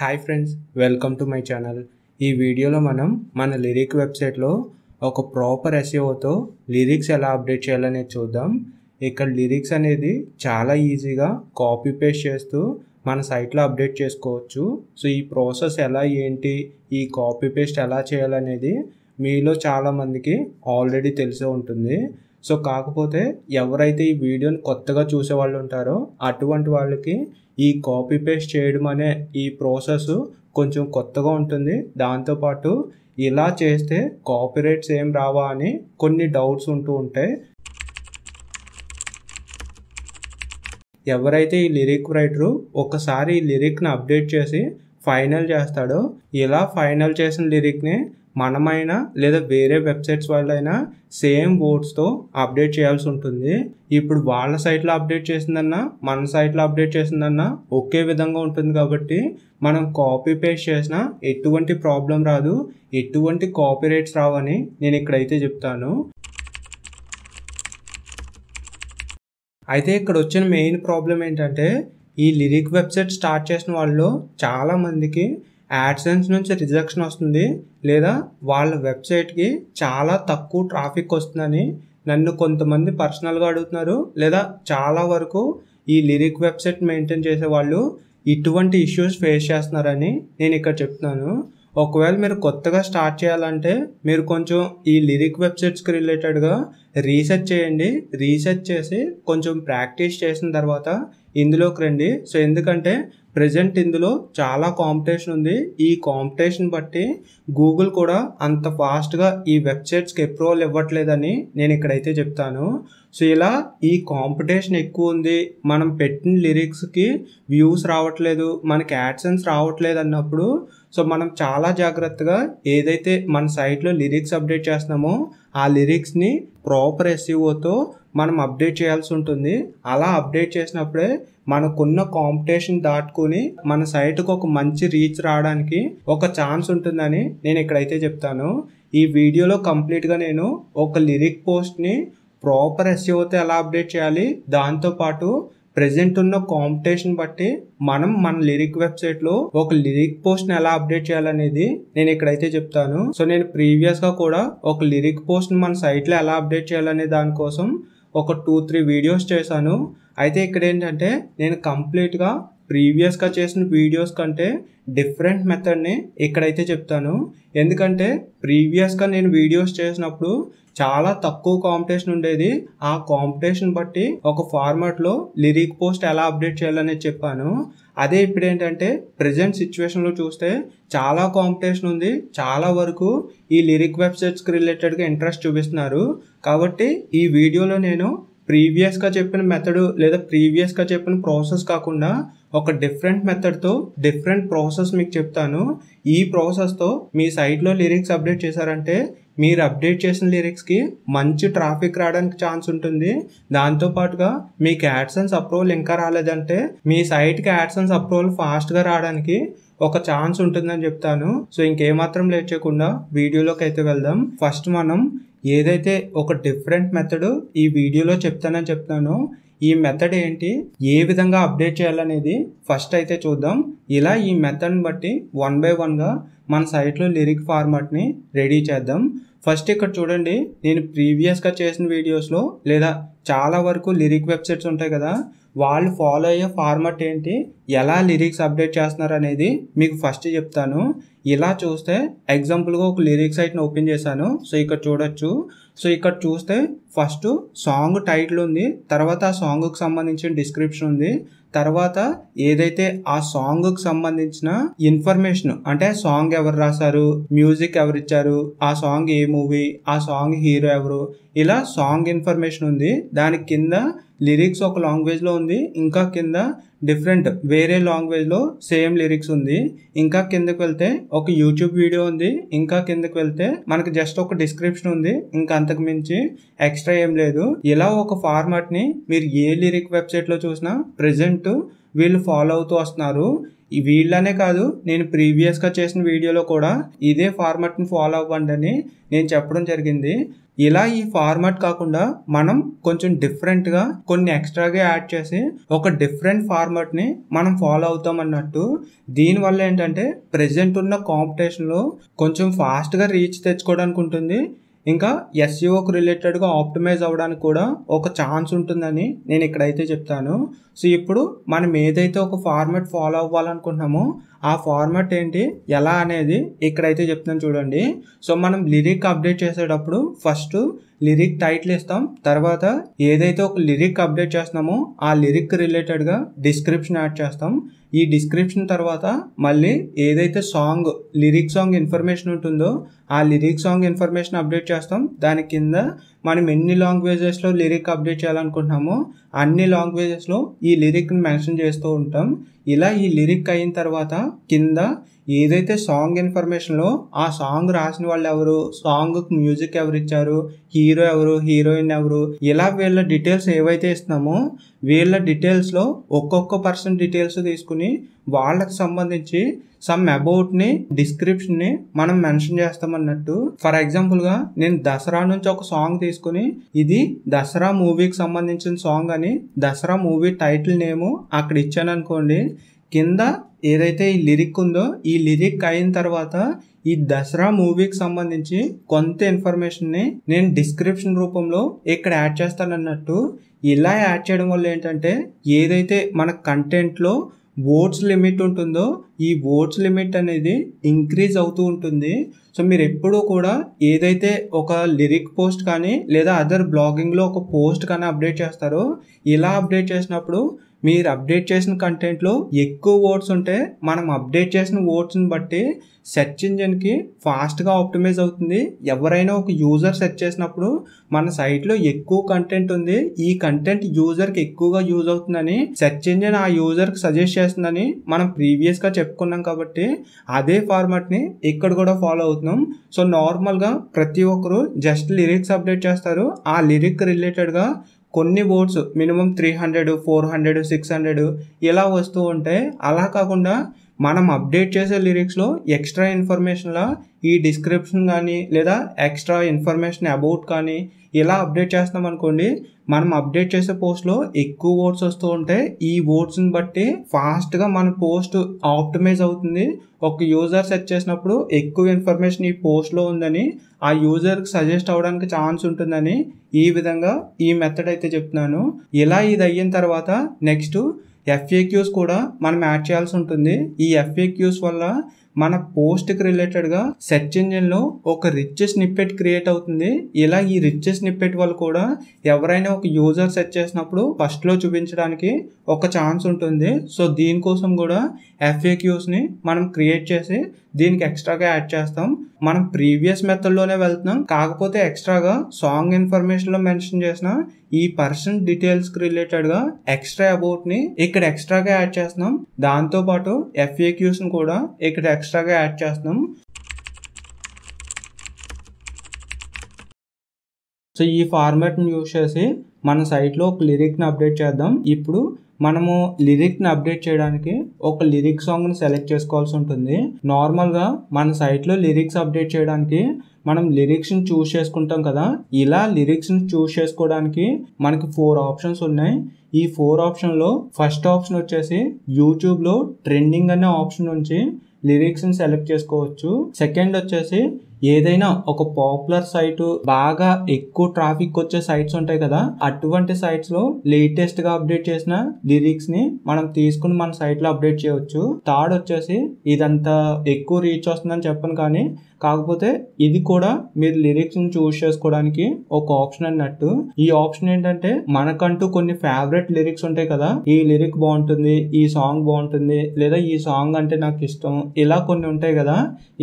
Hi friends, welcome to my channel. ఈ వీడియోలో మనం మన లిరిక్ వెబ్సైట్లో ఒక ప్రాపర్ ఎస్ఈఓతో లిరిక్స్ ఎలా అప్డేట్ చేయాలనేది చూద్దాం. ఇక్కడ లిరిక్స్ అనేది చాలా ఈజీగా కాపీ పేస్ట్ చేస్తూ మన సైట్లో అప్డేట్ చేసుకోవచ్చు. సో ఈ ప్రాసెస్ ఎలా ఏంటి, ఈ కాపీ పేస్ట్ ఎలా చేయాలనేది మీలో చాలామందికి ఆల్రెడీ తెలిసే ఉంటుంది. సో కాకపోతే ఎవరైతే ఈ వీడియోని కొత్తగా చూసే వాళ్ళు ఉంటారో అటువంటి వాళ్ళకి ఈ కాపీ పేస్ట్ చేయడం అనే ఈ ప్రాసెస్ కొంచెం కొత్తగా ఉంటుంది. దాంతోపాటు ఇలా చేస్తే కాపీరైట్స్ ఏం రావా అని కొన్ని డౌట్స్ ఉంటూ ఉంటాయి. ఎవరైతే ఈ లిరిక్ రైటరు ఒకసారి ఈ లిరిక్ని అప్డేట్ చేసి ఫైనల్ చేస్తాడో, ఇలా ఫైనల్ చేసిన లిరిక్ని మనమైనా లేదా వేరే వెబ్సైట్స్ వాళ్ళైనా సేమ్ వర్డ్స్తో అప్డేట్ చేయాల్సి ఉంటుంది. ఇప్పుడు వాళ్ళ సైట్లో అప్డేట్ చేసిందన్నా మన సైట్లో అప్డేట్ చేసిందన్నా ఒకే విధంగా ఉంటుంది కాబట్టి మనం కాపీ పేస్ట్ చేసినా ఎటువంటి ప్రాబ్లం రాదు, ఎటువంటి కాపీరైట్స్ రావని నేను ఇక్కడైతే చెప్తాను. అయితే ఇక్కడ వచ్చిన మెయిన్ ప్రాబ్లం ఏంటంటే, ఈ లిరిక్ వెబ్సైట్ స్టార్ట్ చేసిన వాళ్ళు చాలామందికి యాడ్సెన్స్ నుంచి రిజెక్షన్ వస్తుంది, లేదా వాళ్ళ వెబ్సైట్కి చాలా తక్కువ ట్రాఫిక్ వస్తుందని నన్ను కొంతమంది పర్సనల్గా అడుగుతున్నారు, లేదా చాలా వరకు ఈ లిరిక్ వెబ్సైట్ మెయింటైన్ చేసే వాళ్ళు ఇటువంటి ఇష్యూస్ ఫేస్ చేస్తున్నారని నేను ఇక్కడ చెప్తున్నాను. ఒకవేళ మీరు కొత్తగా స్టార్ట్ చేయాలంటే మీరు కొంచెం ఈ లిరిక్ వెబ్సైట్స్కి రిలేటెడ్గా రీసెర్చ్ చేయండి. రీసెర్చ్ చేసి కొంచెం ప్రాక్టీస్ చేసిన తర్వాత ఇందులోకి రండి. సో ఎందుకంటే ప్రజెంట్ ఇందులో చాలా కాంపిటీషన్ ఉంది. ఈ కాంపిటీషన్ బట్టి గూగుల్ కూడా అంత ఫాస్ట్గా ఈ వెబ్సైట్స్కి అప్రూవల్ ఇవ్వట్లేదని నేను ఇక్కడైతే చెప్తాను. సో ఇలా ఈ కాంపిటీషన్ ఎక్కువ ఉంది, మనం పెట్టిన లిరిక్స్కి వ్యూస్ రావట్లేదు, మనకి యాడ్సెన్స్ రావట్లేదు అన్నప్పుడు సో మనం చాలా జాగ్రత్తగా ఏదైతే మన సైట్లో లిరిక్స్ అప్డేట్ చేస్తున్నామో ఆ లిరిక్స్ని ప్రాపర్ ఎస్ఈఓతో మనం అప్డేట్ చేయాల్సి ఉంటుంది. అలా అప్డేట్ చేసినప్పుడే మనకున్న కాంపిటీషన్ దాటుకుని మన సైట్కి ఒక మంచి రీచ్ రావడానికి ఒక ఛాన్స్ ఉంటుందని నేను ఇక్కడైతే చెప్తాను. ఈ వీడియోలో కంప్లీట్గా నేను ఒక లిరిక్ పోస్ట్ని ప్రాపర్ ఎస్ఈఓతో ఎలా అప్డేట్ చేయాలి, దాంతోపాటు ప్రెజెంట్ ఉన్న కాంపిటీషన్ బట్టి మనం మన లిరిక్ వెబ్సైట్లో ఒక లిరిక్ పోస్ట్ని ఎలా అప్డేట్ చేయాలనేది నేను ఇక్కడైతే చెప్తాను. సో నేను ప్రీవియస్గా కూడా ఒక లిరిక్ పోస్ట్ని మన సైట్లో ఎలా అప్డేట్ చేయాలనే దానికోసం ఒక 2-3 వీడియోస్ చేశాను. అయితే ఇక్కడ ఏంటంటే నేను కంప్లీట్గా ప్రీవియస్గా చేసిన వీడియోస్ కంటే డిఫరెంట్ మెథడ్ని ఇక్కడైతే చెప్తాను. ఎందుకంటే ప్రీవియస్గా నేను వీడియోస్ చేసినప్పుడు చాలా తక్కువ కాంపిటీషన్ ఉండేది. ఆ కాంపిటీషన్ బట్టి ఒక ఫార్మాట్లో లిరిక్ పోస్ట్ ఎలా అప్డేట్ చేయాలనేది చెప్పాను. అదే ఇప్పుడు ఏంటంటే ప్రజెంట్ సిచ్యువేషన్లో చూస్తే చాలా కాంపిటీషన్ ఉంది, చాలా వరకు ఈ లిరిక్ వెబ్సైట్స్కి రిలేటెడ్గా ఇంట్రెస్ట్ చూపిస్తున్నారు. కాబట్టి ఈ వీడియోలో నేను ప్రీవియస్గా చెప్పిన మెథడ్ లేదా ప్రీవియస్గా చెప్పిన ప్రాసెస్ కాకుండా ఒక డిఫరెంట్ మెథడ్తో డిఫరెంట్ ప్రాసెస్ మీకు చెప్తాను. ఈ ప్రాసెస్తో మీ సైట్లో లిరిక్స్ అప్డేట్ చేశారంటే మీరు అప్డేట్ చేసిన లిరిక్స్కి మంచి ట్రాఫిక్ రావడానికి ఛాన్స్ ఉంటుంది. దాంతోపాటుగా మీకు యాడ్సెన్స్ అప్రూవల్ ఇంకా రాలేదంటే మీ సైట్కి యాడ్సెన్స్ అప్రూవల్ ఫాస్ట్గా రావడానికి ఒక ఛాన్స్ ఉంటుందని చెప్తాను. సో ఇంకేమాత్రం లేట్ చేయకుండా వీడియోలోకి అయితే వెళ్దాం. ఫస్ట్ మనం ఏదైతే ఒక డిఫరెంట్ మెథడ్ ఈ వీడియోలో చెప్తానో ఈ మెథడ్ ఏంటి, ఏ విధంగా అప్డేట్ చేయాలనేది ఫస్ట్ అయితే చూద్దాం. ఇలా ఈ మెథడ్ని బట్టి 1 by 1గా మన సైట్లో లిరిక్ ఫార్మాట్ని రెడీ చేద్దాం. ఫస్ట్ ఇక్కడ చూడండి, నేను ప్రీవియస్గా చేసిన వీడియోస్లో లేదా చాలా వరకు లిరిక్ వెబ్సైట్స్ ఉంటాయి కదా, వాళ్ళు ఫాలో అయ్యే ఫార్మాట్ ఏంటి, ఎలా లిరిక్స్ అప్డేట్ చేస్తున్నారు అనేది మీకు ఫస్ట్ చెప్తాను. ఇలా చూస్తే ఎగ్జాంపుల్గా ఒక లిరిక్ సైట్ని ఓపెన్ చేశాను. సో ఇక్కడ చూడొచ్చు. సో ఇక్కడ చూస్తే ఫస్ట్ సాంగ్ టైటిల్ ఉంది, తర్వాత ఆ సాంగ్కి సంబంధించిన డిస్క్రిప్షన్ ఉంది, తర్వాత ఏదైతే ఆ సాంగ్కి సంబంధించిన ఇన్ఫర్మేషన్ అంటే సాంగ్ ఎవరు రాశారు, మ్యూజిక్ ఎవరు ఇచ్చారు, ఆ సాంగ్ ఏ మూవీ, ఆ సాంగ్ హీరో ఎవరు, ఇలా సాంగ్ ఇన్ఫర్మేషన్ ఉంది. దాని కింద లిరిక్స్ ఒక లాంగ్వేజ్లో ఉంది, ఇంకా కింద డిఫరెంట్ వేరే లాంగ్వేజ్లో సేమ్ లిరిక్స్ ఉంది. ఇంకా కిందకి వెళ్తే ఒక యూట్యూబ్ వీడియో ఉంది, ఇంకా కిందకి వెళ్తే మనకి జస్ట్ ఒక డిస్క్రిప్షన్ ఉంది, ఇంకా అంతకు మించి ఎక్స్ట్రా ఏం లేదు. ఇలా ఒక ఫార్మాట్ని మీరు ఏ లిరిక్ వెబ్సైట్లో చూసినా ప్రెజెంట్ వీళ్ళు ఫాలో అవుతూ వస్తున్నారు. వీళ్ళనే కాదు, నేను ప్రీవియస్గా చేసిన వీడియోలో కూడా ఇదే ఫార్మాట్ని ఫాలో అవ్వండి అని నేను చెప్పడం జరిగింది. ఇలా ఈ ఫార్మాట్ కాకుండా మనం కొంచెం డిఫరెంట్గా కొన్ని ఎక్స్ట్రాగా యాడ్ చేసి ఒక డిఫరెంట్ ఫార్మాట్ని మనం ఫాలో అవుతాం అన్నట్టు. దీనివల్ల ఏంటంటే ప్రెజెంట్ ఉన్న కాంపిటీషన్లో కొంచెం ఫాస్ట్గా రీచ్ తెచ్చుకోవడానికి ఉంటుంది, ఇంకా ఎస్ఈఓకి రిలేటెడ్గా ఆప్టిమైజ్ అవ్వడానికి కూడా ఒక ఛాన్స్ ఉంటుందని నేను ఇక్కడైతే చెప్తాను. సో ఇప్పుడు మనం ఏదైతే ఒక ఫార్మాట్ ఫాలో అవ్వాలనుకుంటున్నామో ఆ ఫార్మాట్ ఏంటి, ఎలా అనేది ఇక్కడైతే చెప్తాను చూడండి. సో మనం లిరిక్ అప్డేట్ చేసేటప్పుడు ఫస్ట్ లిరిక్ టైటిల్ ఇస్తాం, తర్వాత ఏదైతే ఒక లిరిక్ అప్డేట్ చేస్తున్నామో ఆ లిరిక్ రిలేటెడ్గా డిస్క్రిప్షన్ యాడ్ చేస్తాం. ఈ డిస్క్రిప్షన్ తర్వాత మళ్ళీ ఏదైతే సాంగ్ లిరిక్ సాంగ్ ఇన్ఫర్మేషన్ ఉంటుందో ఆ లిరిక్ సాంగ్ ఇన్ఫర్మేషన్ అప్డేట్ చేస్తాం. దాని కింద మనం ఎన్ని లాంగ్వేజెస్లో లిరిక్ అప్డేట్ చేయాలనుకుంటున్నామో అన్ని లాంగ్వేజెస్లో ఈ లిరిక్ని మెన్షన్ చేస్తూ ఉంటాం. ఇలా ఈ లిరిక్ అయిన తర్వాత కింద ఏదైతే సాంగ్ ఇన్ఫర్మేషన్లో ఆ సాంగ్ రాసిన వాళ్ళు ఎవరు, సాంగ్కి మ్యూజిక్ ఎవరు ఇచ్చారు, హీరో ఎవరు, హీరోయిన్ ఎవరు, ఇలా వీళ్ళ డీటెయిల్స్ ఏవైతే ఇస్తున్నామో వీళ్ళ డీటెయిల్స్లో ఒక్కొక్క పర్సన్ డీటెయిల్స్ తీసుకుని వాళ్ళకి సంబంధించి సమ్ అబౌట్ని డిస్క్రిప్షన్ని మనం మెన్షన్ చేస్తామన్నట్టు. ఫర్ ఎగ్జాంపుల్గా నేను దసరా నుంచి ఒక సాంగ్ తీసుకుని ఇది దసరా మూవీకి సంబంధించిన సాంగ్ అని దసరా మూవీ టైటిల్ నేము అక్కడ ఇచ్చాను అనుకోండి. కింద ఏదైతే ఈ లిరిక్ ఉందో ఈ లిరిక్ అయిన తర్వాత ఈ దసరా మూవీకి సంబంధించి కొంత ఇన్ఫర్మేషన్ని నేను డిస్క్రిప్షన్ రూపంలో ఇక్కడ యాడ్ చేస్తాను అన్నట్టు. ఇలా యాడ్ చేయడం వల్ల ఏంటంటే ఏదైతే మన కంటెంట్లో వర్డ్స్ లిమిట్ ఉంటుందో ఈ వర్డ్స్ లిమిట్ అనేది ఇంక్రీజ్ అవుతూ ఉంటుంది. సో మీరు ఎప్పుడూ కూడా ఏదైతే ఒక లిరిక్ పోస్ట్ కానీ లేదా అదర్ బ్లాగింగ్లో ఒక పోస్ట్ కానీ అప్డేట్ చేస్తారో ఇలా అప్డేట్ చేసినప్పుడు మీరు అప్డేట్ చేసిన కంటెంట్లో ఎక్కువ వర్డ్స్ ఉంటే మనం అప్డేట్ చేసిన వర్డ్స్ని బట్టి సెర్చ్ ఇంజిన్కి ఫాస్ట్గా ఆప్టిమైజ్ అవుతుంది. ఎవరైనా ఒక యూజర్ సెర్చ్ చేసినప్పుడు మన సైట్లో ఎక్కువ కంటెంట్ ఉంది, ఈ కంటెంట్ యూజర్కి ఎక్కువగా యూజ్ అవుతుందని సెర్చ్ ఇంజిన్ ఆ యూజర్కి సజెస్ట్ చేస్తుందని మనం ప్రీవియస్గా చెప్పుకున్నాం. కాబట్టి అదే ఫార్మాట్ని ఇక్కడ కూడా ఫాలో అవుతున్నాం. సో నార్మల్గా ప్రతి ఒక్కరు జస్ట్ లిరిక్స్ అప్డేట్ చేస్తారు, ఆ లిరిక్ రిలేటెడ్గా కొన్ని వర్డ్స్ మినిమం 300, 400, 600 ఇలా వస్తూ ఉంటాయి. అలా కాకుండా మనం అప్డేట్ చేసే లిరిక్స్లో ఎక్స్ట్రా ఇన్ఫర్మేషన్లా ఈ డిస్క్రిప్షన్ కానీ లేదా ఎక్స్ట్రా ఇన్ఫర్మేషన్ అబౌట్ కానీ ఇలా అప్డేట్ చేస్తాం అనుకోండి, మనం అప్డేట్ చేసే పోస్ట్లో ఎక్కువ వర్డ్స్ వస్తూ ఉంటాయి. ఈ వర్డ్స్ని బట్టి ఫాస్ట్గా మన పోస్ట్ ఆప్టిమైజ్ అవుతుంది. ఒక యూజర్ సెర్చ్ చేసినప్పుడు ఎక్కువ ఇన్ఫర్మేషన్ ఈ పోస్ట్లో ఉందని ఆ యూజర్కి సజెస్ట్ అవ్వడానికి ఛాన్స్ ఉంటుందని ఈ విధంగా ఈ మెథడ్ అయితే చెప్తున్నాను. ఇలా ఇది అయిన తర్వాత నెక్స్ట్ FAQs కూడా మనం యాడ్ చేయాల్సి ఉంటుంది. ఈ FAQs వల్ల మన పోస్ట్కి రిలేటెడ్గా సెర్చ్ ఇంజిన్లో ఒక రిచ్ స్నిప్పెట్ క్రియేట్ అవుతుంది. ఇలా ఈ రిచ్ స్నిప్పెట్ వల్ల కూడా ఎవరైనా ఒక యూజర్ సెర్చ్ చేసినప్పుడు ఫస్ట్లో చూపించడానికి ఒక ఛాన్స్ ఉంటుంది. సో దీనికోసం కూడా FAQsని మనం క్రియేట్ చేసి దీనికి ఎక్స్ట్రాగా యాడ్ చేస్తాం. మనం ప్రీవియస్ మెథడ్లోనే వెళ్తున్నాం, కాకపోతే ఎక్స్ట్రాగా సాంగ్ ఇన్ఫర్మేషన్లో మెన్షన్ చేసిన ఈ పర్సన్ డీటెయిల్స్కి రిలేటెడ్గా ఎక్స్ట్రా అబౌట్ని ఇక్కడ ఎక్స్ట్రాగా యాడ్ చేస్తున్నాం. దాంతోపాటు FAQsని కూడా ఇక్కడ ఎక్స్ట్రాగా యాడ్ చేస్తున్నాం. సో ఈ ఫార్మాట్ని యూజ్ చేసి మన సైట్లో ఒక లిరిక్ని అప్డేట్ చేద్దాం. ఇప్పుడు మనము లిరిక్ని అప్డేట్ చేయడానికి ఒక లిరిక్ సాంగ్ని సెలెక్ట్ చేసుకోవాల్సి ఉంటుంది. నార్మల్గా మన సైట్లో లిరిక్స్ అప్డేట్ చేయడానికి మనం లిరిక్స్ని చూస్ చేసుకుంటాం కదా. ఇలా లిరిక్స్ని చూస్ చేసుకోవడానికి మనకి 4 ఆప్షన్స్ ఉన్నాయి. ఈ 4 ఆప్షన్లో ఫస్ట్ ఆప్షన్ వచ్చేసి యూట్యూబ్లో ట్రెండింగ్ అనే ఆప్షన్ నుంచి లిరిక్స్ని సెలెక్ట్ చేసుకోవచ్చు. సెకండ్ వచ్చేసి ఏదైనా ఒక పాపులర్ సైటు బాగా ఎక్కువ ట్రాఫిక్ వచ్చే సైట్స్ ఉంటాయి కదా, అటువంటి సైట్స్ లో లేటెస్ట్ గా అప్డేట్ చేసిన లిరిక్స్ ని మనం తీసుకుని మన సైట్ లో అప్డేట్ చేయవచ్చు. థర్డ్ వచ్చేసి ఇదంతా ఎక్కువ రీచ్ వస్తుందని చెప్పను, కానీ కాకపోతే ఇది కూడా మీరు లిరిక్స్ ని చూస్ చేసుకోవడానికి ఒక ఆప్షన్ అన్నట్టు. ఈ ఆప్షన్ ఏంటంటే మనకంటూ కొన్ని ఫేవరెట్ లిరిక్స్ ఉంటాయి కదా, ఈ లిరిక్ బాగుంటుంది, ఈ సాంగ్ బాగుంటుంది, లేదా ఈ సాంగ్ అంటే నాకు ఇష్టం, ఇలా కొన్ని ఉంటాయి కదా.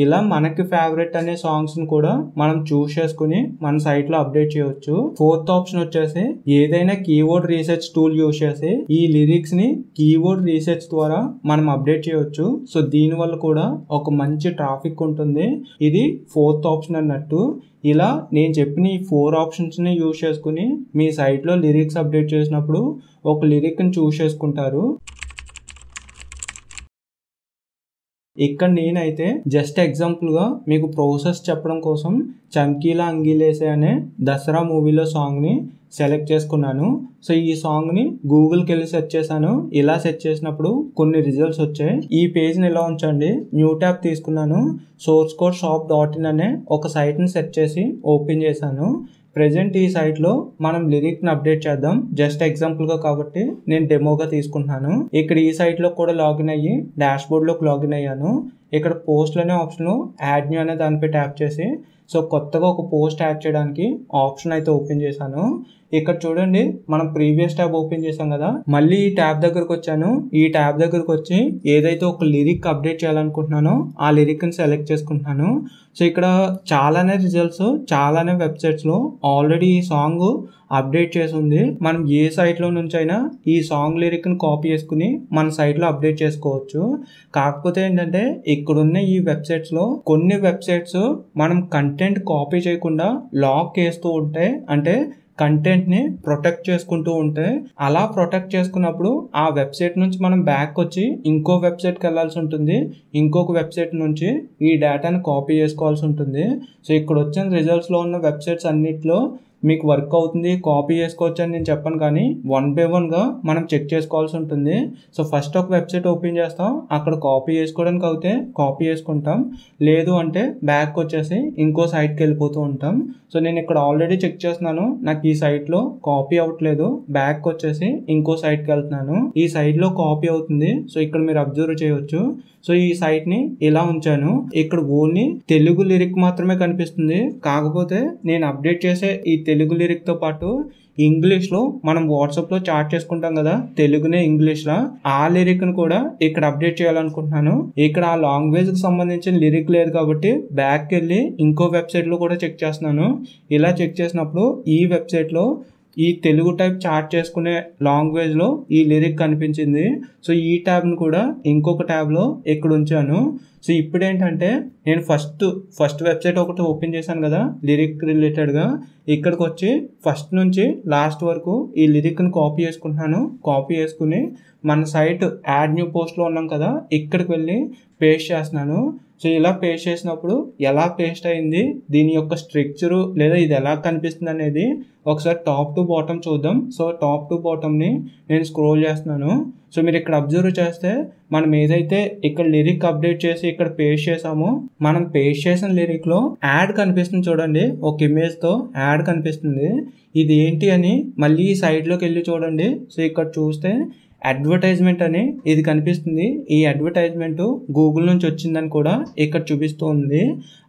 ఇలా మనకి ఫేవరెట్ అనే సాంగ్స్ ని కూడా మనం చూస్ చేసుకుని మన సైట్ లో అప్డేట్ చేయవచ్చు. ఫోర్త్ ఆప్షన్ వచ్చేసి ఏదైనా కీవర్డ్ రీసెర్చ్ టూల్ యూస్ చేసి ఈ లిరిక్స్ ని కీవర్డ్ రీసెర్చ్ ద్వారా మనం అప్డేట్ చేయవచ్చు. సో దీని వల్ల కూడా ఒక మంచి ట్రాఫిక్ ఉంటుంది. ఇది ఫోర్త్ ఆప్షన్ అన్నట్టు. ఇలా నేను చెప్పిన ఈ 4 ఆప్షన్స్ ని యూస్ చేసుకుని మీ సైట్ లో లిరిక్స్ అప్డేట్ చేసినప్పుడు ఒక లిరిక్ ని చూస్ చేసుకుంటారు. ఇక్కడ నేనైతే జస్ట్ ఎగ్జాంపుల్గా మీకు ప్రాసెస్ చెప్పడం కోసం చంకీలా అంగీలేసే అనే దసరా మూవీలో సాంగ్ని సెలెక్ట్ చేసుకున్నాను. సో ఈ సాంగ్ని గూగుల్కి వెళ్ళి సెర్చ్ చేశాను. ఇలా సెర్చ్ చేసినప్పుడు కొన్ని రిజల్ట్స్ వచ్చాయి. ఈ పేజ్ని ఇలా ఉంచండి. న్యూ ట్యాబ్ తీసుకున్నాను. సోర్స్ కోడ్ shop.in అనే ఒక సైట్ని సెర్చ్ చేసి ఓపెన్ చేశాను. ప్రెజెంట్ ఈ సైట్లో మనం లిరిక్ని అప్డేట్ చేద్దాం. జస్ట్ ఎగ్జాంపుల్గా కాబట్టి నేను డెమోగా తీసుకుంటున్నాను. ఇక్కడ ఈ సైట్లో కూడా లాగిన్ అయ్యి డాష్బోర్డ్లోకి లాగిన్ అయ్యాను. ఇక్కడ పోస్ట్లు అనే ఆప్షన్ యాడ్ న్యూ అనే దానిపై ట్యాప్ చేసి సో కొత్తగా ఒక పోస్ట్ యాడ్ చేయడానికి ఆప్షన్ అయితే ఓపెన్ చేశాను. ఇక్కడ చూడండి, మనం ప్రీవియస్ ట్యాబ్ ఓపెన్ చేసాం కదా, మళ్ళీ ఈ ట్యాబ్ దగ్గరకు వచ్చాను. ఈ ట్యాబ్ దగ్గరకు వచ్చి ఏదైతే ఒక లిరిక్ అప్డేట్ చేయాలనుకుంటున్నానో ఆ లిరిక్ని సెలెక్ట్ చేసుకుంటున్నాను. సో ఇక్కడ చాలానే రిజల్ట్స్, చాలానే వెబ్సైట్స్లో ఆల్రెడీ ఈ సాంగ్ అప్డేట్ చేసి ఉంది. మనం ఏ సైట్లో నుంచి అయినా ఈ సాంగ్ లిరిక్ని కాపీ చేసుకుని మన సైట్లో అప్డేట్ చేసుకోవచ్చు. కాకపోతే ఏంటంటే ఇక్కడున్న ఈ వెబ్సైట్స్లో కొన్ని వెబ్సైట్స్ మనం కంటెంట్ కాపీ చేయకుండా లాక్ చేస్తూ ఉంటాయి. అంటే కంటెంట్ని ప్రొటెక్ట్ చేసుకుంటూ ఉంటే అలా ప్రొటెక్ట్ చేసుకున్నప్పుడు ఆ వెబ్సైట్ నుంచి మనం బ్యాక్ వచ్చి ఇంకో వెబ్సైట్కి వెళ్ళాల్సి ఉంటుంది. ఇంకొక వెబ్సైట్ నుంచి ఈ డేటాని కాపీ చేసుకోవాల్సి ఉంటుంది. సో ఇక్కడ వచ్చిన రిజల్ట్స్లో ఉన్న వెబ్సైట్స్ అన్నిట్లో మీకు వర్క్ అవుతుంది, కాపీ చేసుకోవచ్చు అని నేను చెప్పను, కానీ 1 by 1గా మనం చెక్ చేసుకోవాల్సి ఉంటుంది. సో ఫస్ట్ ఒక వెబ్సైట్ ఓపెన్ చేస్తాం, అక్కడ కాపీ చేసుకోవడానికి అయితే కాపీ చేసుకుంటాం, లేదు అంటే బ్యాక్ వచ్చేసి ఇంకో సైట్కి వెళ్ళిపోతూ ఉంటాం. సో నేను ఇక్కడ ఆల్రెడీ చెక్ చేస్తున్నాను, నాకు ఈ సైట్లో కాపీ అవ్వట్లేదు, బ్యాక్ వచ్చేసి ఇంకో సైట్కి వెళ్తున్నాను. ఈ సైట్లో కాపీ అవుతుంది. సో ఇక్కడ మీరు అబ్జర్వ్ చేయవచ్చు. సో ఈ సైట్ని ఇలా ఉంచాను. ఇక్కడ ఓన్లీ తెలుగు లిరిక్ మాత్రమే కనిపిస్తుంది. కాకపోతే నేను అప్డేట్ చేసే ఈ తెలుగు లిరిక్తో పాటు ఇంగ్లీష్లో మనం వాట్సాప్లో చాట్ చేసుకుంటాం కదా, తెలుగునే ఇంగ్లీష్లో, ఆ లిరిక్ను కూడా ఇక్కడ అప్డేట్ చేయాలనుకుంటున్నాను. ఇక్కడ ఆ లాంగ్వేజ్కి సంబంధించిన లిరిక్ లేదు కాబట్టి బ్యాక్ వెళ్ళి ఇంకో వెబ్సైట్లో కూడా చెక్ చేస్తున్నాను. ఇలా చెక్ చేసినప్పుడు ఈ వెబ్సైట్లో ఈ తెలుగు టైప్ చాట్ చేసుకునే లాంగ్వేజ్లో ఈ లిరిక్ కనిపించింది. సో ఈ ట్యాబ్ని కూడా ఇంకొక ట్యాబ్లో ఇక్కడ ఉంచాను. సో ఇప్పుడు ఏంటంటే నేను ఫస్ట్ వెబ్సైట్ ఒకటి ఓపెన్ చేశాను కదా లిరిక్ రిలేటెడ్గా, ఇక్కడికి వచ్చి ఫస్ట్ నుంచి లాస్ట్ వరకు ఈ లిరిక్ని కాపీ చేసుకుంటున్నాను. కాపీ చేసుకుని మన సైట్ యాడ్ న్యూ పోస్ట్లో ఉన్నాం కదా, ఇక్కడికి వెళ్ళి పేస్ట్ చేస్తున్నాను. సో ఇలా పేస్ట్ చేసినప్పుడు ఎలా పేస్ట్ అయింది, దీని యొక్క స్ట్రక్చరు లేదా ఇది ఎలా కనిపిస్తుంది అనేది ఒకసారి టాప్ టు బాటమ్ చూద్దాం. సో టాప్ టు బాటమ్ని నేను స్క్రోల్ చేస్తున్నాను. సో మీరు ఇక్కడ అబ్జర్వ్ చేస్తే మనం ఏదైతే ఇక్కడ లిరిక్ అప్డేట్ చేసి ఇక్కడ పేస్ట్ చేసామో, మనం పేస్ట్ చేసిన లిరిక్లో యాడ్ కనిపిస్తుంది చూడండి, ఒక ఇమేజ్తో యాడ్ కనిపిస్తుంది. ఇది ఏంటి అని మళ్ళీ ఈ సైట్లోకి వెళ్ళి చూడండి. సో ఇక్కడ చూస్తే అడ్వర్టైజ్మెంట్ అని ఇది కనిపిస్తుంది. ఈ అడ్వర్టైజ్మెంట్ గూగుల్ నుంచి వచ్చిందని కూడా ఇక్కడ చూపిస్తూ ఉంది.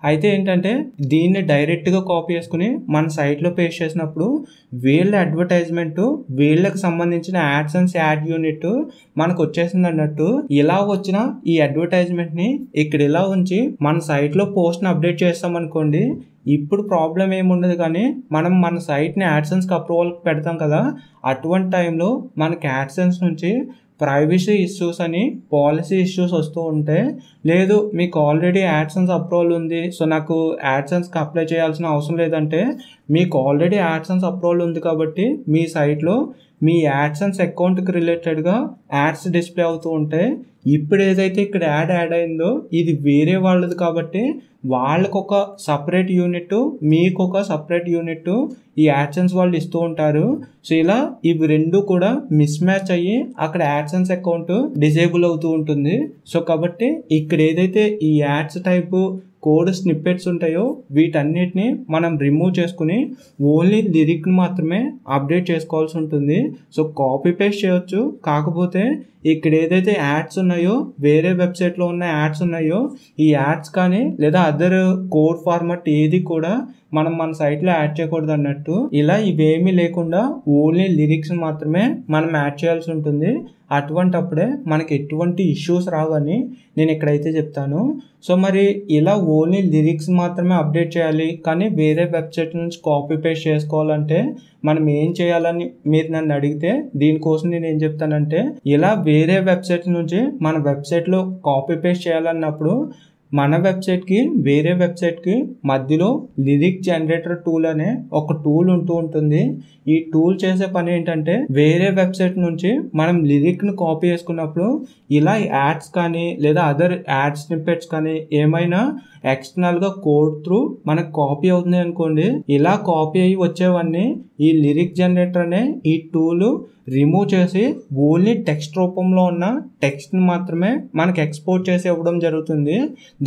అయితే ఏంటంటే దీన్ని డైరెక్ట్గా కాపీ చేసుకుని మన సైట్లో పేస్ట్ చేసినప్పుడు వీళ్ళ అడ్వర్టైజ్మెంట్, వీళ్ళకి సంబంధించిన యాడ్సెన్స్ యాడ్ యూనిట్ మనకు వచ్చేసింది అన్నట్టు. ఇలా వచ్చిన ఈ అడ్వర్టైజ్మెంట్ని ఇక్కడ ఇలా ఉంచి మన సైట్లో పోస్ట్ని అప్డేట్ చేస్తామనుకోండి, ఇప్పుడు ప్రాబ్లం ఏముండదు. కానీ మనం మన సైట్ని యాడ్సెన్స్కి అప్రూవల్కి పెడతాం కదా, అటువంటి టైంలో మనకి యాడ్సెన్స్ నుంచి ప్రైవసీ ఇష్యూస్ అని పాలసీ ఇష్యూస్ వస్తూ ఉంటాయి. లేదు మీకు ఆల్రెడీ యాడ్సెన్స్ అప్రూవల్ ఉంది, సో నాకు యాడ్సెన్స్కి అప్లై చేయాల్సిన అవసరం లేదంటే, మీకు ఆల్రెడీ యాడ్సెన్స్ అప్రూవల్ ఉంది కాబట్టి మీ సైట్లో మీ యాడ్సెన్స్ అకౌంట్కి రిలేటెడ్గా యాడ్స్ డిస్ప్లే అవుతూ ఉంటాయి. ఇప్పుడు ఏదైతే ఇక్కడ యాడ్ అయిందో ఇది వేరే వాళ్ళది కాబట్టి వాళ్ళకు ఒక సపరేట్ యూనిట్, మీకు ఒక సపరేట్ యూనిట్ ఈ యాడ్సెన్స్ వాళ్ళు ఇస్తూ ఉంటారు. సో ఇలా ఇవి రెండు కూడా మిస్ మ్యాచ్ అయ్యి అక్కడ యాడ్సెన్స్ అకౌంట్ డిసేబుల్ అవుతూ ఉంటుంది. సో కాబట్టి ఇక్కడ ఏదైతే ఈ యాడ్స్ టైపు కోడ్ స్నిప్పెట్స్ ఉంటాయో వీటన్నిటిని మనం రిమూవ్ చేసుకుని ఓన్లీ లిరిక్ని మాత్రమే అప్డేట్ చేసుకోవాల్సి ఉంటుంది. సో కాపీ పేస్ట్ చేయొచ్చు, కాకపోతే ఇక్కడ ఏదైతే యాడ్స్ ఉన్నాయో, వేరే వెబ్సైట్లో ఉన్న యాడ్స్ ఉన్నాయో, ఈ యాడ్స్ కానీ లేదా అదర్ కోడ్ ఫార్మాట్ ఏది కూడా మనం మన సైట్లో యాడ్ చేయకూడదు అన్నట్టు. ఇలా ఇవేమీ లేకుండా ఓన్లీ లిరిక్స్ మాత్రమే మనం యాడ్ చేయాల్సి ఉంటుంది. అటువంటప్పుడే మనకి ఎటువంటి ఇష్యూస్ రావని నేను ఇక్కడైతే చెప్తాను. సో మరి ఇలా ఓన్లీ లిరిక్స్ మాత్రమే అప్డేట్ చేయాలి, కానీ వేరే వెబ్సైట్ నుంచి కాపీ పేస్ట్ చేసుకోవాలంటే మనం ఏం చేయాలని మీరు నన్ను అడిగితే, దీనికోసం నేను ఏం చెప్తానంటే, ఇలా వేరే వెబ్సైట్ నుంచి మన వెబ్సైట్లో కాపీ పేస్ట్ చేయాలన్నప్పుడు మన వెబ్సైట్కి వేరే వెబ్సైట్కి మధ్యలో లిరిక్ జనరేటర్ టూల్ అనే ఒక టూల్ ఉంటూ ఉంటుంది. ఈ టూల్ చేసే పని ఏంటంటే వేరే వెబ్సైట్ నుంచి మనం లిరిక్ను కాపీ చేసుకున్నప్పుడు ఇలా యాడ్స్ కానీ లేదా అదర్ యాడ్ స్నిప్పెట్స్ కానీ ఏమైనా ఎక్స్టర్నల్గా కోడ్ త్రూ మనకు కాపీ అవుతుంది అనుకోండి, ఇలా కాపీ అయ్యి వచ్చేవన్నీ ఈ లిరిక్ జనరేటర్ అనే ఈ టూల్ రిమూవ్ చేసి ఓన్లీ టెక్స్ట్ రూపంలో ఉన్న టెక్స్ట్ని మాత్రమే మనకి ఎక్స్పోర్ట్ చేసి ఇవ్వడం జరుగుతుంది.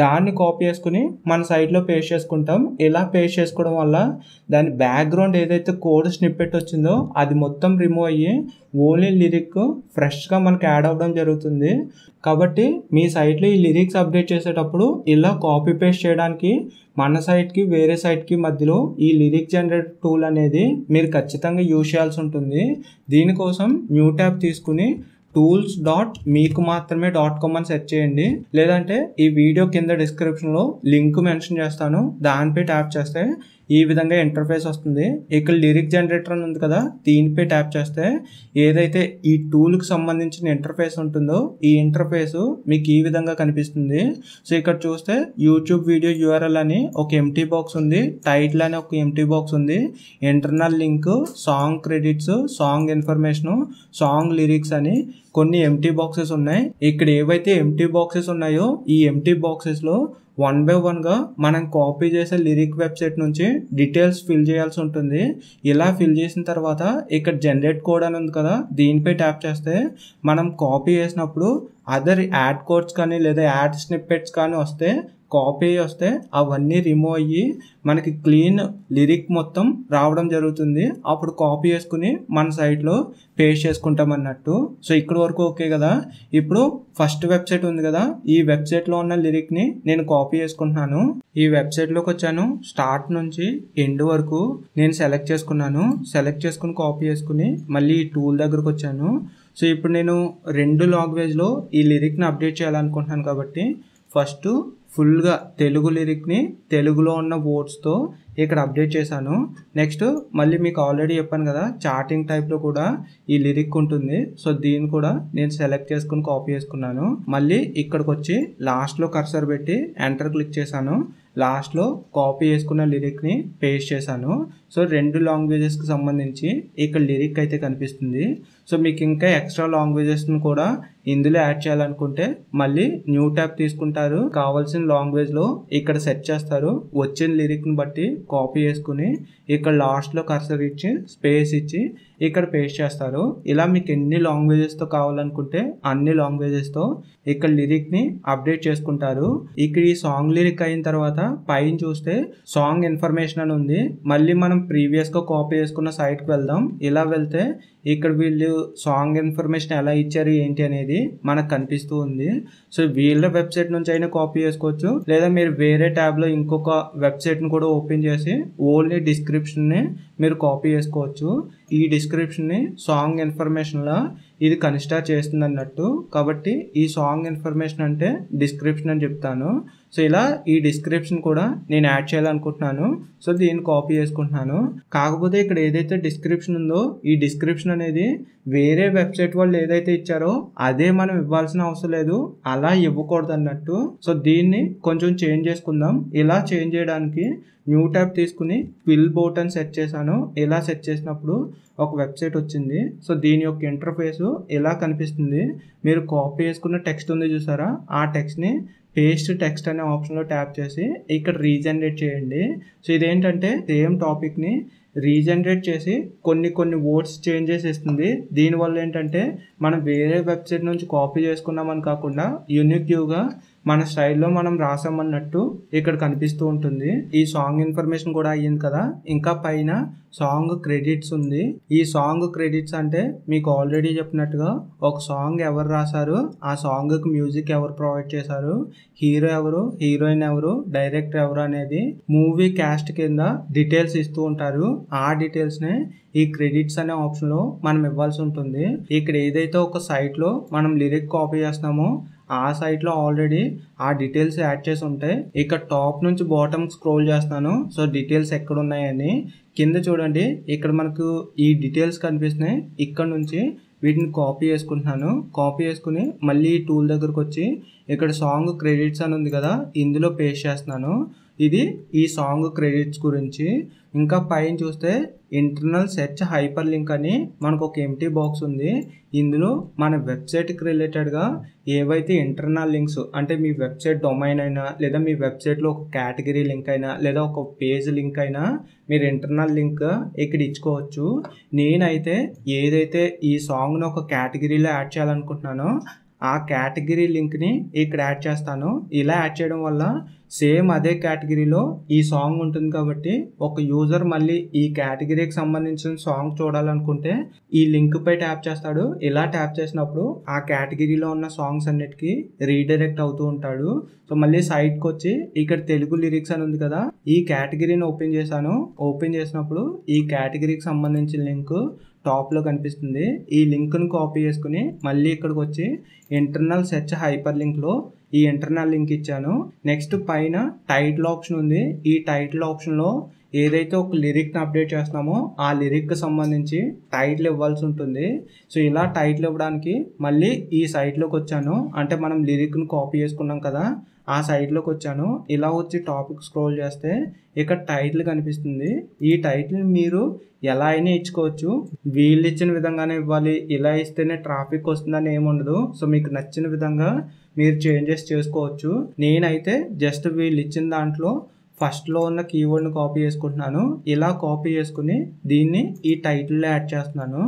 దాన్ని కాపీ చేసుకుని మన సైట్లో పేస్ట్ చేసుకుంటాం. ఇలా పేస్ట్ చేసుకోవడం వల్ల దాని బ్యాక్గ్రౌండ్ ఏదైతే కోడ్ స్నిప్పెట్ వచ్చిందో అది మొత్తం రిమూవ్ అయ్యి ఓన్లీ లిరిక్ ఫ్రెష్గా మనకి యాడ్ అవ్వడం జరుగుతుంది. కాబట్టి మీ సైట్లో ఈ లిరిక్స్ అప్డేట్ చేసేటప్పుడు ఇలా కాపీ పేస్ట్ చేయడానికి మన సైట్కి వేరే సైట్కి మధ్యలో ఈ లిరిక్ జనరేటర్ టూల్ అనేది మీరు ఖచ్చితంగా యూజ్ చేయాల్సి ఉంటుంది. దీనికోసం న్యూ ట్యాబ్ తీసుకుని tools.meekumatrame.com అని సెర్చ్ చేయండి. లేదంటే ఈ వీడియో కింద డిస్క్రిప్షన్లో లింక్ మెన్షన్ చేస్తాను, దానిపై ట్యాప్ చేస్తే ఈ విధంగా ఇంటర్ఫేస్ వస్తుంది. ఇక్కడ లిరిక్ జనరేటర్ అని ఉంది కదా, దీనిపై ట్యాప్ చేస్తే ఏదైతే ఈ టూల్కి సంబంధించిన ఇంటర్ఫేస్ ఉంటుందో ఈ ఇంటర్ఫేస్ మీకు ఈ విధంగా కనిపిస్తుంది. సో ఇక్కడ చూస్తే యూట్యూబ్ వీడియో యూఆర్ఎల్ అని ఒక ఎంటీ బాక్స్ ఉంది, టైటిల్ అని ఒక ఎంటీ బాక్స్ ఉంది, internal link, song credits, song information, song lyrics అని కొన్ని ఎంటీ బాక్సెస్ ఉన్నాయి. ఇక్కడ ఏవైతే ఎంటీ బాక్సెస్ ఉన్నాయో ఈ ఎంటీ బాక్సెస్లో 1 by 1గా మనం కాపీ చేసే లిరిక్ వెబ్సైట్ నుంచి డీటెయిల్స్ ఫిల్ చేయాల్సి ఉంటుంది. ఇలా ఫిల్ చేసిన తర్వాత ఇక్కడ జనరేట్ కోడ్ అని ఉంది కదా, దీనిపై ట్యాప్ చేస్తే మనం కాపీ చేసినప్పుడు అదర్ యాడ్ కోడ్స్ కానీ లేదా యాడ్ స్నిప్పెట్స్ కానీ వస్తే కాపీ వస్తే అవన్నీ రిమూవ్ అయ్యి మనకి క్లీన్ లిరిక్ మొత్తం రావడం జరుగుతుంది. అప్పుడు కాపీ చేసుకుని మన సైట్లో పేస్ట్ చేసుకుంటాం అన్నట్టు. సో ఇక్కడ వరకు ఓకే కదా. ఇప్పుడు ఫస్ట్ వెబ్సైట్ ఉంది కదా, ఈ వెబ్సైట్లో ఉన్న లిరిక్ని నేను కాపీ చేసుకుంటున్నాను. ఈ వెబ్సైట్లోకి వచ్చాను, స్టార్ట్ నుంచి ఎండ్ వరకు నేను సెలెక్ట్ చేసుకున్నాను. సెలెక్ట్ చేసుకుని కాపీ చేసుకుని మళ్ళీ ఈ టూల్ దగ్గరకు వచ్చాను. సో ఇప్పుడు నేను 2 లాంగ్వేజ్లో ఈ లిరిక్ని అప్డేట్ చేయాలనుకుంటున్నాను కాబట్టి ఫస్ట్ ఫుల్గా తెలుగు లిరిక్ని తెలుగులో ఉన్న వర్డ్స్తో ఇక్కడ అప్డేట్ చేశాను. నెక్స్ట్ మళ్ళీ మీకు ఆల్రెడీ చెప్పాను కదా, చాటింగ్ టైప్లో కూడా ఈ లిరిక్ ఉంటుంది. సో దీన్ని కూడా నేను సెలెక్ట్ చేసుకుని కాపీ చేసుకున్నాను. మళ్ళీ ఇక్కడికి వచ్చి లాస్ట్లో కర్సర్ పెట్టి ఎంటర్ క్లిక్ చేశాను. లాస్ట్లో కాపీ చేసుకున్న లిరిక్ని పేస్ట్ చేశాను. సో 2 లాంగ్వేజెస్కి సంబంధించి ఇక్కడ లిరిక్ అయితే కనిపిస్తుంది. సో మీకు ఇంకా ఎక్స్ట్రా లాంగ్వేజెస్ని కూడా ఇందులో యాడ్ చేయాలనుకుంటే మళ్ళీ న్యూ ట్యాబ్ తీసుకుంటారు, కావాల్సిన లాంగ్వేజ్లో ఇక్కడ సెట్ చేస్తారు, వచ్చిన లిరిక్ని బట్టి కాపీ చేసుకుని ఇక్కడ లాస్ట్లో కర్సర్ ఇచ్చి స్పేస్ ఇచ్చి ఇక్కడ పేస్ట్ చేస్తారు. ఇలా మీకు ఎన్ని లాంగ్వేజెస్తో కావాలనుకుంటే అన్ని లాంగ్వేజెస్తో ఇక్కడ లిరిక్ని అప్డేట్ చేసుకుంటారు. ఇక్కడ ఈ సాంగ్ లిరిక్ అయిన తర్వాత పైన చూస్తే సాంగ్ ఇన్ఫర్మేషన్ అని ఉంది. మళ్ళీ మనం ప్రీవియస్గా కాపీ చేసుకున్న సైట్కి వెళ్దాం. ఇలా వెళ్తే ఇక్కడ వీళ్ళు సాంగ్ ఇన్ఫర్మేషన్ ఎలా ఇచ్చారు ఏంటి అనేది మనకు కనిపిస్తూ ఉంది. సో వీళ్ళ వెబ్సైట్ నుంచి అయినా కాపీ చేసుకోవచ్చు, లేదా మీరు వేరే ట్యాబ్లో ఇంకొక వెబ్సైట్ని కూడా ఓపెన్ చేసి ఓన్లీ డిస్క్రిప్షన్ని మీరు కాపీ చేసుకోవచ్చు. ఈ డిస్క్రిప్షన్ని సాంగ్ ఇన్ఫర్మేషన్లో ఇది కన్సిడర్ చేస్తుంది అన్నట్టు. కాబట్టి ఈ సాంగ్ ఇన్ఫర్మేషన్ అంటే డిస్క్రిప్షన్ అని చెప్తాను. సో ఇలా ఈ డిస్క్రిప్షన్ కూడా నేను యాడ్ చేయాలనుకుంటున్నాను. సో దీన్ని కాపీ చేసుకుంటున్నాను. కాకపోతే ఇక్కడ ఏదైతే డిస్క్రిప్షన్ ఉందో ఈ డిస్క్రిప్షన్ అనేది వేరే వెబ్సైట్ వాళ్ళు ఏదైతే ఇచ్చారో అదే మనం ఇవ్వాల్సిన అవసరం లేదు, అలా ఇవ్వకూడదు అన్నట్టు. సో దీన్ని కొంచెం చేంజ్ చేసుకుందాం. ఇలా చేంజ్ చేయడానికి న్యూ ట్యాబ్ తీసుకుని ఫిల్ బోట్ అని సెట్ చేశాను. ఇలా సెట్ చేసినప్పుడు ఒక వెబ్సైట్ వచ్చింది. సో దీని యొక్క ఇంటర్ఫేస్ ఇలా కనిపిస్తుంది. మీరు కాపీ చేసుకున్న టెక్స్ట్ ఉంది చూసారా, ఆ టెక్స్ట్ని పేస్ట్ టెక్స్ట్ అనే ఆప్షన్లో ట్యాప్ చేసి ఇక్కడ రీజనరేట్ చేయండి. సో ఇదేంటంటే సేమ్ టాపిక్ని రీజనరేట్ చేసి కొన్ని వర్డ్స్ చేంజెస్ ఇస్తుంది. దీనివల్ల ఏంటంటే మనం వేరే వెబ్సైట్ నుంచి కాపీ చేసుకున్నామని కాకుండా యూనిక్గా మన స్టైల్లో మనం రాసామన్నట్టు ఇక్కడ కనిపిస్తూ ఉంటుంది. ఈ సాంగ్ ఇన్ఫర్మేషన్ కూడా అయ్యింది కదా. ఇంకా పైన సాంగ్ క్రెడిట్స్ ఉంది. ఈ సాంగ్ క్రెడిట్స్ అంటే మీకు ఆల్రెడీ చెప్పినట్టుగా ఒక సాంగ్ ఎవరు రాశారు, ఆ సాంగ్కి మ్యూజిక్ ఎవరు ప్రొవైడ్ చేశారు, హీరో ఎవరు, హీరోయిన్ ఎవరు, డైరెక్టర్ ఎవరు అనేది మూవీ క్యాస్ట్ కింద డీటెయిల్స్ ఇస్తూ ఉంటారు. ఆ డీటెయిల్స్నే ఈ క్రెడిట్స్ అనే ఆప్షన్లో మనం ఇవ్వాల్సి ఉంటుంది. ఇక్కడ ఏదైతే ఒక సైట్లో మనం లిరిక్ కాపీ చేస్తున్నామో ఆ సైట్లో ఆల్రెడీ ఆ డీటెయిల్స్ యాడ్ చేసి ఉంటాయి. ఇక్కడ టాప్ నుంచి బాటమ్ స్క్రోల్ చేస్తున్నాను. సో డీటెయిల్స్ ఎక్కడ ఉన్నాయని కింద చూడండి, ఇక్కడ మనకు ఈ డీటెయిల్స్ కనిపిస్తున్నాయి. ఇక్కడ నుంచి వీటిని కాపీ చేసుకుంటున్నాను. కాపీ చేసుకుని మళ్ళీ ఈ టూల్ దగ్గరకు వచ్చి ఇక్కడ సాంగ్ క్రెడిట్స్ అని ఉంది కదా, ఇందులో పేస్ట్ చేస్తున్నాను. ఇది ఈ సాంగ్ క్రెడిట్స్ గురించి. ఇంకా పైన చూస్తే ఇంటర్నల్ సెర్చ్ హైపర్ లింక్ అని మనకు ఒక ఎంటీ బాక్స్ ఉంది. ఇందులో మన వెబ్సైట్కి రిలేటెడ్గా ఏవైతే ఇంటర్నల్ లింక్స్, అంటే మీ వెబ్సైట్ డొమైన్ అయినా, లేదా మీ వెబ్సైట్లో ఒక కేటగిరీ లింక్ అయినా, లేదా ఒక పేజ్ లింక్ అయినా మీరు ఇంటర్నల్ లింక్ ఇక్కడ ఇచ్చుకోవచ్చు. నేనైతే ఏదైతే ఈ సాంగ్ను ఒక కేటగిరీలో యాడ్ చేయాలనుకుంటున్నానో ఆ కేటగిరీ లింక్ని ఇక్కడ యాడ్ చేస్తాను. ఇలా యాడ్ చేయడం వల్ల సేమ్ అదే కేటగిరీలో ఈ సాంగ్ ఉంటుంది కాబట్టి ఒక యూజర్ మళ్ళీ ఈ కేటగిరీకి సంబంధించిన సాంగ్ చూడాలనుకుంటే ఈ లింక్ పై ట్యాప్ చేస్తాడు. ఇలా ట్యాప్ చేసినప్పుడు ఆ కేటగిరీలో ఉన్న సాంగ్స్ అన్నిటికీ రీడైరెక్ట్ అవుతూ ఉంటాడు. సో మళ్ళీ సైట్కి వచ్చి ఇక్కడ తెలుగు లిరిక్స్ అని ఉంది కదా, ఈ కేటగిరీని ఓపెన్ చేశాను. ఓపెన్ చేసినప్పుడు ఈ కేటగిరీకి సంబంధించిన లింక్ టాప్లో కనిపిస్తుంది. ఈ లింక్ను కాపీ చేసుకుని మళ్ళీ ఇక్కడికి వచ్చి ఇంటర్నల్ సెర్చ్ హైపర్ లింక్లో ఈ ఇంటర్నల్ లింక్ ఇచ్చాను. నెక్స్ట్ పైన టైటిల్ ఆప్షన్ ఉంది. ఈ టైటిల్ ఆప్షన్లో ఏదైతే ఒక లిరిక్ని అప్డేట్ చేస్తున్నామో ఆ లిరిక్కి సంబంధించి టైటిల్ ఇవ్వాల్సి ఉంటుంది. సో ఇలా టైటిల్ ఇవ్వడానికి మళ్ళీ ఈ సైట్లోకి వచ్చాను. అంటే మనం లిరిక్ను కాపీ చేసుకున్నాం కదా, ఆ సైట్లోకి వచ్చాను. ఇలా వచ్చి టాపిక్ స్క్రోల్ చేస్తే ఇక్కడ టైటిల్ కనిపిస్తుంది. ఈ టైటిల్ మీరు ఎలా అయినా ఇచ్చుకోవచ్చు. వీళ్ళు ఇచ్చిన విధంగానే ఇవ్వాలి, ఇలా ఇస్తేనే ట్రాఫిక్ వస్తుందని ఏముండదు. సో మీకు నచ్చిన విధంగా మీరు చేంజెస్ చేసుకోవచ్చు. నేనైతే జస్ట్ వీళ్ళు ఇచ్చిన దాంట్లో ఫస్ట్లో ఉన్న కీవర్డ్ని కాపీ చేసుకుంటున్నాను. ఇలా కాపీ చేసుకుని దీన్ని ఈ టైటిల్లో యాడ్ చేస్తున్నాను.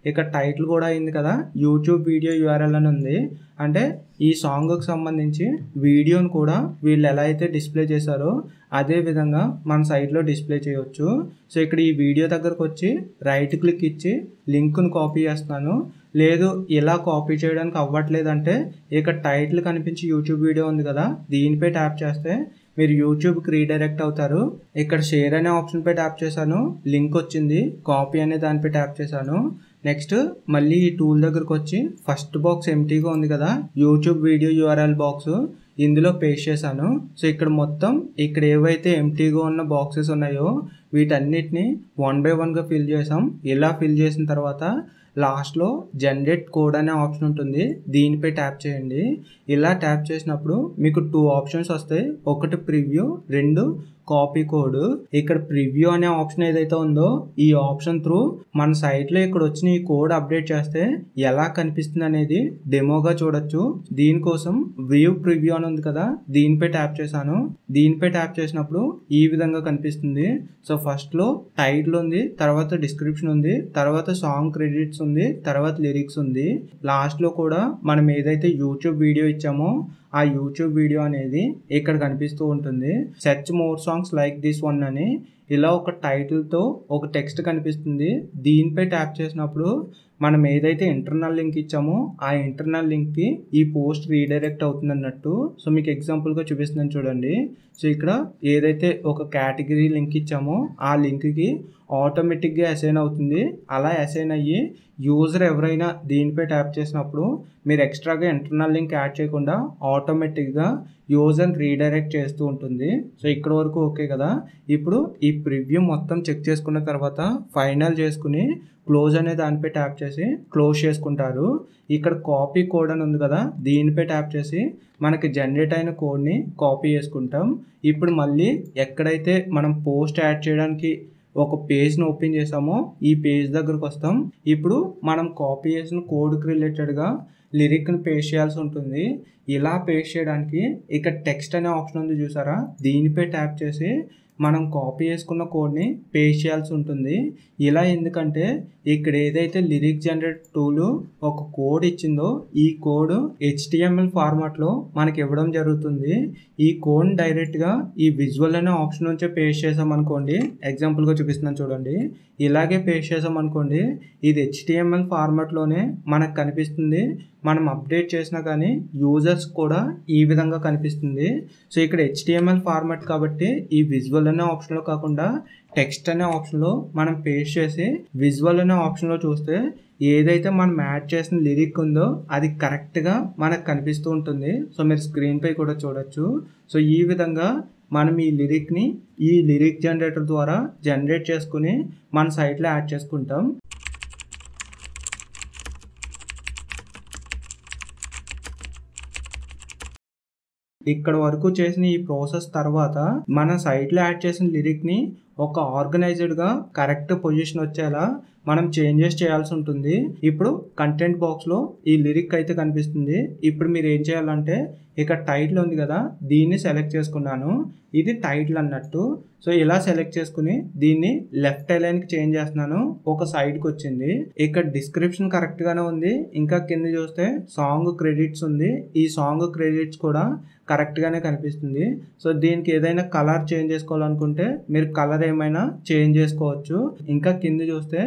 ఇక్కడ టైటిల్ కూడా అయింది కదా, యూట్యూబ్ వీడియో యూఆర్ఎల్ అని ఉంది. అంటే ఈ సాంగ్కి సంబంధించి వీడియోని కూడా వీళ్ళు ఎలా అయితే డిస్ప్లే చేశారో అదే విధంగా మన సైట్లో డిస్ప్లే చేయవచ్చు. సో ఇక్కడ ఈ వీడియో దగ్గరకు వచ్చి రైట్ క్లిక్ ఇచ్చి లింక్ను కాపీ చేస్తున్నాను. లేదు ఇలా కాపీ చేయడానికి అవ్వట్లేదంటే ఇక్కడ టైటిల్ కనిపించి యూట్యూబ్ వీడియో ఉంది కదా, దీనిపై ట్యాప్ చేస్తే మీరు యూట్యూబ్కి రీడైరెక్ట్ అవుతారు. ఇక్కడ షేర్ అనే ఆప్షన్పై ట్యాప్ చేశాను, లింక్ వచ్చింది. కాపీ అనే దానిపై ట్యాప్ చేశాను. నెక్స్ట్ మళ్ళీ ఈ టూల్ దగ్గరకు వచ్చి ఫస్ట్ బాక్స్ ఎంటీగా ఉంది కదా, యూట్యూబ్ వీడియో యూఆర్ఎల్ బాక్స్, ఇందులో పేస్ట్ చేశాను. సో ఇక్కడ మొత్తం ఇక్కడ ఏవైతే ఎంటీగా ఉన్న బాక్సెస్ ఉన్నాయో వీటన్నిటిని 1 by 1గా ఫిల్ చేసాం. ఇలా ఫిల్ చేసిన తర్వాత లాస్ట్లో జనరేట్ కోడ్ అనే ఆప్షన్ ఉంటుంది, దీనిపై ట్యాప్ చేయండి. ఇలా ట్యాప్ చేసినప్పుడు మీకు 2 ఆప్షన్స్ వస్తాయి. ఒకటి ప్రివ్యూ, 2 కాపీ కోడ్. ఇక్కడ ప్రివ్యూ అనే ఆప్షన్ ఏదైతే ఉందో ఈ ఆప్షన్ త్రూ మన సైట్లో ఇక్కడ వచ్చిన ఈ కోడ్ అప్డేట్ చేస్తే ఎలా కనిపిస్తుంది అనేది డెమోగా చూడొచ్చు. దీనికోసం వ్యూ ప్రివ్యూ అని ఉంది కదా, దీనిపై ట్యాప్ చేశాను. దీనిపై ట్యాప్ చేసినప్పుడు ఈ విధంగా కనిపిస్తుంది. సో ఫస్ట్లో టైటిల్ ఉంది, తర్వాత డిస్క్రిప్షన్ ఉంది, తర్వాత సాంగ్ క్రెడిట్స్ ఉంది, తర్వాత లిరిక్స్ ఉంది. లాస్ట్లో కూడా మనం ఏదైతే యూట్యూబ్ వీడియో ఇచ్చామో ఆ యూట్యూబ్ వీడియో అనేది ఇక్కడ కనిపిస్తూ ఉంటుంది. Search more songs like this one అని ఇలా ఒక టైటిల్తో ఒక టెక్స్ట్ కనిపిస్తుంది. దీనిపై ట్యాప్ చేసినప్పుడు మనం ఏదైతే ఇంటర్నల్ లింక్ ఇచ్చామో ఆ ఇంటర్నల్ లింక్కి ఈ పోస్ట్ రీడైరెక్ట్ అవుతుంది అన్నట్టు. సో మీకు ఎగ్జాంపుల్గా చూపిస్తున్నాను చూడండి. సో ఇక్కడ ఏదైతే ఒక కేటగిరీ లింక్ ఇచ్చామో ఆ లింక్కి ఆటోమేటిక్గా అసైన్ అవుతుంది. అలా అసైన్ అయ్యి యూజర్ ఎవరైనా దీనిపై ట్యాప్ చేసినప్పుడు మీరు ఎక్స్ట్రాగా ఇంటర్నల్ లింక్ యాడ్ చేయకుండా ఆటోమేటిక్గా యూజర్ రీడైరెక్ట్ చేస్తూ ఉంటుంది. సో ఇక్కడ వరకు ఓకే కదా. ఇప్పుడు ఈ ప్రివ్యూ మొత్తం చెక్ చేసుకున్న తర్వాత ఫైనల్ చేసుకుని క్లోజ్ అనే దానిపై ట్యాప్ చేసి క్లోజ్ చేసుకుంటారు. ఇక్కడ కాపీ కోడ్ అని ఉంది కదా, దీనిపై ట్యాప్ చేసి మనకి జనరేట్ అయిన కోడ్ని కాపీ చేసుకుంటాం. ఇప్పుడు మళ్ళీ ఎక్కడైతే మనం పోస్ట్ యాడ్ చేయడానికి ఒక పేజ్ని ఓపెన్ చేసామో ఈ పేజ్ దగ్గరకు వస్తాం. ఇప్పుడు మనం కాపీ చేసిన కోడ్కి రిలేటెడ్గా లిరిక్ని పేస్ట్ చేయాల్సి ఉంటుంది. ఇలా పేస్ట్ చేయడానికి ఇక్కడ టెక్స్ట్ అనే ఆప్షన్ ఉంది చూసారా, దీనిపై ట్యాప్ చేసి మనం కాపీ చేసుకున్న కోడ్ని పేస్ట్ చేయాల్సి ఉంటుంది. ఇలా ఎందుకంటే ఇక్కడ ఏదైతే లిరిక్ జనరేట్ టూల్ ఒక కోడ్ ఇచ్చిందో ఈ కోడ్ HTML ఫార్మాట్లో మనకి ఇవ్వడం జరుగుతుంది. ఈ కోడ్ని డైరెక్ట్గా ఈ విజువల్ అనే ఆప్షన్ నుంచే పేస్ట్ చేసామనుకోండి, ఎగ్జాంపుల్గా చూపిస్తున్నాను చూడండి, ఇలాగే పేస్ట్ చేసామనుకోండి ఇది HTML ఫార్మాట్లోనే మనకు కనిపిస్తుంది. మనం అప్డేట్ చేసినా కానీ యూజర్స్ కూడా ఈ విధంగా కనిపిస్తుంది. సో ఇక్కడ HTML ఫార్మాట్ కాబట్టి ఈ విజువల్ అనే ఆప్షన్లో కాకుండా టెక్స్ట్ అనే ఆప్షన్లో మనం పేస్ట్ చేసి విజువల్ అనే ఆప్షన్లో చూస్తే ఏదైతే మనం యాడ్ చేసిన లిరిక్ ఉందో అది కరెక్ట్గా మనకు కనిపిస్తూ ఉంటుంది. సో మీరు స్క్రీన్పై కూడా చూడొచ్చు. సో ఈ విధంగా మనం ఈ లిరిక్ని ఈ లిరిక్ జనరేటర్ ద్వారా జనరేట్ చేసుకుని మన సైట్లో యాడ్ చేసుకుంటాం. ఇక్కడ వరకు చేసిన ఈ ప్రాసెస్ తర్వాత మన సైట్లో యాడ్ చేసిన లిరిక్ని ఒక ఆర్గనైజ్డ్గా కరెక్ట్ పొజిషన్ వచ్చేలా మనం చేంజెస్ చేయాల్సి ఉంటుంది. ఇప్పుడు కంటెంట్ బాక్స్లో ఈ లిరిక్ అయితే కనిపిస్తుంది. ఇప్పుడు మీరు ఏం చేయాలంటే ఇక్కడ టైటిల్ ఉంది కదా, దీన్ని సెలెక్ట్ చేసుకున్నాను. ఇది టైటిల్ అన్నట్టు. సో ఇలా సెలెక్ట్ చేసుకుని దీన్ని లెఫ్ట్ అలైన్కి చేంజ్ చేస్తున్నాను. ఒక సైడ్కి వచ్చింది. ఇక్కడ డిస్క్రిప్షన్ కరెక్ట్గానే ఉంది. ఇంకా కింద చూస్తే సాంగ్ క్రెడిట్స్ ఉంది. ఈ సాంగ్ క్రెడిట్స్ కూడా కరెక్ట్గానే కనిపిస్తుంది. సో దీనికి ఏదైనా కలర్ చేంజ్ చేసుకోవాలనుకుంటే మీరు కలర్ ఏమైనా చేంజ్ చేసుకోవచ్చు. ఇంకా కింద చూస్తే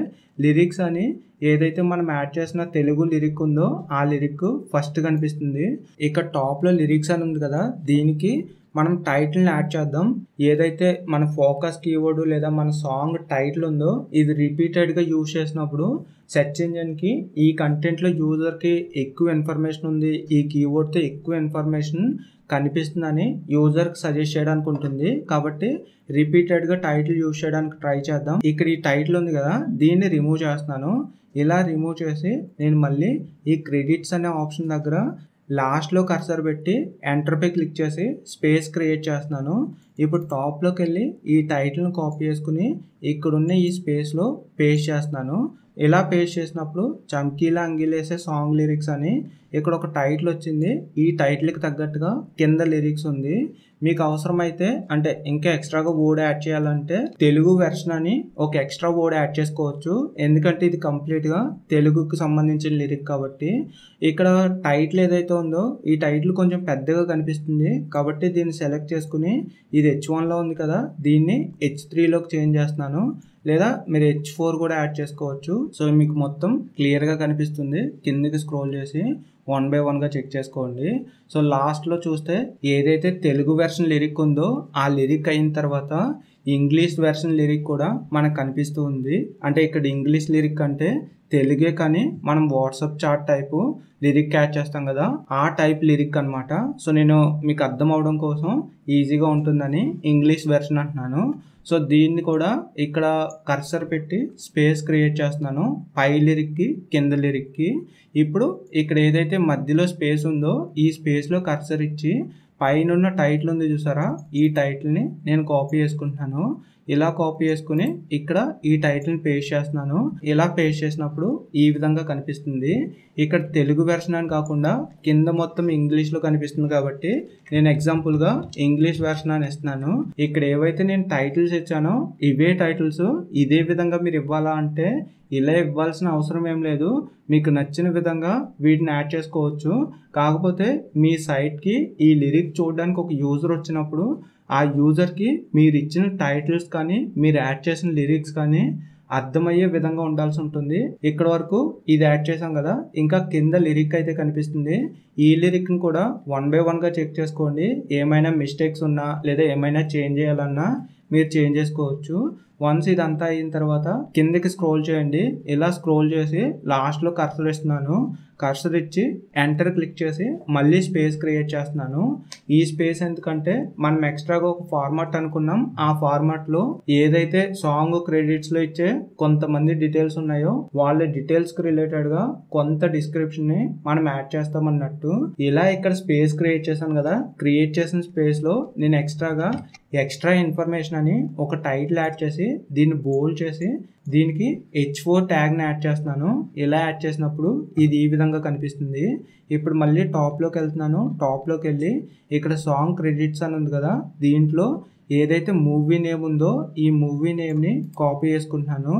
లిరిక్స్ అని ఏదైతే మనం యాడ్ చేసిన తెలుగు లిరిక్ ఉందో ఆ లిరిక్ ఫస్ట్ కనిపిస్తుంది. ఇక్కడ టాప్లో లిరిక్స్ అని ఉంది కదా, దీనికి మనం టైటిల్ని యాడ్ చేద్దాం. ఏదైతే మన ఫోకస్ కీవర్డ్ లేదా మన సాంగ్ టైటిల్ ఉందో ఇది రిపీటెడ్గా యూజ్ చేసినప్పుడు సెర్చ్ ఇంజిన్కి ఈ కంటెంట్లో యూజర్కి ఎక్కువ ఇన్ఫర్మేషన్ ఉంది, ఈ కీవర్డ్తో ఎక్కువ ఇన్ఫర్మేషన్ కనిపిస్తుందని యూజర్కి సజెస్ట్ చేయడానికి ఉంటుంది. కాబట్టి రిపీటెడ్గా టైటిల్ యూజ్ చేయడానికి ట్రై చేద్దాం. ఇక్కడ ఈ టైటిల్ ఉంది కదా, దీన్ని రిమూవ్ చేస్తున్నాను. ఇలా రిమూవ్ చేసి నేను మళ్ళీ ఈ క్రెడిట్స్ అనే ఆప్షన్ దగ్గర లాస్ట్లో కర్సర్ పెట్టి ఎంటర్పై క్లిక్ చేసి స్పేస్ క్రియేట్ చేస్తున్నాను. ఇప్పుడు టాప్లోకి వెళ్ళి ఈ టైటిల్ని కాపీ చేసుకుని ఇక్కడున్న ఈ స్పేస్లో పేస్ట్ చేస్తున్నాను. ఇలా పేస్ట్ చేసినప్పుడు చమ్కీలా అంగిలేసే సాంగ్ లిరిక్స్ అని ఇక్కడ ఒక టైటిల్ వచ్చింది. ఈ టైటిల్కి తగ్గట్టుగా కింద లిరిక్స్ ఉంది. మీకు అవసరమైతే అంటే ఇంకా ఎక్స్ట్రాగా వర్డ్ యాడ్ చేయాలంటే తెలుగు వెర్షన్ అని ఒక ఎక్స్ట్రా వర్డ్ యాడ్ చేసుకోవచ్చు. ఎందుకంటే ఇది కంప్లీట్గా తెలుగుకి సంబంధించిన లిరిక్ కాబట్టి. ఇక్కడ టైటిల్ ఏదైతే ఉందో ఈ టైటిల్ కొంచెం పెద్దగా కనిపిస్తుంది కాబట్టి దీన్ని సెలెక్ట్ చేసుకుని ఇది H1లో ఉంది కదా, దీన్ని H3లోకి చేంజ్ చేస్తున్నాను. లేదా మీరు H4 కూడా యాడ్ చేసుకోవచ్చు. సో మీకు మొత్తం క్లియర్గా కనిపిస్తుంది. కిందికి స్క్రోల్ చేసి 1 by 1గా చెక్ చేసుకోండి. సో లాస్ట్లో చూస్తే ఏదైతే తెలుగు వెర్షన్ లిరిక్ ఉందో ఆ లిరిక్ అయిన తర్వాత ఇంగ్లీష్ వెర్షన్ లిరిక్ కూడా మనకు కనిపిస్తూ ఉంది. అంటే ఇక్కడ ఇంగ్లీష్ లిరిక్ అంటే తెలుగే, కానీ మనం WhatsApp chat type lyric add చేస్తాం కదా, ఆ టైప్ లిరిక్ అనమాట. సో నేను మీకు అర్థం అవడం కోసం ఈజీగా ఉంటుందని ఇంగ్లీష్ వెర్షన్ అంటున్నాను. సో దీన్ని కూడా ఇక్కడ కర్సర్ పెట్టి స్పేస్ క్రియేట్ చేస్తున్నాను పై లిరిక్కి కింద లిరిక్కి. ఇప్పుడు ఇక్కడ ఏదైతే మధ్యలో స్పేస్ ఉందో ఈ స్పేస్లో కర్సర్ ఇచ్చి పైన టైటిల్ ఉంది చూసారా, ఈ టైటిల్ని నేను కాపీ చేసుకుంటున్నాను. ఇలా కాపీ చేసుకుని ఇక్కడ ఈ టైటిల్ని పేస్ట్ చేస్తున్నాను. ఇలా పేస్ట్ చేసినప్పుడు ఈ విధంగా కనిపిస్తుంది. ఇక్కడ తెలుగు వెర్షన్ అని కాకుండా కింద మొత్తం ఇంగ్లీష్లో కనిపిస్తుంది కాబట్టి నేను ఎగ్జాంపుల్గా ఇంగ్లీష్ వెర్షన్ అని ఇస్తున్నాను. ఇక్కడ ఏవైతే నేను టైటిల్స్ ఇచ్చానో ఇవే టైటిల్స్ ఇదే విధంగా మీరు ఇవ్వాలా అంటే ఇలా ఇవ్వాల్సిన అవసరం ఏం లేదు. మీకు నచ్చిన విధంగా వీటిని యాడ్ చేసుకోవచ్చు. కాకపోతే మీ సైట్కి ఈ లిరిక్ చూడడానికి ఒక యూజర్ వచ్చినప్పుడు ఆ యూజర్కి మీరు ఇచ్చిన టైటిల్స్ కానీ మీరు యాడ్ చేసిన లిరిక్స్ కానీ అర్థమయ్యే విధంగా ఉండాల్సి ఉంటుంది. ఇక్కడ వరకు ఇది యాడ్ చేసాం కదా, ఇంకా కింద లిరిక్ అయితే కనిపిస్తుంది. ఈ లిరిక్ని కూడా 1 by 1గా చెక్ చేసుకోండి. ఏమైనా మిస్టేక్స్ ఉన్నా లేదా ఏమైనా చేంజ్ చేయాలన్నా మీరు చేంజ్ చేసుకోవచ్చు. వన్స్ ఇదంతా అయిన తర్వాత కిందకి స్క్రోల్ చేయండి. ఇలా స్క్రోల్ చేసి లాస్ట్లో కర్సర్ ఇస్తున్నాను. కర్సర్ ఇచ్చి ఎంటర్ క్లిక్ చేసి మళ్ళీ స్పేస్ క్రియేట్ చేస్తున్నాను. ఈ స్పేస్ ఎందుకంటే మనం ఎక్స్ట్రాగా ఒక ఫార్మాట్ అనుకున్నాం. ఆ ఫార్మాట్లో ఏదైతే సాంగ్ క్రెడిట్స్లో ఇచ్చే కొంతమంది డీటెయిల్స్ ఉన్నాయో వాళ్ళ డీటెయిల్స్కి రిలేటెడ్గా కొంత డిస్క్రిప్షన్ని మనం యాడ్ చేస్తామన్నట్టు. ఇలా ఇక్కడ స్పేస్ క్రియేట్ చేశాను కదా, క్రియేట్ చేసిన స్పేస్లో నేను ఎక్స్ట్రా ఇన్ఫర్మేషన్ అని ఒక టైటిల్ యాడ్ చేసి దీన్ని బోల్డ్ చేసి దీనికి H4 ట్యాగ్ని యాడ్ చేస్తున్నాను. ఇలా యాడ్ చేసినప్పుడు ఇది ఈ విధంగా కనిపిస్తుంది. ఇప్పుడు మళ్ళీ టాప్లోకి వెళ్తున్నాను. టాప్లోకి వెళ్ళి ఇక్కడ సాంగ్ క్రెడిట్స్ అని ఉంది కదా, దీంట్లో ఏదైతే మూవీ నేమ్ ఉందో ఈ మూవీ నేమ్ని కాపీ చేసుకుంటున్నాను.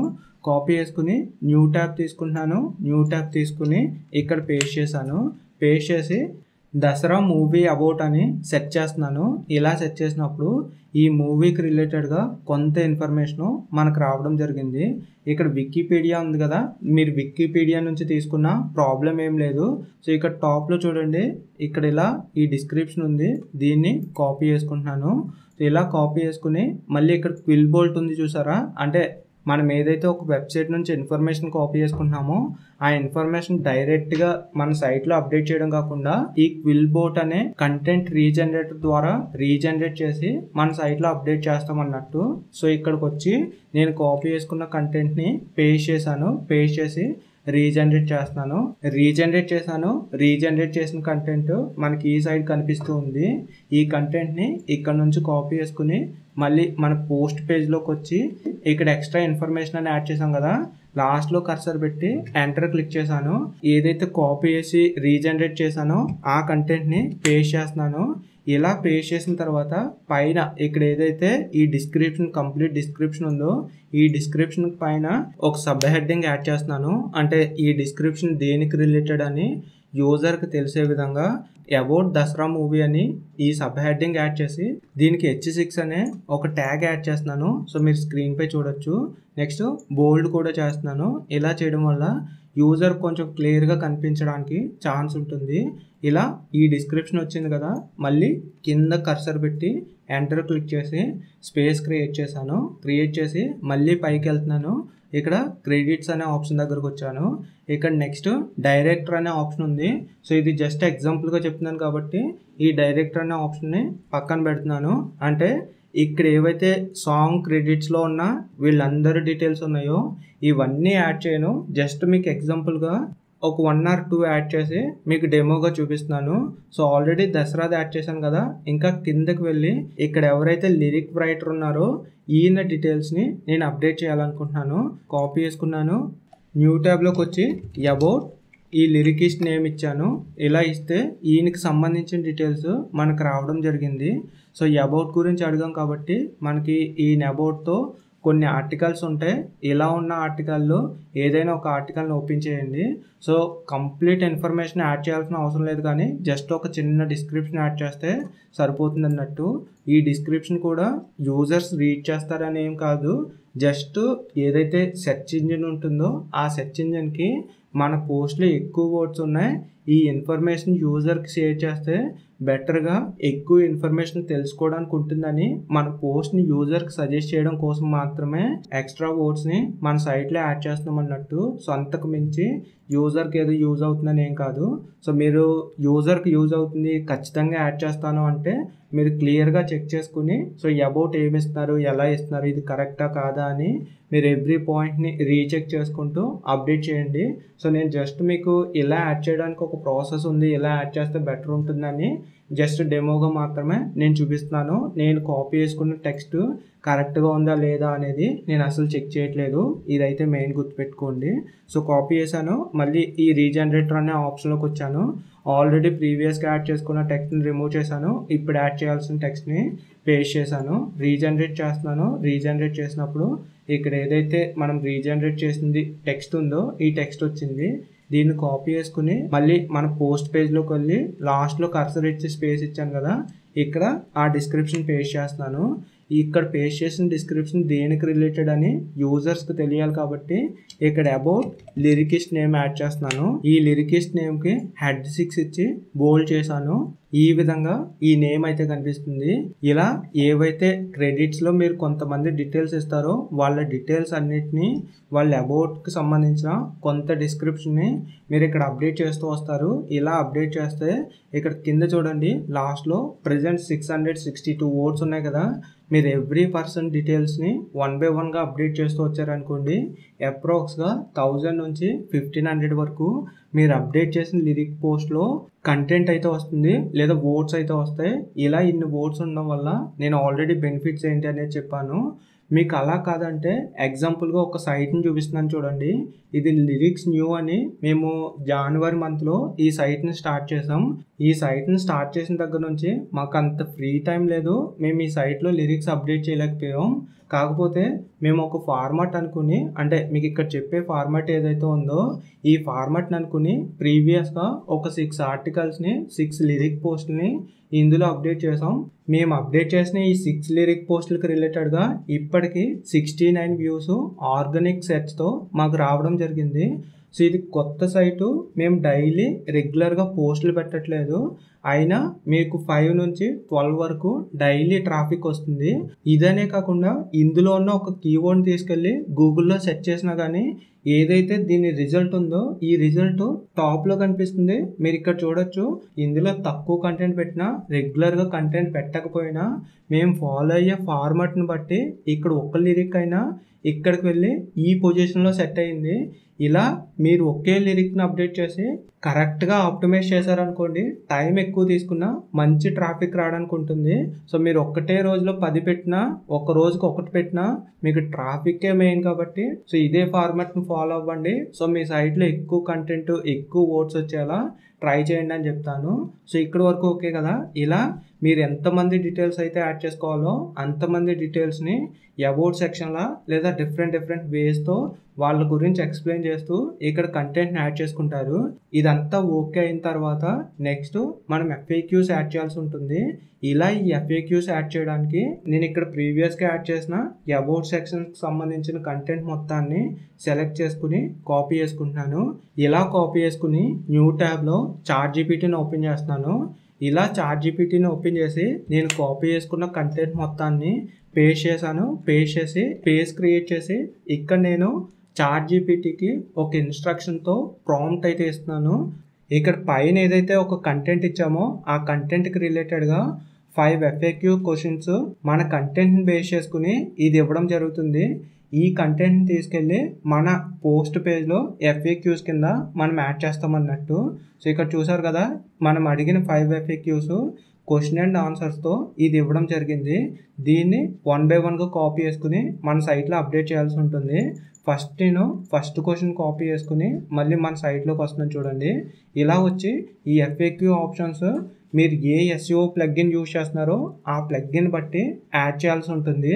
కాపీ చేసుకుని న్యూ ట్యాబ్ తీసుకుంటున్నాను. న్యూ ట్యాబ్ తీసుకుని ఇక్కడ పేస్ట్ చేశాను. పేస్ట్ చేసి దసరా మూవీ అబౌట్ అని సెర్చ్ చేస్తున్నాను. ఇలా సెర్చ్ చేసినప్పుడు ఈ మూవీకి రిలేటెడ్గా కొంత ఇన్ఫర్మేషను మనకు రావడం జరిగింది. ఇక్కడ వికీపీడియా ఉంది కదా, మీరు వికీపీడియా నుంచి తీసుకున్న ప్రాబ్లం ఏం లేదు. సో ఇక్కడ టాప్లో చూడండి, ఇక్కడ ఇలా ఈ డిస్క్రిప్షన్ ఉంది, దీన్ని కాపీ చేసుకుంటున్నాను. సో ఇలా కాపీ చేసుకుని మళ్ళీ ఇక్కడ క్విల్ బోల్ట్ ఉంది చూసారా, అంటే మనం ఏదైతే ఒక వెబ్సైట్ నుంచి ఇన్ఫర్మేషన్ కాపీ చేసుకుంటున్నామో ఆ ఇన్ఫర్మేషన్ డైరెక్ట్గా మన సైట్లో అప్డేట్ చేయడం కాకుండా ఈ క్విల్ బోట్ అనే కంటెంట్ రీజనరేటర్ ద్వారా రీజనరేట్ చేసి మన సైట్లో అప్డేట్ చేస్తామన్నట్టు. సో ఇక్కడికి వచ్చి నేను కాపీ చేసుకున్న కంటెంట్ని పేస్ట్ చేశాను. పేస్ట్ చేసి రీజనరేట్ చేస్తున్నాను. రీజనరేట్ చేసిన కంటెంట్ మనకి ఈ సైడ్ కనిపిస్తూ ఉంది. ఈ కంటెంట్ని ఇక్కడ నుంచి కాపీ చేసుకుని మళ్ళీ మన పోస్ట్ పేజ్లోకి వచ్చి ఇక్కడ ఎక్స్ట్రా ఇన్ఫర్మేషన్ అని యాడ్ చేసాం కదా, లాస్ట్లో కర్సర్ పెట్టి ఎంటర్ క్లిక్ చేశాను. ఏదైతే కాపీ చేసి రీజనరేట్ చేశానో ఆ కంటెంట్ని పేస్ట్ చేస్తున్నాను. ఇలా పేస్ట్ చేసిన తర్వాత పైన ఇక్కడ ఏదైతే ఈ కంప్లీట్ డిస్క్రిప్షన్ ఉందో ఈ డిస్క్రిప్షన్ పైన ఒక సబ్ హెడ్డింగ్ యాడ్ చేస్తున్నాను. అంటే ఈ డిస్క్రిప్షన్ దేనికి రిలేటెడ్ అని యూజర్కి తెలిసే విధంగా అబౌట్ దసరా మూవీ అని ఈ సబ్ హెడ్డింగ్ యాడ్ చేసి దీనికి H6 అనే ఒక ట్యాగ్ యాడ్ చేస్తున్నాను. సో మీరు స్క్రీన్ పై చూడొచ్చు. నెక్స్ట్ బోల్డ్ కూడా చేస్తున్నాను. ఇలా చేయడం వల్ల యూజర్ కొంచెం క్లియర్గా కనిపించడానికి ఛాన్స్ ఉంటుంది. ఇలా ఈ డిస్క్రిప్షన్ వచ్చింది కదా, మళ్ళీ కింద కర్సర్ పెట్టి ఎంటర్ క్లిక్ చేసి స్పేస్ క్రియేట్ చేసి మళ్ళీ పైకి వెళ్తున్నాను. ఇక్కడ క్రెడిట్స్ అనే ఆప్షన్ దగ్గరకు వచ్చాను. ఇక్కడ నెక్స్ట్ డైరెక్టర్ అనే ఆప్షన్ ఉంది. సో ఇది జస్ట్ ఎగ్జాంపుల్గా చెప్తున్నాను కాబట్టి ఈ డైరెక్టర్ అనే ఆప్షన్ని పక్కన పెడుతున్నాను. అంటే ఇక్కడ ఏవైతే సాంగ్ క్రెడిట్స్లో ఉన్న వీళ్ళందరి డీటెయిల్స్ ఉన్నాయో ఇవన్నీ యాడ్ చేయను. జస్ట్ మీకు ఎగ్జాంపుల్గా ఒక 1 or 2 యాడ్ చేసి మీకు డెమోగా చూపిస్తున్నాను. సో ఆల్రెడీ దసరాది యాడ్ చేశాను కదా, ఇంకా కిందకి వెళ్ళి ఇక్కడ ఎవరైతే లిరిక్ రైటర్ ఉన్నారో ఈయన డీటెయిల్స్ని నేను అప్డేట్ చేయాలనుకుంటున్నాను. కాపీ చేసుకున్నాను. న్యూ ట్యాబ్లోకి వచ్చి అబౌట్ ఈ లిరికిస్ట్ నేమ్ ఇచ్చాను. ఇలా ఇస్తే ఈయనకి సంబంధించిన డీటెయిల్స్ మనకు రావడం జరిగింది. సో ఈ అబౌట్ గురించి అడిగాం కాబట్టి మనకి ఈయన అబౌట్తో కొన్ని ఆర్టికల్స్ ఉంటాయి. ఇలా ఉన్న ఆర్టికల్లో ఏదైనా ఒక ఆర్టికల్ని ఓపెన్ చేయండి. సో కంప్లీట్ ఇన్ఫర్మేషన్ యాడ్ చేయాల్సిన అవసరం లేదు, కానీ జస్ట్ ఒక చిన్న డిస్క్రిప్షన్ యాడ్ చేస్తే సరిపోతుంది అన్నట్టు. ఈ డిస్క్రిప్షన్ కూడా యూజర్స్ రీడ్ చేస్తారని ఏం కాదు. జస్ట్ ఏదైతే సెర్చ్ ఇంజిన్ ఉంటుందో ఆ సెర్చ్ ఇంజిన్కి మన పోస్ట్లో ఎక్కువ వర్డ్స్ ఉన్నాయి, ఈ ఇన్ఫర్మేషన్ యూజర్కి షేర్ చేస్తే బెటర్గా ఎక్కువ ఇన్ఫర్మేషన్ తెలుసుకోవడానికి ఉంటుందని మన పోస్ట్ని యూజర్కి సజెస్ట్ చేయడం కోసం మాత్రమే ఎక్స్ట్రా వర్డ్స్ని మన సైట్లో యాడ్ చేస్తున్నాం అన్నట్టు. సో అంతకు మించి యూజర్కి ఏదో యూజ్ అవుతుందని ఏం కాదు. సో మీరు యూజర్కి యూజ్ అవుతుంది ఖచ్చితంగా యాడ్ చేస్తాను అంటే మీరు క్లియర్గా చెక్ చేసుకుని సో అబౌట్ ఏమి ఇస్తున్నారు, ఎలా ఇస్తున్నారు, ఇది కరెక్టా కాదా అని మీరు ఎవ్రీ పాయింట్ని రీచెక్ చేసుకుంటూ అప్డేట్ చేయండి. సో నేను జస్ట్ మీకు ఇలా యాడ్ చేయడానికి ఒక ప్రాసెస్ ఉంది, ఇలా యాడ్ చేస్తే బెటర్ ఉంటుందని జస్ట్ డెమోగా మాత్రమే నేను చూపిస్తున్నాను. నేను కాపీ చేసుకున్న టెక్స్ట్ కరెక్ట్గా ఉందా లేదా అనేది నేను అసలు చెక్ చేయట్లేదు. ఇదైతే మెయిన్ గుర్తుపెట్టుకోండి. సో కాపీ చేశాను, మళ్ళీ ఈ రీజనరేటర్ అనే ఆప్షన్లోకి వచ్చాను. ఆల్రెడీ ప్రీవియస్గా యాడ్ చేసుకున్న టెక్స్ట్ని రిమూవ్ చేశాను. ఇప్పుడు యాడ్ చేయాల్సిన టెక్స్ట్ని పేస్ట్ చేశాను. రీజనరేట్ చేస్తున్నాను. రీజనరేట్ చేసినప్పుడు ఇక్కడ ఏదైతే మనం రీజనరేట్ చేసింది టెక్స్ట్ ఉందో ఈ టెక్స్ట్ వచ్చింది. దీన్ని కాపీ చేసుకుని మళ్ళీ మన పోస్ట్ పేజ్లోకి వెళ్ళి లాస్ట్లో కర్సర్ ఇచ్చి స్పేస్ ఇచ్చాను కదా, ఇక్కడ ఆ డిస్క్రిప్షన్ పేస్ట్ చేస్తున్నాను. ఇక్కడ పేస్ట్ చేసిన డిస్క్రిప్షన్ దేనికి రిలేటెడ్ అని యూజర్స్కి తెలియాలి కాబట్టి ఇక్కడ అబౌట్ లిరికిస్ట్ నేమ్ యాడ్ చేస్తున్నాను. ఈ లిరికిస్ట్ నేమ్కి H6 ఇచ్చి బోల్డ్ చేశాను. ఈ విధంగా ఈ నేమ్ అయితే కనిపిస్తుంది. ఇలా ఏవైతే క్రెడిట్స్లో మీరు కొంతమంది డీటెయిల్స్ ఇస్తారో వాళ్ళ డీటెయిల్స్ అన్నిటినీ వాళ్ళ అబౌట్కి సంబంధించిన కొంత డిస్క్రిప్షన్ని మీరు ఇక్కడ అప్డేట్ చేస్తూ వస్తారు. ఇలా అప్డేట్ చేస్తే ఇక్కడ కింద చూడండి లాస్ట్లో ప్రెజెంట్ 662 వర్డ్స్ ఉన్నాయి కదా, మీరు ఎవ్రీ పర్సన్ డీటెయిల్స్ని 1 by 1గా అప్డేట్ చేస్తూ వచ్చారనుకోండి అప్రాక్స్గా 1000 నుంచి 1500 వరకు మీరు అప్డేట్ చేసిన లిరిక్ పోస్ట్లో కంటెంట్ అయితే వస్తుంది, లేదా వర్డ్స్ అయితే వస్తాయి. ఇలా ఇన్ని వర్డ్స్ ఉండడం వల్ల నేను ఆల్రెడీ బెనిఫిట్స్ ఏంటి అనేది చెప్పాను. మీకు అలా కాదంటే ఎగ్జాంపుల్గా ఒక సైట్ని చూపిస్తున్నాను చూడండి. ఇది లిరిక్స్ న్యూ అని మేము జనవరి మంత్లో ఈ సైట్ని స్టార్ట్ చేసాం. ఈ సైట్ని స్టార్ట్ చేసిన దగ్గర నుంచి మాకు అంత ఫ్రీ టైం లేదు, మేము ఈ సైట్లో లిరిక్స్ అప్డేట్ చేయలేకపోయాం. కాకపోతే మేము ఒక ఫార్మాట్ అనుకుని, అంటే మీకు ఇక్కడ చెప్పే ఫార్మాట్ ఏదైతే ఉందో ఈ ఫార్మాట్ని అనుకుని ప్రీవియస్గా ఒక 6 ఆర్టికల్స్ని 6 లిరిక్ పోస్ట్ని ఇందులో అప్డేట్ చేసాం. మేము అప్డేట్ చేసిన ఈ 6 లిరిక్ పోస్టులకు రిలేటెడ్గా ఇప్పటికీ 69 వ్యూస్ ఆర్గానిక్ సెర్చ్తో మాకు రావడం జరిగింది. సో ఇది కొత్త సైటు, మేము డైలీ రెగ్యులర్గా పోస్టులు పెట్టట్లేదు, అయినా మీకు 5 నుంచి 12 వరకు డైలీ ట్రాఫిక్ వస్తుంది. ఇదనే కాకుండా ఇందులో ఉన్న ఒక కీవర్డ్ని తీసుకెళ్ళి గూగుల్లో సెర్చ్ చేసినా కానీ ఏదైతే దీని రిజల్ట్ ఉందో ఈ రిజల్ట్ టాప్లో కనిపిస్తుంది. మీరు ఇక్కడ చూడొచ్చు. ఇందులో తక్కువ కంటెంట్ పెట్టినా, రెగ్యులర్గా కంటెంట్ పెట్టకపోయినా మేము ఫాలో అయ్యే ఫార్మాట్ని బట్టి ఇక్కడ ఒక్క లిరిక్ అయినా ఇక్కడికి వెళ్ళి ఈ పొజిషన్లో సెట్ అయింది. ఇలా మీరు ఒకే లిరిక్ని అప్డేట్ చేసి కరెక్ట్గా ఆప్టిమైజ్ చేశారనుకోండి, టైం ఎక్కువ తీసుకున్నా మంచి ట్రాఫిక్ రావడానికి ఉంటుంది. సో మీరు ఒక్కటే రోజులో 10 పెట్టినా, ఒక రోజుకి ఒకటి పెట్టినా మీకు ట్రాఫిక్కే మెయిన్ కాబట్టి సో ఇదే ఫార్మాట్ని ఫాలో అవ్వండి. సో మీ సైట్లో ఎక్కువ కంటెంట్, ఎక్కువ ఓట్స్ వచ్చేలా ట్రై చేయండి అని చెప్తాను. సో ఇక్కడ వరకు ఓకే కదా. ఇలా మీరు ఎంతమంది డీటెయిల్స్ అయితే యాడ్ చేసుకోవాలో అంతమంది డీటెయిల్స్ని అబౌట్ సెక్షన్లో లేదా డిఫరెంట్ వేస్తో వాళ్ళ గురించి ఎక్స్ప్లెయిన్ చేస్తూ ఇక్కడ కంటెంట్ని యాడ్ చేసుకుంటారు. ఇదంతా ఓకే అయిన తర్వాత నెక్స్ట్ మనం FAQs యాడ్ చేయాల్సి ఉంటుంది. ఇలా ఈ FAQs యాడ్ చేయడానికి నేను ఇక్కడ ప్రీవియస్గా యాడ్ చేసిన అబౌట్ సెక్షన్కి సంబంధించిన కంటెంట్ మొత్తాన్ని సెలెక్ట్ చేసుకుని కాపీ చేసుకుంటున్నాను. ఇలా కాపీ చేసుకుని న్యూ ట్యాబ్లో ChatGPTని ఓపెన్ చేస్తున్నాను. ఇలా ChatGPTని ఓపెన్ చేసి నేను కాపీ చేసుకున్న కంటెంట్ మొత్తాన్ని పేస్ట్ చేశాను. పేస్ట్ చేసి పేజ్ క్రియేట్ చేసి ఇక్కడ నేను ChatGPTకి ఒక ఇన్స్ట్రక్షన్తో ప్రాంప్ట్ అయితే ఇస్తున్నాను. ఇక్కడ పైన ఏదైతే ఒక కంటెంట్ ఇచ్చామో ఆ కంటెంట్కి రిలేటెడ్గా 5 FAQ క్వశ్చన్స్ మన కంటెంట్ని బేస్ చేసుకుని ఇది ఇవ్వడం జరుగుతుంది. ఈ కంటెంట్ని తీసుకెళ్ళి మన పోస్ట్ పేజ్లో FAQs కింద మనం యాడ్ చేస్తామన్నట్టు. సో ఇక్కడ చూసారు కదా, మనం అడిగిన 5 FAQs క్వశ్చన్ అండ్ ఆన్సర్స్తో ఇది ఇవ్వడం జరిగింది. దీన్ని 1 by 1గా కాపీ చేసుకుని మన సైట్లో అప్డేట్ చేయాల్సి ఉంటుంది. నేను ఫస్ట్ క్వశ్చన్ కాపీ చేసుకుని మళ్ళీ మన సైట్లోకి వస్తున్నాను చూడండి. ఇలా వచ్చి ఈ FAQ ఆప్షన్స్ మీరు ఏ SEO ప్లగ్ఇన్ యూజ్ చేస్తున్నారో ఆ ప్లగ్ఇన్ బట్టి యాడ్ చేయాల్సి ఉంటుంది.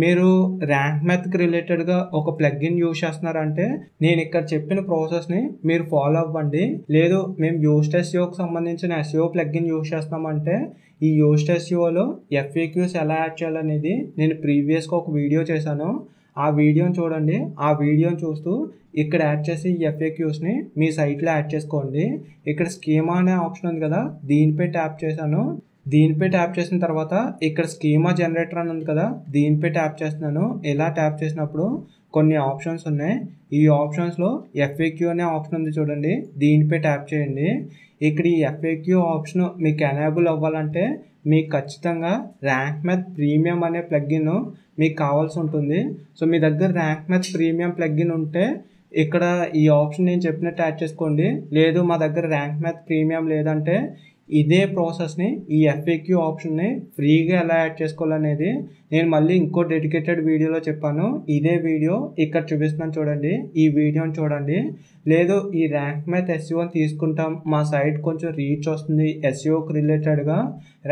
మీరు ర్యాంక్ మ్యాథ్కి రిలేటెడ్గా ఒక ప్లగ్ఇన్ యూజ్ చేస్తున్నారంటే నేను ఇక్కడ చెప్పిన ప్రాసెస్ని మీరు ఫాలో అవ్వండి. లేదు మేము యూస్ట్ SEOకి సంబంధించిన SEO ప్లగ్ఇన్ యూజ్ చేస్తామంటే ఈ యూస్ట్ SEOలో FAQs ఎలా యాడ్ చేయాలనేది నేను ప్రీవియస్గా ఒక వీడియో చేశాను. ఆ వీడియోని చూడండి. ఆ వీడియోని చూస్తూ ఇక్కడ యాడ్ చేసి ఈ FAQsని మీ సైట్లో యాడ్ చేసుకోండి. ఇక్కడ స్కీమా అనే ఆప్షన్ ఉంది కదా, దీనిపై ట్యాప్ చేశాను. దీనిపై ట్యాప్ చేసిన తర్వాత ఇక్కడ స్కీమా జనరేటర్ అని ఉంది కదా, దీనిపై ట్యాప్ చేస్తున్నాను. ఇలా ట్యాప్ చేసినప్పుడు కొన్ని ఆప్షన్స్ ఉన్నాయి. ఈ ఆప్షన్స్లో FAQ అనే ఆప్షన్ ఉంది చూడండి, దీనిపై ట్యాప్ చేయండి. ఇక్కడ ఈ FAQ ఆప్షన్ మీకు ఎనేబుల్ అవ్వాలంటే మీకు ఖచ్చితంగా ర్యాంక్ మ్యాథ్ ప్రీమియం అనే ప్లగ్ఇన్ మీకు కావాల్సి ఉంటుంది. సో మీ దగ్గర ర్యాంక్ మ్యాథ్ ప్రీమియం ప్లగ్ఇన్ ఉంటే ఇక్కడ ఈ ఆప్షన్ నేను చెప్పినట్టు యాడ్ చేసుకోండి. లేదు మా దగ్గర ర్యాంక్ మ్యాథ్ ప్రీమియం లేదంటే ఇదే ప్రాసెస్ని ఈ FAQ ఆప్షన్ని ఫ్రీగా ఎలా యాడ్ చేసుకోవాలనేది నేను మళ్ళీ ఇంకో డెడికేటెడ్ వీడియోలో చెప్పాను. ఇదే వీడియో ఇక్కడ చూపిస్తున్నాను చూడండి, ఈ వీడియోని చూడండి. లేదు ఈ ర్యాంక్ మ్యాథ్ SEO తీసుకుంటాం, మా సైట్ కొంచెం రీచ్ వస్తుంది, SEOకి రిలేటెడ్గా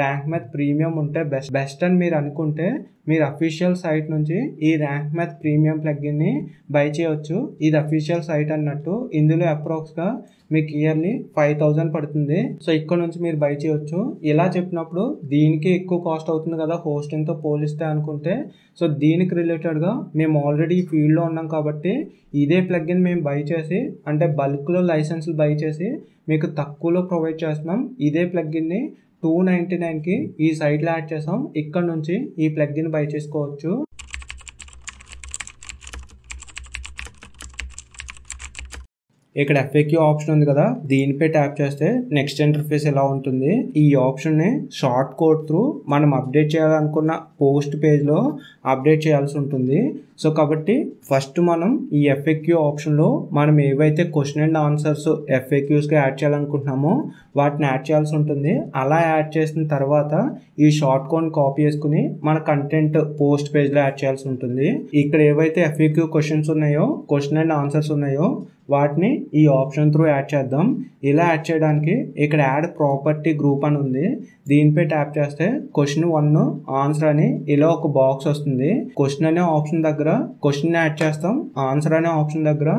ర్యాంక్ మ్యాథ్ ప్రీమియం ఉంటే బెస్ట్ అని మీరు అనుకుంటే మీరు అఫీషియల్ సైట్ నుంచి ఈ ర్యాంక్ మ్యాథ్ ప్రీమియం ప్లగ్ఇన్ని బై చేయవచ్చు. ఇది అఫీషియల్ సైట్ అన్నట్టు. ఇందులో అప్రాక్స్గా మీకు ఇయర్లీ 5,000 పడుతుంది. సో ఇక్కడ నుంచి మీరు బై చేయవచ్చు. ఇలా చెప్పినప్పుడు దీనికి ఎక్కువ కాస్ట్ అవుతుంది కదా హోస్టింగ్తో పోలిస్తే అనుకుంటే, సో దీనికి రిలేటెడ్గా మేము ఆల్రెడీ ఈ ఫీల్డ్లో ఉన్నాం కాబట్టి ఇదే ప్లగ్ఇన్ మేము బై చేసి అంటే బల్క్లో లైసెన్స్లు బై చేసి మీకు తక్కువలో ప్రొవైడ్ చేస్తున్నాం. ఇదే ప్లగ్ఇన్ని 299కి ఈ సైట్లో యాడ్ చేసాం. ఇక్కడ నుంచి ఈ ప్లగ్ఇన్ బై చేసుకోవచ్చు. ఇక్కడ FAQ ఆప్షన్ ఉంది కదా, దీనిపై ట్యాప్ చేస్తే నెక్స్ట్ ఇంటర్ఫేస్ ఎలా ఉంటుంది. ఈ ఆప్షన్ని షార్ట్ కోడ్ త్రూ మనం అప్డేట్ చేయాలనుకున్న పోస్ట్ పేజ్లో అప్డేట్ చేయాల్సి ఉంటుంది. సో కాబట్టి ఫస్ట్ మనం ఈ FAQ ఆప్షన్లో మనం ఏవైతే క్వశ్చన్ అండ్ ఆన్సర్స్ FAQస్గా యాడ్ చేయాలనుకుంటున్నామో వాటిని యాడ్ చేయాల్సి ఉంటుంది. అలా యాడ్ చేసిన తర్వాత ఈ షార్ట్ కోడ్ కాపీ చేసుకుని మన కంటెంట్ పోస్ట్ పేజ్లో యాడ్ చేయాల్సి ఉంటుంది. ఇక్కడ ఏవైతే FAQ క్వశ్చన్స్ ఉన్నాయో, క్వశ్చన్ అండ్ ఆన్సర్స్ ఉన్నాయో వాటిని ఈ ఆప్షన్ త్రూ యాడ్ చేద్దాం. ఇలా యాడ్ చేయడానికి ఇక్కడ యాడ్ ప్రాపర్టీ గ్రూప్ అని ఉంది, దీనిపై ట్యాప్ చేస్తే క్వశ్చన్ 1 ఆన్సర్ అని ఇలా ఒక బాక్స్ వస్తుంది. క్వశ్చన్ అనే ఆప్షన్ దగ్గర క్వశ్చన్ యాడ్ చేస్తాం, ఆన్సర్ అనే ఆప్షన్ దగ్గర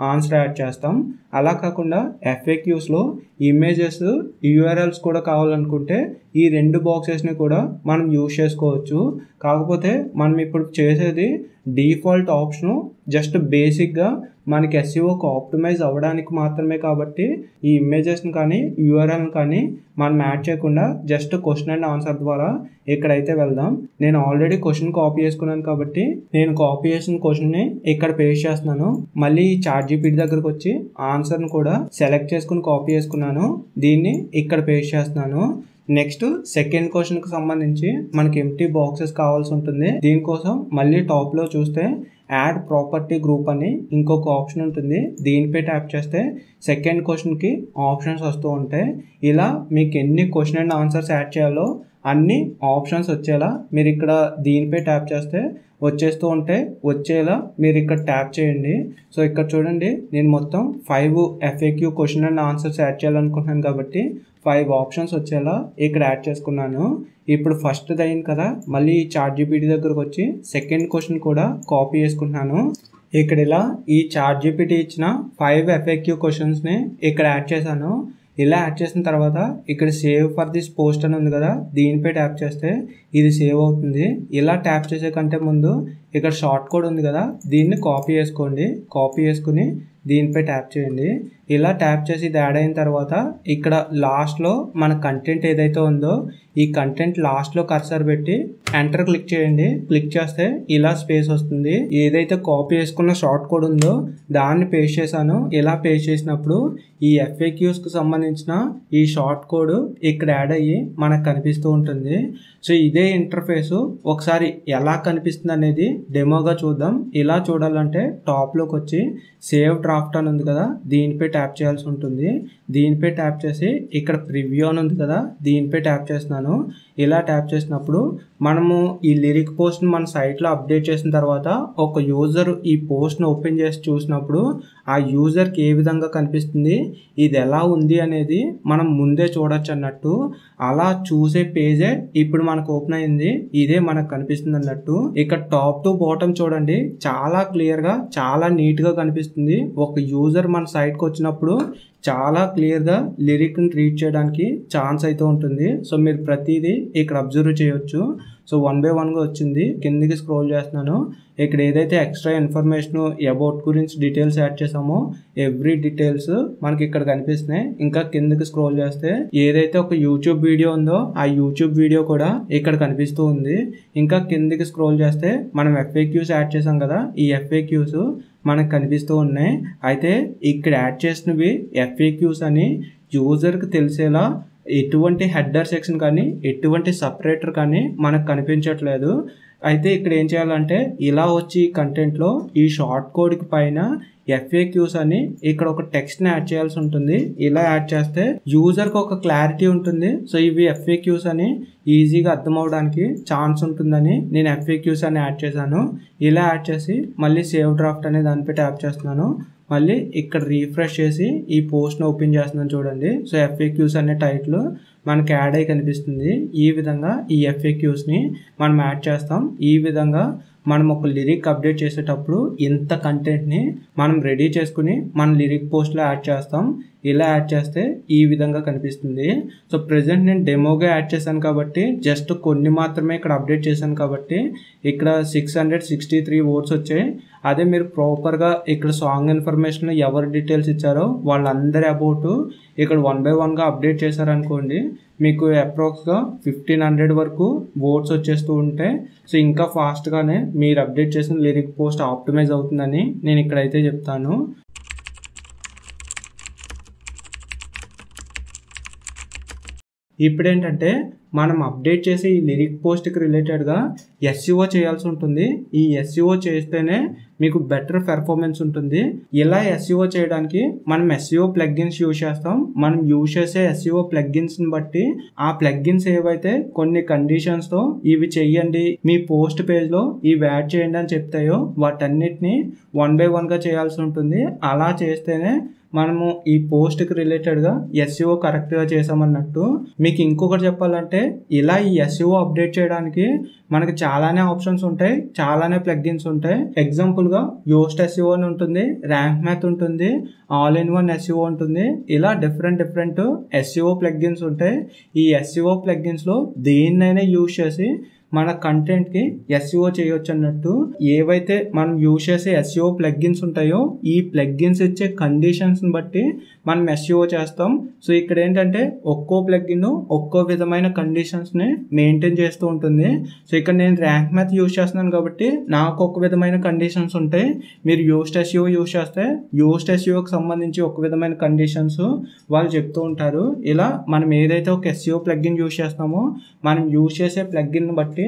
ఆన్సర్ యాడ్ చేస్తాం. అలా కాకుండా FAQsలో ఇమేజెస్, URLs కూడా కావాలనుకుంటే ఈ 2 బాక్సెస్ని కూడా మనం యూజ్ చేసుకోవచ్చు. కాకపోతే మనం ఇప్పుడు చేసేది డిఫాల్ట్ ఆప్షను జస్ట్ బేసిక్గా మనకి SEOకి ఆప్టిమైజ్ అవ్వడానికి మాత్రమే. కాబట్టి ఈ ఇమేజెస్ని కానీ URLని కానీ మనం యాడ్ చేయకుండా జస్ట్ క్వశ్చన్ అండ్ ఆన్సర్ ద్వారా ఇక్కడైతే వెళ్దాం. నేను ఆల్రెడీ క్వశ్చన్ కాపీ చేసుకున్నాను కాబట్టి నేను కాపీ చేసిన క్వశ్చన్ని ఇక్కడ పేస్ట్ చేస్తున్నాను. మళ్ళీ ChatGPT దగ్గరకు వచ్చి ఆన్సర్ని కూడా సెలెక్ట్ చేసుకుని కాపీ చేసుకున్నాను. దీన్ని ఇక్కడ పేస్ట్ చేస్తున్నాను. నెక్స్ట్ సెకండ్ క్వశ్చన్కి సంబంధించి మనకి ఎంప్టీ బాక్సెస్ కావాల్సి ఉంటుంది. దీనికోసం మళ్ళీ టాప్లో చూస్తే యాడ్ ప్రాపర్టీ గ్రూప్ అని ఇంకొక ఆప్షన్ ఉంటుంది. దీనిపై ట్యాప్ చేస్తే సెకండ్ క్వశ్చన్కి ఆప్షన్స్ వస్తూ ఉంటాయి. ఇలా మీకు ఎన్ని క్వశ్చన్ అండ్ ఆన్సర్స్ యాడ్ చేయాలో అన్ని ఆప్షన్స్ వచ్చేలా మీరు ఇక్కడ దీనిపై ట్యాప్ చేస్తే వచ్చేస్తూ ఉంటే వచ్చేలా మీరు ఇక్కడ ట్యాప్ చేయండి. సో ఇక్కడ చూడండి, నేను మొత్తం 5 FAQ question and answers add చేయాలనుకుంటున్నాను కాబట్టి 5 ఆప్షన్స్ వచ్చేలా ఇక్కడ యాడ్ చేసుకున్నాను. ఇప్పుడు ఫస్ట్ అయింది కదా, మళ్ళీ ChatGPT దగ్గరకు వచ్చి సెకండ్ క్వశ్చన్ కూడా కాపీ చేసుకుంటున్నాను. ఇక్కడ ఇలా ఈ ChatGPT ఇచ్చిన 5 FAQ క్వశ్చన్స్ని ఇక్కడ యాడ్ చేశాను. ఇలా యాడ్ చేసిన తర్వాత ఇక్కడ సేవ్ ఫర్ దిస్ పోస్ట్ అని ఉంది కదా, దీనిపై ట్యాప్ చేస్తే ఇది సేవ్ అవుతుంది. ఇలా ట్యాప్ చేసే కంటే ముందు ఇక్కడ షార్ట్ కోడ్ ఉంది కదా, దీన్ని కాపీ చేసుకోండి. కాపీ చేసుకుని దీనిపై ట్యాప్ చేయండి. ఇలా ట్యాప్ చేసి ఇది యాడ్ అయిన తర్వాత ఇక్కడ లాస్ట్లో మన కంటెంట్ ఏదైతే ఉందో ఈ కంటెంట్ లాస్ట్లో కర్సర్ పెట్టి ఎంటర్ క్లిక్ చేయండి. క్లిక్ చేస్తే ఇలా స్పేస్ వస్తుంది. ఏదైతే కాపీ చేసుకున్న షార్ట్ కోడ్ ఉందో దాన్ని పేస్ట్ చేశాను. ఇలా పేస్ట్ చేసినప్పుడు ఈ FAQsకి సంబంధించిన ఈ షార్ట్ కోడ్ ఇక్కడ యాడ్ అయ్యి మనకు కనిపిస్తూ ఉంటుంది. సో ఇదే ఇంటర్ఫేస్ ఒకసారి ఎలా కనిపిస్తుంది అనేది డెమోగా చూద్దాం. ఇలా చూడాలంటే టాప్లోకి వచ్చి సేవ్ డ్రాఫ్ట్ అని ఉంది కదా, దీనిపై ట్యాప్ చేయాల్సి ఉంటుంది. దీనిపై ట్యాప్ చేసి ఇక్కడ ప్రివ్యూ అని ఉంది కదా, దీనిపై ట్యాప్ చేస్తున్నాను. ఇలా ట్యాప్ చేసినప్పుడు మనము ఈ లిరిక్ పోస్ట్ని మన సైట్లో అప్డేట్ చేసిన తర్వాత ఒక యూజర్ ఈ పోస్ట్ని ఓపెన్ చేసి చూసినప్పుడు ఆ యూజర్కి ఏ విధంగా కనిపిస్తుంది, ఇది ఎలా ఉంది అనేది మనం ముందే చూడొచ్చు అన్నట్టు. అలా చూసే పేజే ఇప్పుడు మనకు ఓపెన్ అయింది. ఇదే మనకు కనిపిస్తుంది అన్నట్టు. ఇక్కడ టాప్ టు బాటమ్ చూడండి, చాలా క్లియర్గా చాలా నీట్గా కనిపిస్తుంది. ఒక యూజర్ మన సైట్కి వచ్చినప్పుడు చాలా క్లియర్గా లిరిక్ని రీడ్ చేయడానికి ఛాన్స్ అయితే ఉంటుంది. సో మీరు ప్రతిదీ ఇక్కడ అబ్జర్వ్ చేయొచ్చు. సో 1 by 1గా వచ్చింది. కిందికి స్క్రోల్ చేస్తున్నాను. ఇక్కడ ఏదైతే ఎక్స్ట్రా ఇన్ఫర్మేషన్ అబౌట్ గురించి డీటెయిల్స్ యాడ్ చేసామో ఎవ్రీ డీటెయిల్స్ మనకి ఇక్కడ కనిపిస్తున్నాయి. ఇంకా కిందికి స్క్రోల్ చేస్తే ఏదైతే ఒక యూట్యూబ్ వీడియో ఉందో ఆ యూట్యూబ్ వీడియో కూడా ఇక్కడ కనిపిస్తూ ఉంది. ఇంకా కిందికి స్క్రోల్ చేస్తే మనం FAQs యాడ్ చేసాం కదా, ఈ FAQs మనకు కనిపిస్తూ ఉన్నాయి. అయితే ఇక్కడ యాడ్ చేసినవి FAQs అని యూజర్కి తెలిసేలా ఎటువంటి హెడర్ సెక్షన్ కానీ ఎటువంటి సపరేటర్ కానీ మనకు కనిపించట్లేదు. అయితే ఇక్కడ ఏం చేయాలంటే ఇలా వచ్చి కంటెంట్లో ఈ షార్ట్ కోడ్కి పైన FAQs అని ఇక్కడ ఒక టెక్స్ట్ని యాడ్ చేయాల్సి ఉంటుంది. ఇలా యాడ్ చేస్తే యూజర్కి ఒక క్లారిటీ ఉంటుంది. సో ఇవి FAQs అని ఈజీగా అర్థం అవడానికి ఛాన్స్ ఉంటుందని నేను FAQs అని యాడ్ చేశాను. ఇలా యాడ్ చేసి మళ్ళీ సేవ్ డ్రాఫ్ట్ అనే దానిపై ట్యాప్ చేస్తున్నాను. మళ్ళీ ఇక్కడ రీఫ్రెష్ చేసి ఈ పోస్ట్ని ఓపెన్ చేస్తున్నాను చూడండి. సో FAQs అనే టైటిల్ మనకి యాడ్ అయ్యి కనిపిస్తుంది. ఈ విధంగా ఈ FAQsని మనం యాడ్ చేస్తాం. ఈ విధంగా మనం ఒక లిరిక్ అప్డేట్ చేసేటప్పుడు ఇంత కంటెంట్ని మనం రెడీ చేసుకుని మన లిరిక్ పోస్ట్లో యాడ్ చేస్తాం. ఇలా యాడ్ చేస్తే ఈ విధంగా కనిపిస్తుంది. సో ప్రెజెంట్ నేను డెమోగా యాడ్ చేశాను కాబట్టి జస్ట్ కొన్ని మాత్రమే ఇక్కడ అప్డేట్ చేశాను కాబట్టి ఇక్కడ 663 votes వచ్చాయి. అదే మీరు ప్రాపర్గా ఇక్కడ సాంగ్ ఇన్ఫర్మేషన్ ఎవరు డీటెయిల్స్ ఇచ్చారో వాళ్ళందరి అబౌట్ ఇక్కడ 1 by 1గా అప్డేట్ చేశారనుకోండి, మీకు అప్రాక్స్గా 1500 వరకు ఓట్స్ వచ్చేస్తూ ఉంటాయి. సో ఇంకా ఫాస్ట్గానే మీరు అప్డేట్ చేసిన లిరిక్ పోస్ట్ ఆప్టిమైజ్ అవుతుందని నేను ఇక్కడైతే చెప్తాను. ఇప్పుడు ఏంటంటే మనం అప్డేట్ చేసే ఈ లిరిక్ పోస్ట్కి రిలేటెడ్గా SEO చేయాల్సి ఉంటుంది. ఈ SEO చేస్తేనే మీకు బెటర్ పెర్ఫార్మెన్స్ ఉంటుంది. ఇలా SEO చేయడానికి మనం SEO ప్లగ్గిన్స్ యూజ్ చేస్తాం. మనం యూజ్ చేసే SEO ప్లగ్గిన్స్ని బట్టి ఆ ప్లగ్గిన్స్ ఏవైతే కొన్ని కండిషన్స్తో ఇవి చెయ్యండి, మీ పోస్ట్ పేజ్లో ఇవి యాడ్ చేయండి అని చెప్తాయో వాటన్నిటిని 1 by 1గా చేయాల్సి ఉంటుంది. అలా చేస్తేనే మనము ఈ పోస్ట్కి రిలేటెడ్గా ఎస్ఈఓ కరెక్ట్గా చేసామన్నట్టు. మీకు ఇంకొకటి చెప్పాలంటే ఇలా ఈ ఎస్ఈఓ అప్డేట్ చేయడానికి మనకి చాలానే ఆప్షన్స్ ఉంటాయి, చాలానే ప్లగ్గిన్స్ ఉంటాయి. ఎగ్జాంపుల్గా యోస్ట్ ఎస్ఈఓ అని ఉంటుంది, ర్యాంక్ మ్యాథ్ ఉంటుంది, ఆల్ ఇన్ వన్ ఎస్ఈఓ ఉంటుంది. ఇలా డిఫరెంట్ ఎస్ఈఓ ప్లగ్గిన్స్ ఉంటాయి. ఈ ఎస్ఈఓ ప్లగ్గిన్స్లో దేన్నైనా యూజ్ చేసి మన కంటెంట్కి ఎస్ఈఓ చేయొచ్చు అన్నట్టు. ఏవైతే మనం యూజ్ చేసే ఎస్ఈఓ ప్లగ్గిన్స్ ఉంటాయో ఈ ప్లగ్గిన్స్ ఇచ్చే కండిషన్స్ని బట్టి మనం ఎస్ఈఓ చేస్తాం. సో ఇక్కడ ఏంటంటే ఒక్కో ప్లగ్గిన్ ఒక్కో విధమైన కండిషన్స్ని మెయింటైన్ చేస్తూ ఉంటుంది. సో ఇక్కడ నేను ర్యాంక్ మ్యాథ్ యూజ్ చేస్తున్నాను కాబట్టి నాకు ఒక విధమైన కండిషన్స్ ఉంటాయి. మీరు యోస్ట్ ఎస్ఈఓ యూజ్ చేస్తే యోస్ట్ ఎస్ఈఓకి సంబంధించి ఒక విధమైన కండిషన్స్ వాళ్ళు చెప్తూ ఉంటారు. ఇలా మనం ఏదైతే ఒక ఎస్ఈఓ ప్లగ్గిన్ యూజ్ చేస్తామో మనం యూజ్ చేసే ప్లగ్గిన్ బట్టి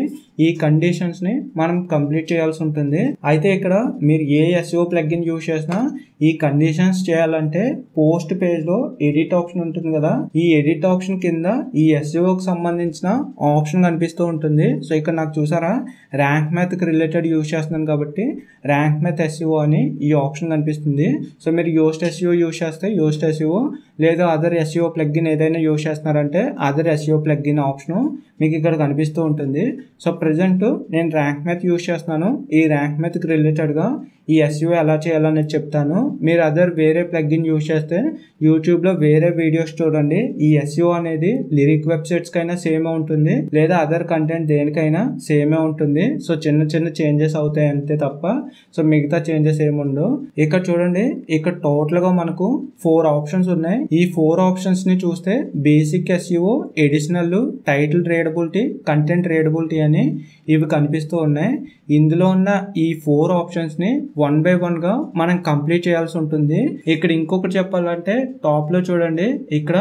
ఈ కండిషన్స్ ని మనం కంప్లీట్ చేయాల్సి ఉంటుంది. అయితే ఇక్కడ మీరు ఏ ఎస్ఈఓ ప్లగ్గిన్ యూజ్ చేసినా ఈ కండిషన్స్ చేయాలంటే పోస్ట్ పేజ్ లో ఎడిట్ ఆప్షన్ ఉంటుంది కదా, ఈ ఎడిట్ ఆప్షన్ కింద ఈ ఎస్ఈఓకి సంబంధించిన ఆప్షన్ కనిపిస్తూ ఉంటుంది. సో ఇక్కడ నాకు చూసారా ర్యాంక్ మ్యాథ్ కి రిలేటెడ్ యూజ్ చేస్తున్నాను కాబట్టి ర్యాంక్ మ్యాథ్ ఎస్ఈఓ అని ఈ ఆప్షన్ కనిపిస్తుంది. సో మీరు యోస్ట్ ఎస్ఈఓ యూజ్ చేస్తే యోస్ట్ ఎస్ఈఓ లేదా అదర్ ఎస్ఈఓ ప్లగ్గిన్ ఏదైనా యూజ్ చేస్తున్నారంటే అదర్ ఎస్ఈఓ ప్లగ్గిన్ ఆప్షన్ మీకు ఇక్కడ కనిపిస్తూ ఉంటుంది. సో ప్రజెంట్ నేను ర్యాంక్ మ్యాథ్ యూజ్ చేస్తున్నాను. ఈ ర్యాంక్ మ్యాథ్కి రిలేటెడ్గా ఈ ఎస్ఈఓ ఎలా చేయాలనేది చెప్తాను. మీరు అదర్ వేరే ప్లగ్గిన్ యూజ్ చేస్తే యూట్యూబ్లో వేరే వీడియోస్ చూడండి. ఈ ఎస్ఈఓ అనేది లిరిక్ వెబ్సైట్స్కైనా సేమే ఉంటుంది, లేదా అదర్ కంటెంట్ దేనికైనా సేమే ఉంటుంది. సో చిన్న చేంజెస్ అవుతాయి అంతే తప్ప సో మిగతా చేంజెస్ ఏముండవు. ఇక్కడ చూడండి, ఇక్కడ టోటల్గా మనకు 4 ఆప్షన్స్ ఉన్నాయి. ఈ 4 ఆప్షన్స్ ని చూస్తే basic SEO, additional, title readability, content readability అని ఇవి కనిపిస్తూ ఉన్నాయి. ఇందులో ఉన్న ఈ 4 ఆప్షన్స్ ని 1 by 1 గా మనం కంప్లీట్ చేయాల్సి ఉంటుంది. ఇక్కడ ఇంకొకటి చెప్పాలంటే టాప్ లో చూడండి, ఇక్కడ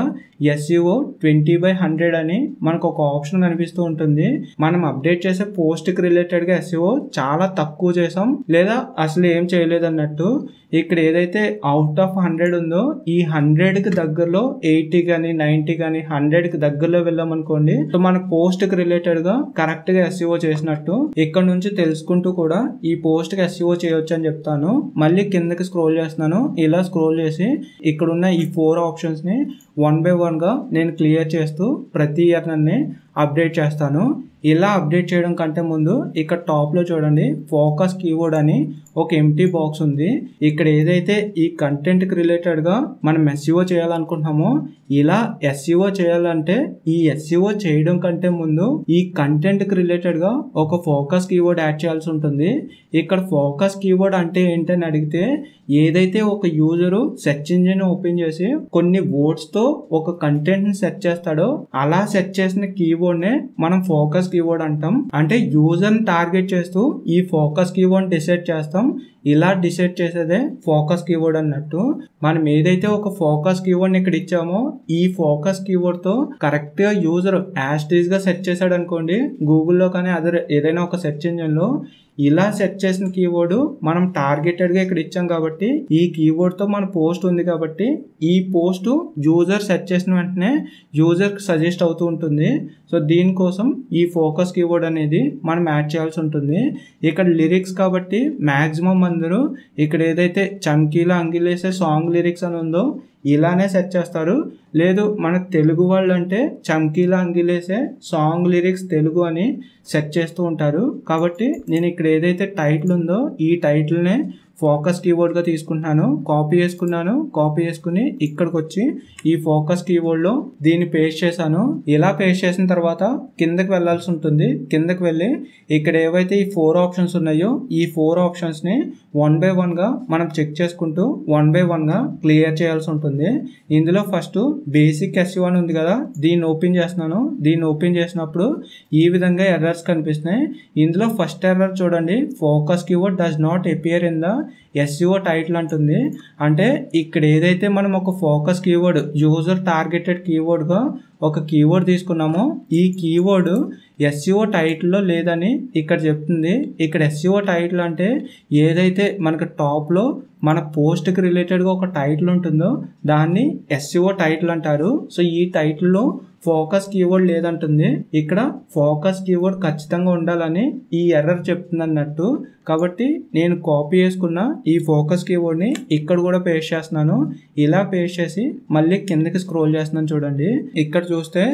ఎస్ఈఓ 20/100 అని మనకు ఒక ఆప్షన్ కనిపిస్తూ ఉంటుంది. మనం అప్డేట్ చేసే పోస్ట్ కి రిలేటెడ్ గా ఎస్ఈఓ చాలా తక్కువ చేసాం లేదా అసలు ఏం చేయలేదు అన్నట్టు. ఇక్కడ ఏదైతే అవుట్ ఆఫ్ 100 ఉందో ఈ 100 కి దగ్గరలో 80 కానీ 90 కానీ 100 కి దగ్గరలో వెళ్ళామనుకోండి, సో మన పోస్ట్ కి రిలేటెడ్ గా కరెక్ట్ గా ఎస్ఈఓ చేసినట్టు. ఇక్కడ నుంచి తెలుసుకుంటూ కూడా ఈ పోస్ట్ కి ఎస్ఈఓ చేయొచ్చు అని చెప్తాను. మళ్ళీ కిందకి స్క్రోల్ చేస్తున్నాను. ఇలా స్క్రోల్ చేసి ఇక్కడ ఉన్న ఈ 4 ఆప్షన్స్ ని 1 by 1 గా నేను క్లియర్ చేస్తూ ప్రతి ఇయర్ నన్ను అప్డేట్ చేస్తాను. ఇలా అప్డేట్ చేయడం కంటే ముందు ఇక్కడ టాప్ లో చూడండి ఫోకస్ కీవర్డ్ అని ఒక ఎంప్టీ బాక్స్ ఉంది. ఇక్కడ ఏదైతే ఈ కంటెంట్ కి రిలేటెడ్ గా మనం ఎస్ఈఓ చేయాలనుకుంటున్నామో ఇలా ఎస్ఈఓ చేయాలంటే ఈ ఎస్ఈఓ చేయడం కంటే ముందు ఈ కంటెంట్ కి రిలేటెడ్ గా ఒక ఫోకస్ కీవర్డ్ యాడ్ చేయాల్సి ఉంటుంది. ఇక్కడ ఫోకస్ కీవర్డ్ అంటే ఏంటని అడిగితే ఏదైతే ఒక యూజరు సెర్చ్ ఇంజిన్ ఓపెన్ చేసి కొన్ని వర్డ్స్ తో ఒక కంటెంట్ ని సెర్చ్ చేస్తాడో అలా సెర్చ్ చేసిన కీవర్డ్ నే మనం ఫోకస్ కీవర్డ్ అంటాం. అంటే యూజర్ ని టార్గెట్ చేస్తూ ఈ ఫోకస్ కీవర్డ్ డిసైడ్ చేస్తాం. ఇలా డిసైడ్ చేసేదే ఫోకస్ కీవర్డ్ అన్నట్టు. మనం ఏదైతే ఒక ఫోకస్ కీవర్డ్ ఇక్కడ ఇచ్చామో ఈ ఫోకస్ కీవర్డ్ తో కరెక్ట్ గా యూజర్ యాస్టీజ్ గా సెర్చ్ చేశాడు అనుకోండి గూగుల్లో కానీ అదర్ ఏదైనా ఒక సెర్చ్ ఇంజిన్ లో, ఇలా సెర్చ్ చేసిన కీవర్డ్ మనం టార్గెటెడ్ గా ఇక్కడ ఇచ్చాం కాబట్టి ఈ కీవర్డ్ తో మన పోస్ట్ ఉంది కాబట్టి ఈ పోస్ట్ యూజర్ సెర్చ్ చేసిన వెంటనే యూజర్ కి సజెస్ట్ అవుతూ ఉంటుంది. సో దీనికోసం ఈ ఫోకస్ కీవర్డ్ అనేది మనం యాడ్ చేయాల్సి ఉంటుంది. ఇక్కడ లిరిక్స్ కాబట్టి మాక్సిమం అందరూ ఇక్కడ ఏదైతే చమ్కీలా అంగిలేసే సాంగ్ లిరిక్స్ అని ఉందో ఇలానే సెర్చ్ చేస్తారు. లేదు మన తెలుగు వాళ్ళు అంటే చమ్కీలా అంగిలేసే సాంగ్ లిరిక్స్ తెలుగు అని సెర్చ్ చేస్తూ ఉంటారు. కాబట్టి నేను ఇక్కడ ఏదైతే టైటిల్ ఉందో ఈ టైటిల్నే ఫోకస్ కీవర్డ్గా తీసుకుంటున్నాను. కాపీ చేసుకుని ఇక్కడికి వచ్చి ఈ ఫోకస్ కీవర్డ్లో దీన్ని పేస్ట్ చేశాను. ఇలా పేస్ట్ చేసిన తర్వాత కిందకి వెళ్ళాల్సి ఉంటుంది. కిందకి వెళ్ళి ఇక్కడ ఏవైతే ఈ 4 ఆప్షన్స్ ఉన్నాయో ఈ 4 ఆప్షన్స్ని 1 by 1 గా మనం చెక్ చేసుకుంటూ 1 by 1 గా క్లియర్ చేయాల్సి ఉంటుంది. ఇందులో ఫస్ట్ బేసిక్ ఎస్ఈఓ అని ఉంది కదా, దీన్ని ఓపెన్ చేస్తున్నాను. దీన్ని ఓపెన్ చేసినప్పుడు ఈ విధంగా ఎర్రర్స్ కనిపిస్తున్నాయి. ఇందులో ఫస్ట్ ఎర్రర్ చూడండి, focus keyword does not appear in the SEO title అంటుంది. అంటే ఇక్కడ ఏదైతే మనం ఒక ఫోకస్ కీవర్డ్ యూజర్ టార్గెటెడ్ కీవర్డ్గా ఒక కీవర్డ్ తీసుకున్నామో ఈ కీవర్డ్ ఎస్ఈఓ టైటిల్లో లేదని ఇక్కడ చెప్తుంది. ఇక్కడ ఎస్ఈఓ టైటిల్ అంటే ఏదైతే మనకు టాప్లో మన పోస్ట్కి రిలేటెడ్గా ఒక టైటిల్ ఉంటుందో దాన్ని ఎస్ఈఓ టైటిల్ అంటారు. సో ఈ టైటిల్లో ఫోకస్ కీవర్డ్ లేదంటుంది. ఇక్కడ ఫోకస్ కీవర్డ్ ఖచ్చితంగా ఉండాలని ఈ ఎర్రర్ చెప్తుంది అన్నట్టు. కాబట్టి నేను కాపీ చేసుకున్న ఈ ఫోకస్ కీవర్డ్ ని ఇక్కడ కూడా పేస్ట్ చేస్తున్నాను. ఇలా పేస్ట్ చేసి మళ్ళీ కిందకి స్క్రోల్ చేస్తున్నాను. చూడండి, ఇక్కడ చూస్తే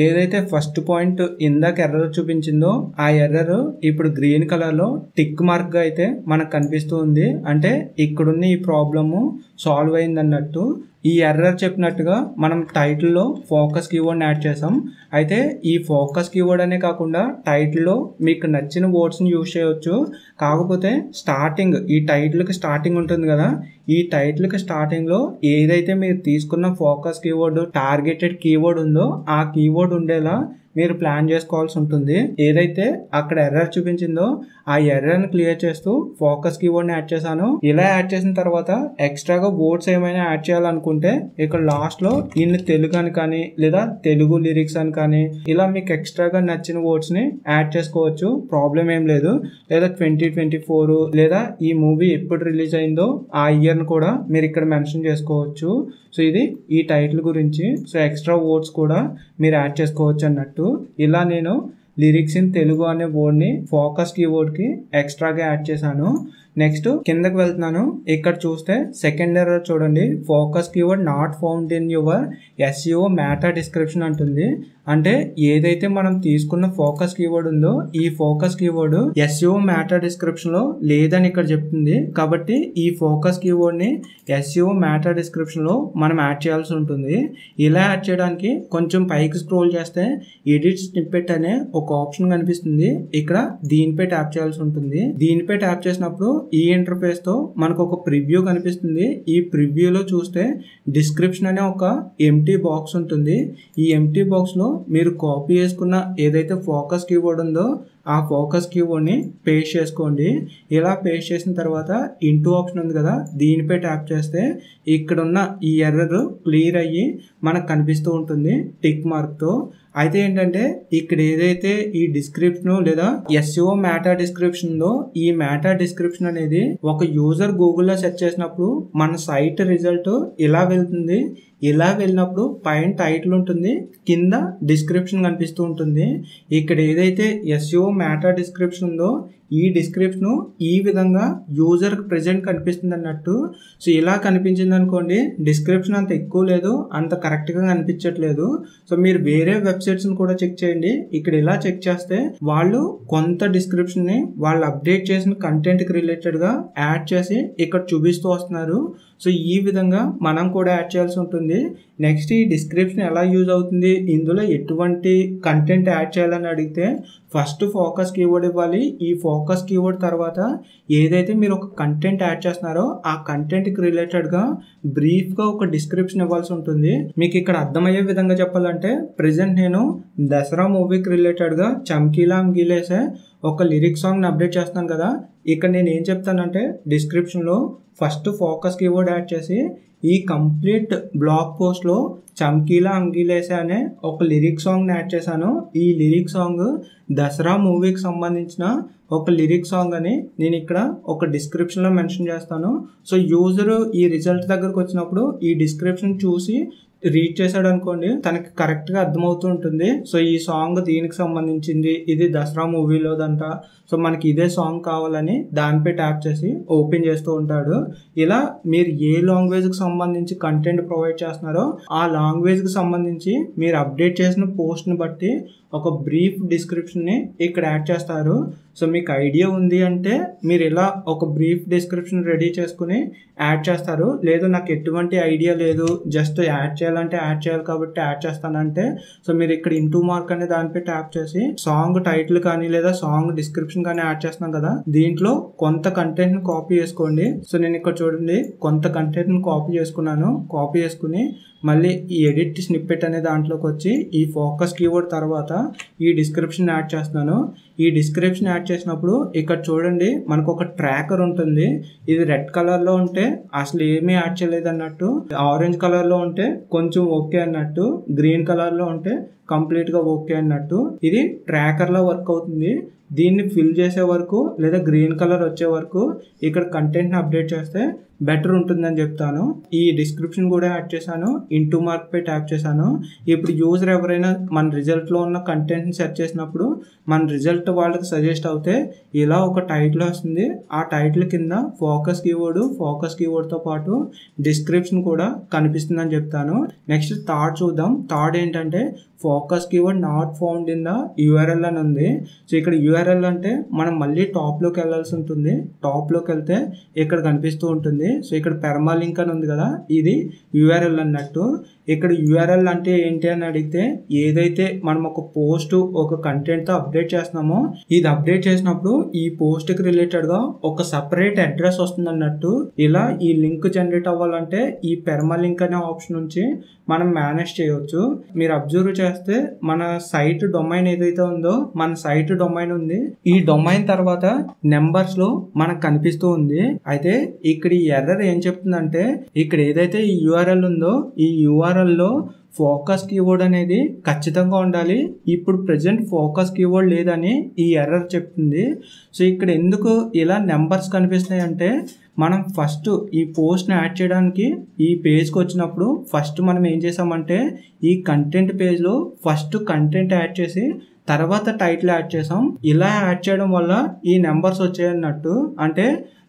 ఏదైతే ఫస్ట్ పాయింట్ ఇందాక ఎర్రర్ చూపించిందో ఆ ఎర్రర్ ఇప్పుడు గ్రీన్ కలర్ లో టిక్ మార్క్ గా అయితే మనకు కనిపిస్తూ ఉంది. అంటే ఇక్కడున్న ఈ ప్రాబ్లము సాల్వ్ అయింది అన్నట్టు. ఈ ఎర్రర్ చెప్పినట్టుగా మనం టైటిల్లో ఫోకస్ కీవర్డ్ని యాడ్ చేసాం. అయితే ఈ ఫోకస్ కీవర్డ్ అనే కాకుండా టైటిల్లో మీకు నచ్చిన వర్డ్స్ని యూజ్ చేయవచ్చు. కాకపోతే స్టార్టింగ్, ఈ టైటిల్కి స్టార్టింగ్ ఉంటుంది కదా, ఈ టైటిల్కి స్టార్టింగ్లో ఏదైతే మీరు తీసుకున్న ఫోకస్ కీవర్డ్ టార్గెటెడ్ కీవర్డ్ ఉందో ఆ కీవర్డ్ ఉండేలా మీరు ప్లాన్ చేసుకోవాల్సి ఉంటుంది. ఏదైతే అక్కడ ఎర్రర్ చూపించిందో ఆ ఎర్రర్ని క్లియర్ చేస్తూ ఫోకస్ కీవర్డ్ని యాడ్ చేశాను. ఇలా యాడ్ చేసిన తర్వాత ఎక్స్ట్రాగా వర్డ్స్ ఏమైనా యాడ్ చేయాలనుకుంటే ఇక్కడ లాస్ట్లో ఇన్ తెలుగు అని కానీ లేదా తెలుగు లిరిక్స్ అని కానీ ఇలా మీకు ఎక్స్ట్రాగా నచ్చిన వర్డ్స్ని యాడ్ చేసుకోవచ్చు. ప్రాబ్లం ఏం లేదు. లేదా 2024 లేదా ఈ మూవీ ఎప్పుడు రిలీజ్ అయిందో ఆ ఇయర్ని కూడా మీరు ఇక్కడ మెన్షన్ చేసుకోవచ్చు. సో ఇది ఈ టైటిల్ గురించి. సో ఎక్స్ట్రా వర్డ్స్ కూడా మీరు యాడ్ చేసుకోవచ్చు అన్నట్టు. ఇలా నేను లిరిక్స్ ఇన్ తెలుగు అనే వర్డ్ని ఫోకస్ కీవర్డ్కి ఎక్స్ట్రాగా యాడ్ చేశాను. నెక్స్ట్ కిందకి వెళ్తున్నాను. ఇక్కడ చూస్తే సెకండ్ ఎర్రర్ చూడండి, focus keyword not found in your SEO meta description అంటుంది. అంటే ఏదైతే మనం తీసుకున్న ఫోకస్ కీవర్డ్ ఉందో ఈ focus keyword SEO meta description లో లేదని ఇక్కడ చెప్తుంది. కాబట్టి ఈ ఫోకస్ కీవర్డ్ ని SEO మెటా డిస్క్రిప్షన్ లో మనం యాడ్ చేయాల్సి ఉంటుంది. ఇలా యాడ్ చేయడానికి కొంచెం పైకి స్క్రోల్ చేస్తే ఎడిట్ స్నిప్పెట్ అనే ఒక ఆప్షన్ కనిపిస్తుంది. ఇక్కడ దీనిపై ట్యాప్ చేయాల్సి ఉంటుంది. దీనిపై ట్యాప్ చేసినప్పుడు ఈ ఇంటర్ఫేస్ తో మనకు ఒక ప్రివ్యూ కనిపిస్తుంది. ఈ ప్రివ్యూలో చూస్తే డిస్క్రిప్షన్ అనే ఒక ఎంటీ బాక్స్ ఉంటుంది. ఈ ఎంటీ బాక్స్ లో మీరు కాపీ చేసుకున్న ఏదైతే ఫోకస్ కీవర్డ్ ఉందో ఆ ఫోకస్ కీవర్డ్ని పేస్ట్ చేసుకోండి. ఇలా పేస్ట్ చేసిన తర్వాత ఇంటూ ఆప్షన్ ఉంది కదా, దీనిపై ట్యాప్ చేస్తే ఇక్కడున్న ఈ ఎర్రర్ క్లియర్ అయ్యి మనకు కనిపిస్తూ ఉంటుంది టిక్ మార్క్తో. అయితే ఏంటంటే ఇక్కడ ఏదైతే ఈ డిస్క్రిప్షన్ లేదా SEO మెటా డిస్క్రిప్షన్ ఉందో ఈ మెటా డిస్క్రిప్షన్ అనేది ఒక యూజర్ గూగుల్లో సెర్చ్ చేసినప్పుడు మన సైట్ రిజల్ట్ ఇలా వెళ్తుంది. ఇలా వెళ్ళినప్పుడు పైన టైటిల్ ఉంటుంది, కింద డిస్క్రిప్షన్ కనిపిస్తూ ఉంటుంది. ఇక్కడ ఏదైతే SEO మెటా డిస్క్రిప్షన్ ఉందో ఈ డిస్క్రిప్షన్ ఈ విధంగా యూజర్ కి ప్రెజెంట్ కనిపిస్తుంది అన్నట్టు. సో ఇలా కనిపించింది అనుకోండి, డిస్క్రిప్షన్ అంత ఎక్కువ లేదు, అంత కరెక్ట్ గా కనిపించట్లేదు. సో మీరు వేరే వెబ్సైట్స్ కూడా చెక్ చేయండి. ఇక్కడ ఇలా చెక్ చేస్తే వాళ్ళు కొంత డిస్క్రిప్షన్ ని వాళ్ళు అప్డేట్ చేసిన కంటెంట్ కి రిలేటెడ్ గా యాడ్ చేసి ఇక్కడ చూపిస్తూ వస్తున్నారు. సో ఈ విధంగా మనం కూడా యాడ్ చేయాల్సి ఉంటుంది. నెక్స్ట్ ఈ డిస్క్రిప్షన్ ఎలా యూజ్ అవుతుంది, ఇందులో ఎటువంటి కంటెంట్ యాడ్ చేయాలని అడిగితే ఫస్ట్ ఫోకస్ కీవర్డ్ ఇవ్వాలి. ఈ ఫోకస్ కీవర్డ్ తర్వాత ఏదైతే మీరు ఒక కంటెంట్ యాడ్ చేస్తున్నారో ఆ కంటెంట్కి రిలేటెడ్గా బ్రీఫ్గా ఒక డిస్క్రిప్షన్ ఇవ్వాల్సి ఉంటుంది. మీకు ఇక్కడ అర్థమయ్యే విధంగా చెప్పాలంటే ప్రెజెంట్ నేను దసరా మూవీకి రిలేటెడ్గా చమ్కీలా అంగీలేసే ఒక లిరిక్ సాంగ్ని అప్డేట్ చేస్తున్నాను కదా. ఇక్కడ నేను ఏం చెప్తానంటే డిస్క్రిప్షన్లో ఫస్ట్ ఫోకస్ కీవర్డ్ యాడ్ చేసి ఈ కంప్లీట్ బ్లాగ్ పోస్ట్లో చమ్కీలా అంగీలేసే అనే ఒక లిరిక్ సాంగ్ని యాడ్ చేశాను. ఈ లిరిక్ సాంగ్ దసరా మూవీకి సంబంధించిన ఒక లిరిక్ సాంగ్ అని నేను ఇక్కడ ఒక డిస్క్రిప్షన్లో మెన్షన్ చేస్తాను. సో యూజర్ ఈ రిజల్ట్ దగ్గరకు వచ్చినప్పుడు ఈ డిస్క్రిప్షన్ చూసి రీడ్ చేశాడు అనుకోండి, తనకి కరెక్ట్ గా అర్థమవుతూ ఉంటుంది. సో ఈ సాంగ్ దీనికి సంబంధించింది, ఇది దసరా మూవీలోదంట, సో మనకి ఇదే సాంగ్ కావాలని దానిపై ట్యాప్ చేసి ఓపెన్ చేస్తూ ఉంటాడు. ఇలా మీరు ఏ లాంగ్వేజ్ కి సంబంధించి కంటెంట్ ప్రొవైడ్ చేస్తున్నారో ఆ లాంగ్వేజ్ కి సంబంధించి మీరు అప్డేట్ చేసిన పోస్ట్ ని బట్టి ఒక బ్రీఫ్ డిస్క్రిప్షన్ ని ఇక్కడ యాడ్ చేస్తారు. సో మీకు ఐడియా ఉంది అంటే మీరు ఇలా ఒక బ్రీఫ్ డిస్క్రిప్షన్ రెడీ చేసుకుని యాడ్ చేస్తారు. లేదు నాకు ఎటువంటి ఐడియా లేదు, జస్ట్ యాడ్ చేయాలంటే యాడ్ చేయాలి కాబట్టి యాడ్ చేస్తానంటే సో మీరు ఇక్కడ ఇంటూ మార్క్ అనే దానిపై ట్యాప్ చేసి సాంగ్ టైటిల్ కానీ లేదా సాంగ్ డిస్క్రిప్షన్ కానీ యాడ్ చేస్తున్నాం కదా, దీంట్లో కొంత కంటెంట్ ని కాపీ చేసుకోండి. సో నేను ఇక్కడ చూడండి కొంత కంటెంట్ ని కాపీ చేసుకున్నాను. కాపీ చేసుకుని మళ్ళీ ఈ ఎడిట్ స్నిప్పెట్ అనే దాంట్లోకి వచ్చి ఈ ఫోకస్ కీవర్డ్ తర్వాత ఈ డిస్క్రిప్షన్ యాడ్ చేస్తున్నాను. ఈ డిస్క్రిప్షన్ యాడ్ చేసినప్పుడు ఇక్కడ చూడండి మనకు ఒక ట్రాకర్ ఉంటుంది. ఇది రెడ్ కలర్ లో ఉంటే అసలు ఏమీ యాడ్ చేయలేదు అన్నట్టు, ఆరెంజ్ కలర్ లో ఉంటే కొంచెం ఓకే అన్నట్టు, గ్రీన్ కలర్ లో ఉంటే కంప్లీట్గా ఓకే అన్నట్టు. ఇది ట్రాకర్లో వర్క్ అవుతుంది. దీన్ని ఫిల్ చేసే వరకు లేదా గ్రీన్ కలర్ వచ్చే వరకు ఇక్కడ కంటెంట్ని అప్డేట్ చేస్తే బెటర్ ఉంటుందని చెప్తాను. ఈ డిస్క్రిప్షన్ కూడా యాడ్ చేశాను, ఇంటూ మార్క్ పై ట్యాప్ చేశాను. ఇప్పుడు యూజర్ ఎవరైనా మన రిజల్ట్లో ఉన్న కంటెంట్ని సెర్చ్ చేసినప్పుడు మన రిజల్ట్ వాళ్ళకి సజెస్ట్ అవుతే ఇలా ఒక టైటిల్ వస్తుంది. ఆ టైటిల్ కింద ఫోకస్ కీవర్డ్తో పాటు డిస్క్రిప్షన్ కూడా కనిపిస్తుందని చెప్తాను. నెక్స్ట్ థర్డ్ చూద్దాం. థర్డ్ ఏంటంటే focus keyword not found in the URL అని ఉంది. సో ఇక్కడ యూఆర్ఎల్ అంటే మనం మళ్ళీ టాప్లోకి వెళ్ళాల్సి ఉంటుంది. టాప్లోకి వెళ్తే ఇక్కడ కనిపిస్తూ ఉంటుంది. సో ఇక్కడ పెర్మా లింక్ అని ఉంది కదా, ఇది యూఆర్ఎల్ అన్నట్టు. ఇక్కడ యూఆర్ఎల్ అంటే ఏంటి అని అడిగితే ఏదైతే మనం ఒక పోస్ట్ ఒక కంటెంట్తో అప్డేట్ చేస్తున్నామో ఇది అప్డేట్ చేసినప్పుడు ఈ పోస్ట్కి రిలేటెడ్గా ఒక సపరేట్ అడ్రస్ వస్తుంది అన్నట్టు. ఇలా ఈ లింక్ జనరేట్ అవ్వాలంటే ఈ పెర్మా లింక్ అనే ఆప్షన్ నుంచి మనం మేనేజ్ చేయవచ్చు. మీరు అబ్జర్వ్ చేస్తే మన సైట్ డొమైన్ ఏదైతే ఉందో మన సైట్ డొమైన్ ఉంది. ఈ డొమైన్ తర్వాత నెంబర్స్ లో మనకు కనిపిస్తూ ఉంది. అయితే ఇక్కడ ఈ ఎర్రర్ ఏం చెప్తుందంటే ఇక్కడ ఏదైతే ఈ యూఆర్ఎల్ ఉందో ఈ యూఆర్ఎల్ లో ఫోకస్ కీవర్డ్ అనేది ఖచ్చితంగా ఉండాలి. ఇప్పుడు ప్రెజెంట్ ఫోకస్ కీవర్డ్ లేదని ఈ ఎర్రర్ చెప్తుంది. సో ఇక్కడ ఎందుకు ఇలా నెంబర్స్ కనిపిస్తున్నాయి అంటే మనం ఫస్ట్ ఈ పోస్ట్ని యాడ్ చేయడానికి ఈ పేజ్కి వచ్చినప్పుడు ఫస్ట్ మనం ఏం చేసామంటే ఈ కంటెంట్ పేజ్లో ఫస్ట్ కంటెంట్ యాడ్ చేసి తర్వాత టైటిల్ యాడ్ చేసాం. ఇలా యాడ్ చేయడం వల్ల ఈ నెంబర్స్ వచ్చాయన్నట్టు. అంటే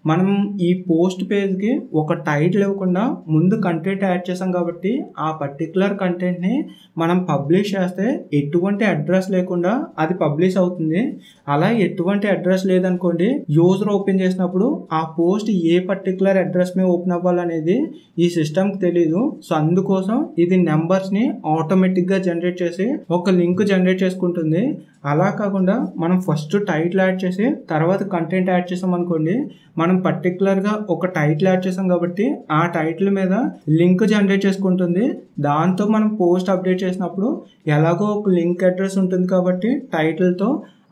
మనం ఈ పోస్ట్ పేజ్కి ఒక టైటిల్ ఇవ్వకుండా ముందు కంటెంట్ యాడ్ చేసాం కాబట్టి ఆ పర్టికులర్ కంటెంట్ని మనం పబ్లిష్ చేస్తే ఎటువంటి అడ్రస్ లేకుండా అది పబ్లిష్ అవుతుంది. అలా ఎటువంటి అడ్రస్ లేదనుకోండి, యూజర్ ఓపెన్ చేసినప్పుడు ఆ పోస్ట్ ఏ పర్టికులర్ అడ్రస్ మీద ఓపెన్ అవ్వాలనేది ఈ సిస్టమ్కి తెలీదు. సో అందుకోసం ఇది నెంబర్స్ని ఆటోమేటిక్గా జనరేట్ చేసి ఒక లింక్ జనరేట్ చేసుకుంటుంది. అలా కాకుండా మనం ఫస్ట్ టైటిల్ యాడ్ చేసి తర్వాత కంటెంట్ యాడ్ చేసాం అనుకోండి, మనం పర్టికులర్గా ఒక టైటిల్ యాడ్ చేసాం కాబట్టి ఆ టైటిల్ మీద లింక్ జనరేట్ చేసుకుంటుంది. దాంతో మనం పోస్ట్ అప్డేట్ చేసినప్పుడు ఎలాగో ఒక లింక్ అడ్రస్ ఉంటుంది కాబట్టి టైటిల్తో